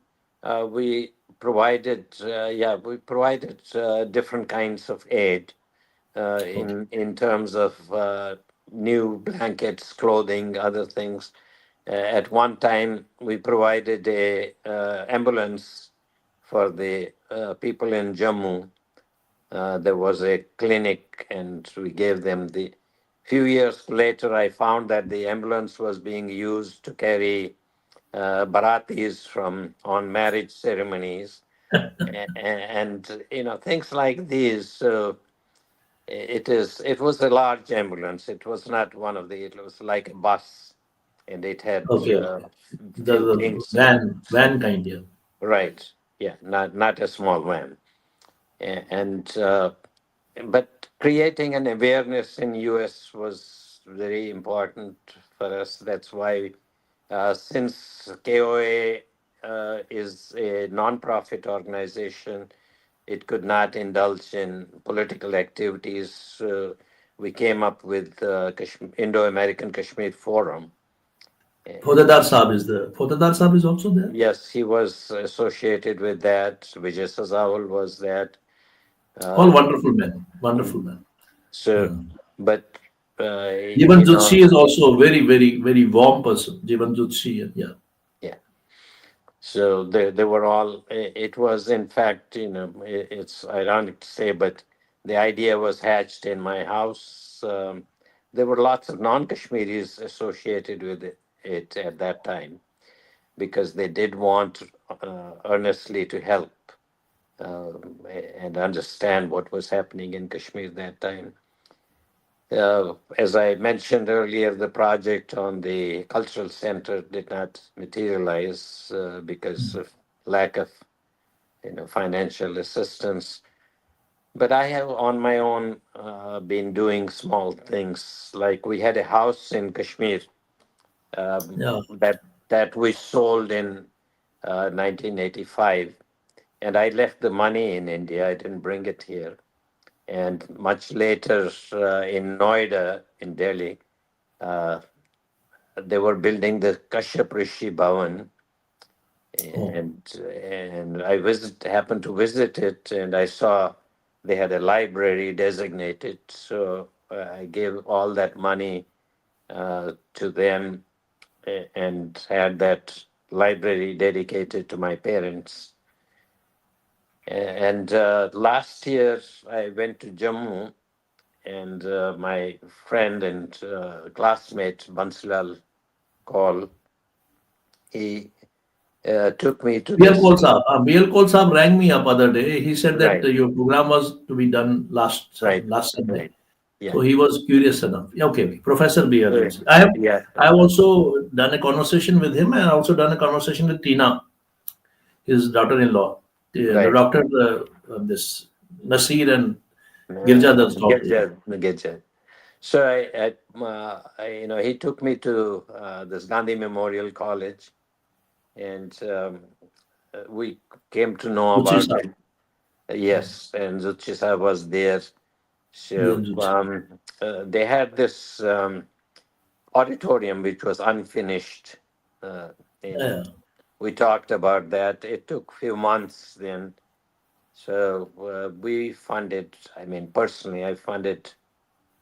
we provided different kinds of aid Okay. in terms of new blankets, clothing, other things. At one time, we provided a ambulance for the people in Jammu. There was a clinic, and we gave them the. Few years later, I found that the ambulance was being used to carry baratis from on marriage ceremonies, and things like these. So it was a large ambulance. It was not one of the. It was like a bus, and it had Okay. few The things. van kind, yeah. Right. Yeah. Not a small van. And but creating an awareness in US was very important for us. That's why since KOA is a non-profit organization, it could not indulge in political activities. We came up with Indo-American Kashmir Forum. And Fodadar Saab is also there. yes, he was associated with that. Vijay Sazawal was that. All Uh, wonderful men. Wonderful mm. men. So, Yeah. but, Jivan Jutsi is also a very, very, very warm person. Jivan Jutsi, yeah. yeah. So they were all, it was in fact, it's ironic to say, but the idea was hatched in my house. There were lots of non Kashmiris associated with it at that time because they did want earnestly to help. and understand what was happening in Kashmir that time. As I mentioned earlier, the project on the cultural center did not materialize because of lack of financial assistance. But I have on my own been doing small things. Like we had a house in Kashmir Yeah. that we sold in 1985, and I left the money in India. I didn't bring it here. And much later in Noida, in Delhi, uh, they were building the Kashyap Rishi Bhavan, Oh, and I happened to visit it, and I saw they had a library designated. So I gave all that money to them and had that library dedicated to my parents. And last year I went to Jammu, and my friend and classmate Bansilal Kaul, he took me to BL this. Kaul Saab. BL Kaul Saab rang me up other day. He said that Right, your program was to be done right, last Sunday. right. Yeah. So he was curious enough. Yeah, okay, okay. Professor BL. Uh, yeah. I have also done a conversation with him, and also done a conversation with Tina, his daughter-in-law, the Right. doctor, this Nasir and Girja Das daughter. Yeah. Get. So he took me to this Gandhi Memorial College, and we came to know Uchi about Saab. it. Yes, and Zuchisa was there. So BL Uchi. they had this auditorium which was unfinished. And Yeah. we talked about that. It took few months then. So we funded, I mean, personally, I funded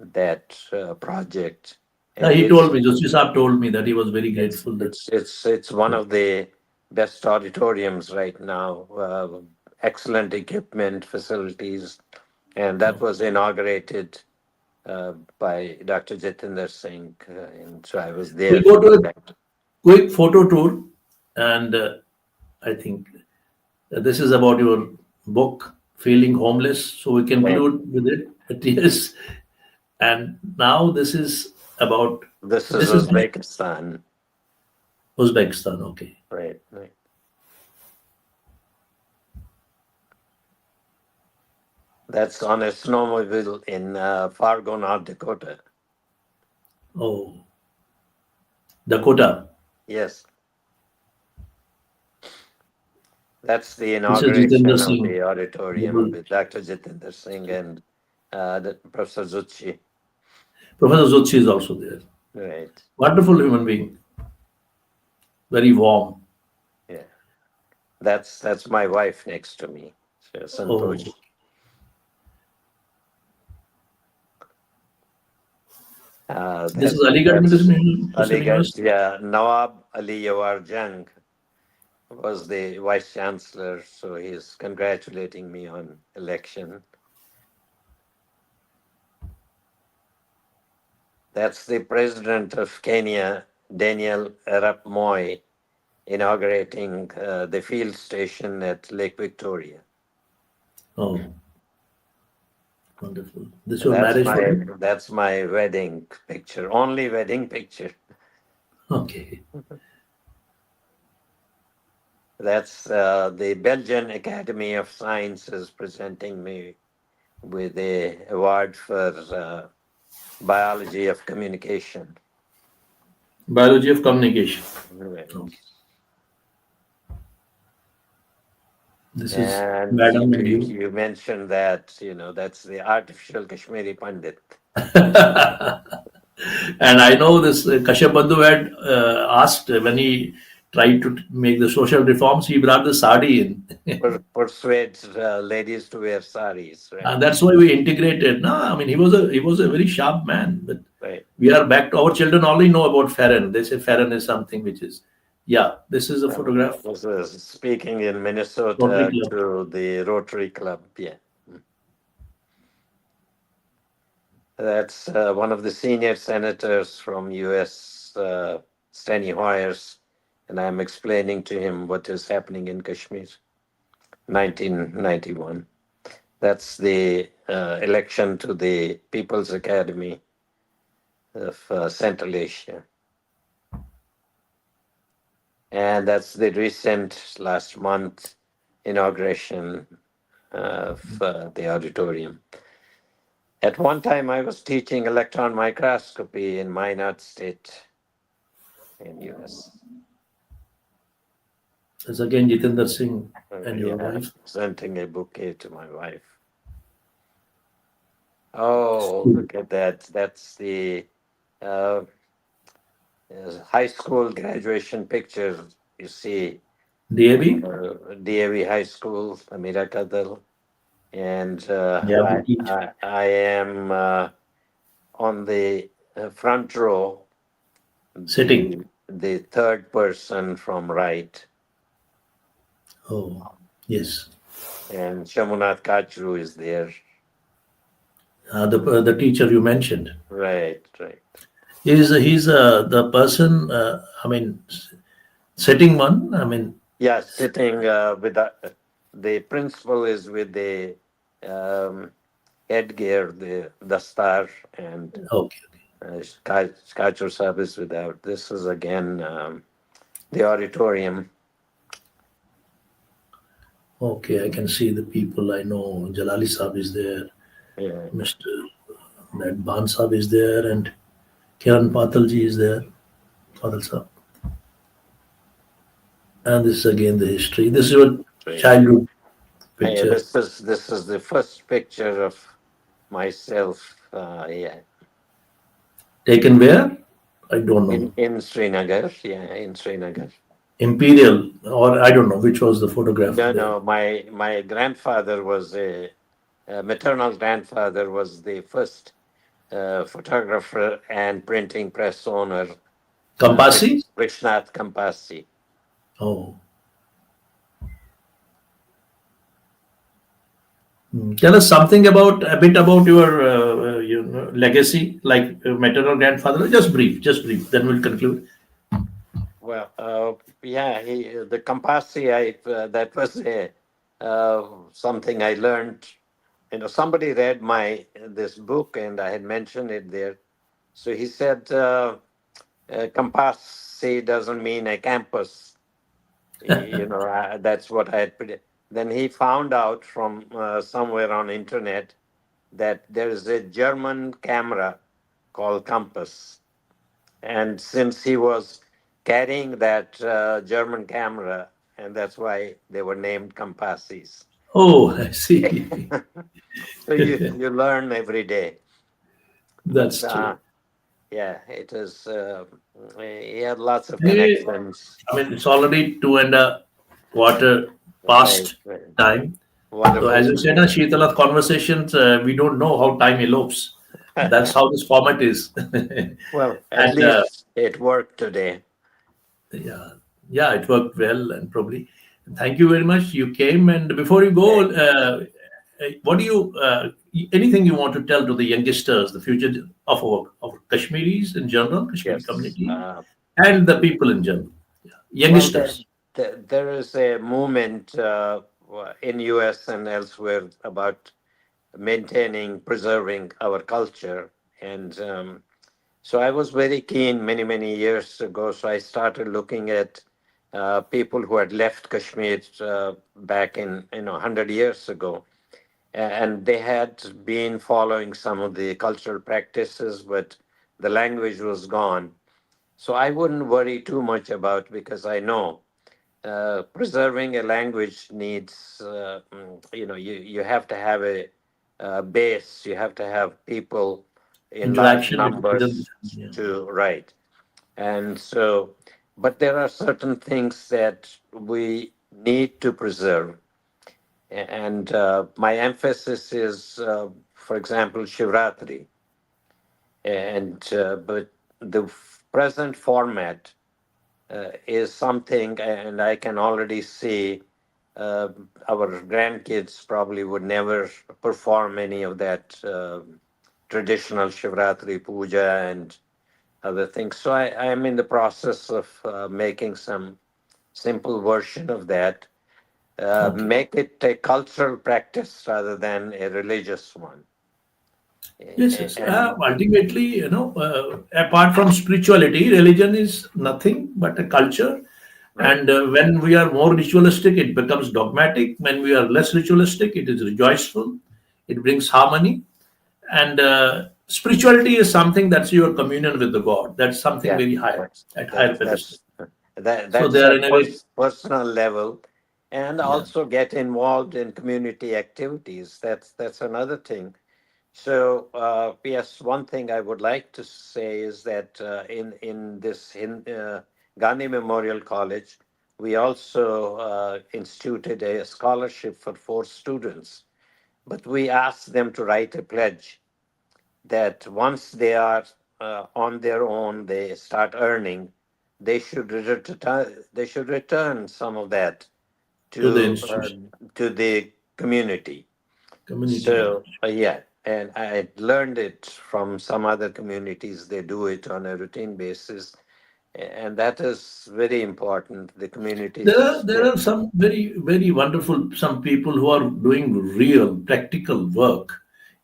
that project. And He told me, Uchi Saab told me that he was very it's grateful that. it's it's it's one of the best auditoriums right now. Excellent equipment, facilities, and that Oh. was inaugurated by Dr. Jatinder Singh, and so I was We'll there go to for a that. quick photo tour, and I think this is about your book, Feeling Homeless. So we Right. conclude with it. But yes, and now this is about This is this is Uzbekistan. Uzbekistan. Okay. Right, right. That's on a snowmobile in Fargo, North Dakota. Oh, Dakota. Yes, that's the This is Jitendra inauguration of Singh. the auditorium Global- with Dr. Jatinder Singh and Professor Zuchi. Professor Zutshi is also there. Right. Wonderful human being. Very warm. Yeah. That's my wife next to me. So, Oh, Santosh. this is That Aligarh that's Muslim Aligarh. University. Yeah, Nawab Ali Yawar Jang was the vice chancellor, so he's congratulating me on election. That's the president of Kenya, Daniel Arap Moi, inaugurating the field station at Lake Victoria. Oh, wonderful. This is your That's marriage my photo? that's my wedding picture, only wedding picture. Okay. That's the Belgian Academy of Sciences presenting me with a award for biology of communication. Biology of communication. Right. Okay. This is And Madam and you. you mentioned that that's the artificial Kashmiri Pandit. And I know this Kashyap Bandhu had asked when he tried to make the social reforms, he brought the sari in. Persuades ladies to wear saris, right? And that's why we integrated. No, I mean he was a very sharp man. But Right. we are back to our children only know about Farron. They say Farron is something which is, yeah. This is a photograph. Was speaking in Rotary Minnesota Club. to the Rotary Club. Yeah, that's one of the senior senators from U.S. Steny Hoyers, and I'm explaining to him what is happening in Kashmir. 1991. That's the election to the People's Academy of Central Asia. And that's the recent last month inauguration of the auditorium. At one time, I was teaching electron microscopy in Minot State in US. That's again Jitendra Singh and your Yeah, wife. presenting a bouquet to my wife. Oh, look at that. That's the uh, high school graduation picture. You see, DAB? DAV High School, Amira Kadal. And Yeah, we teach. I am on the front row, Sitting. the third person from right, Oh, yes. and Shamunath Kachru is there. The teacher you mentioned. Right, right. He's the person. I mean, sitting one. I mean, Yeah, sitting with the principal is with the um, headgear, the star, and okay, Kachru Sahib is without. This is again the auditorium. okay. I can see the people. I know Jalali Saab is there. Yeah. Mister that Ban Saab is there, and Kiran Patalji is there. Patal Saab. And this is again the history. This is your Right. childhood Hey, picture this is the first picture of myself. Yeah, taken where? I don't know. in Srinagar. Yeah, in Srinagar. Imperial, or I don't know which was the photograph No, there. no. My grandfather was a maternal grandfather was the first photographer and printing press owner, Kampasi? Krishnath Kampasi. Oh. Tell us something about a bit about your legacy, like maternal grandfather. Just brief. Then we'll conclude. Well, yeah, the Campasi, that was something I learned. Somebody read my this book, and I had mentioned it there. So he said, Campasi doesn't mean a campus. That's what I had put. Then he found out from somewhere on internet that there is a German camera called Compass, and since he was carrying that German camera, and that's why they were named Compasses. Oh, I see. So you learn every day. But That's true. yeah, it is. He had lots of Hey, connections. I mean, it's already 2.25 Right, past right. time. So, Wonderful as you to said, meet you. Sheetala's conversations, we don't know how time elopes. That's how this format is. Well, at and least it worked today. yeah, yeah, it worked well, and probably. Thank you very much. You came, and before you go, Thank you. what do you anything you want to tell to the youngsters, the future of Kashmiris in general, Kashmiri Yes. community, and the people in general, Well, youngsters? there is a movement in US and elsewhere about maintaining, preserving our culture. And so I was very keen many years ago. So I started looking at people who had left Kashmir back in 100 years ago, and they had been following some of the cultural practices, but the language was gone. So I wouldn't worry too much about, because I know preserving a language needs, you have to have a base, you have to have people in large Interaction between them. numbers Yeah. to write. And so, but there are certain things that we need to preserve. And my emphasis is, for example, Shivratri. And but the present format is something, and I can already see uh, our grandkids probably would never perform any of that traditional Shivratri puja and other things. So I am in the process of making some simple version of that. Okay. make it a cultural practice rather than a religious one. Yes, yes. And Ultimately, apart from spirituality, religion is nothing but a culture. right, And when we are more ritualistic, it becomes dogmatic. When we are less ritualistic, it is rejoiceful. It brings harmony. And spirituality is something that's your communion with the God. That's something yeah, very higher, that's at higher that's pedestal. that's that So that's they are a in a way, personal level, and yeah. also get involved in community activities. That's another thing. So, yes, one thing I would like to say is that in this Gandhi Memorial College, we also instituted a scholarship for 4 students, but we asked them to write a pledge that once they are on their own, they start earning, they should return some of that To the to institution, to the community. community. So, yeah, and I learned it from some other communities. They do it on a routine basis, and that is very important. The communities, There are some very wonderful some people who are doing real practical work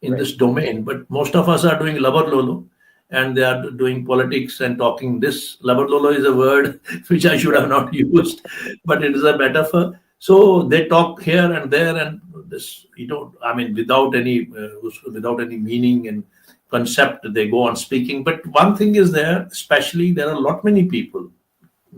in right? this domain, but most of us are doing labar lolo, and they are doing politics and talking. This labar lolo is a word which I should Yeah, have not used, but it is a metaphor. So they talk here and there, and this I mean, without any meaning and concept, they go on speaking. But one thing is there, especially there are a lot many people,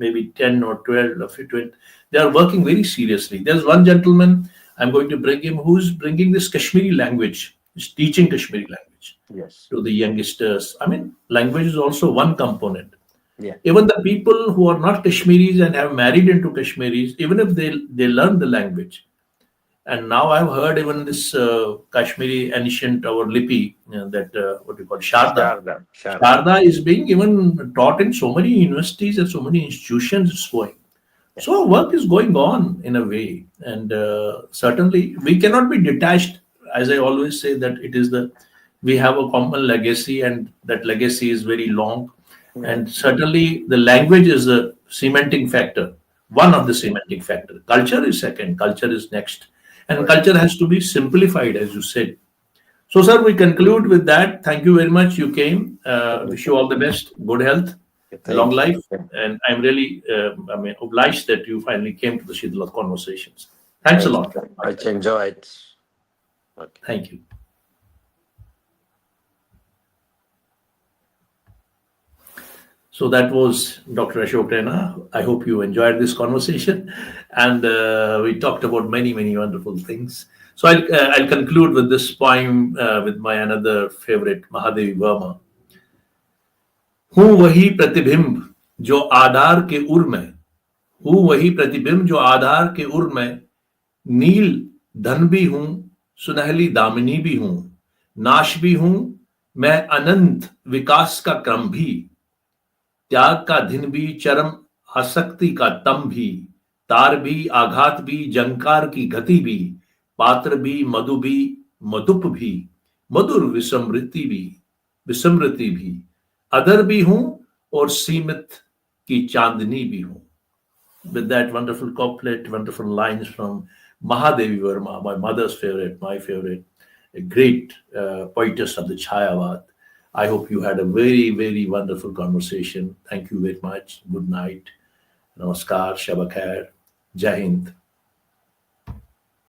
maybe 10 or 12 or 15. They are working very seriously. There's one gentleman, I'm going to bring him, who's bringing this Kashmiri language, he's teaching Kashmiri language yes, to the youngsters. I mean, language is also one component. yeah, Even the people who are not Kashmiris and have married into Kashmiris, even if they learn the language. And now I've heard even this Kashmiri ancient or Lipi, that what you call Sharda. Sharda, Sharda, Sharda is being even taught in so many universities and so many institutions. It's going. yeah, So work is going on in a way, and certainly we cannot be detached. As I always say, that it is the we have a common legacy, and that legacy is very long. right, And certainly the language is a cementing factor, one of the cementing factor. Culture is second. Culture is next, and right. culture has to be simplified, as you said. So, sir, we conclude with that. Thank you very much. You came. Wish you all the best, good health, long Thank life, you. and I'm really, obliged that you finally came to the Shidla conversations. Thanks a Much, lot. much enjoyed. Okay. Thank you. So that was Dr. Ashok Raina. I hope you enjoyed this conversation, and we talked about many wonderful things. So I'll conclude with this poem with my another favorite, Mahadevi Verma. हूँ वही प्रतिबिंब जो आधार के उर में, हूँ वही प्रतिबिंब जो आधार के उर में, नील धन भी हूं, सुनहली दामिनी भी हूं, नाश भी हूं, मैं अनंत विकास का क्रम भी, त्याग का दिन भी, चरम आसक्ति का तम भी, तार भी, आघात भी, जंकार की गति भी, पात्र भी, मधुप भी, मधुर विस्मृति भी, अदर भी हूं और सीमित की चांदनी भी हूं. With that wonderful couplet, wonderful lines from Mahadevi Verma, my mother's favorite, my favorite, a great poetess of the Chayavad. I hope you had a very wonderful conversation. Thank you very much. Good night. Namaskar, Shabakar, Jai Hind.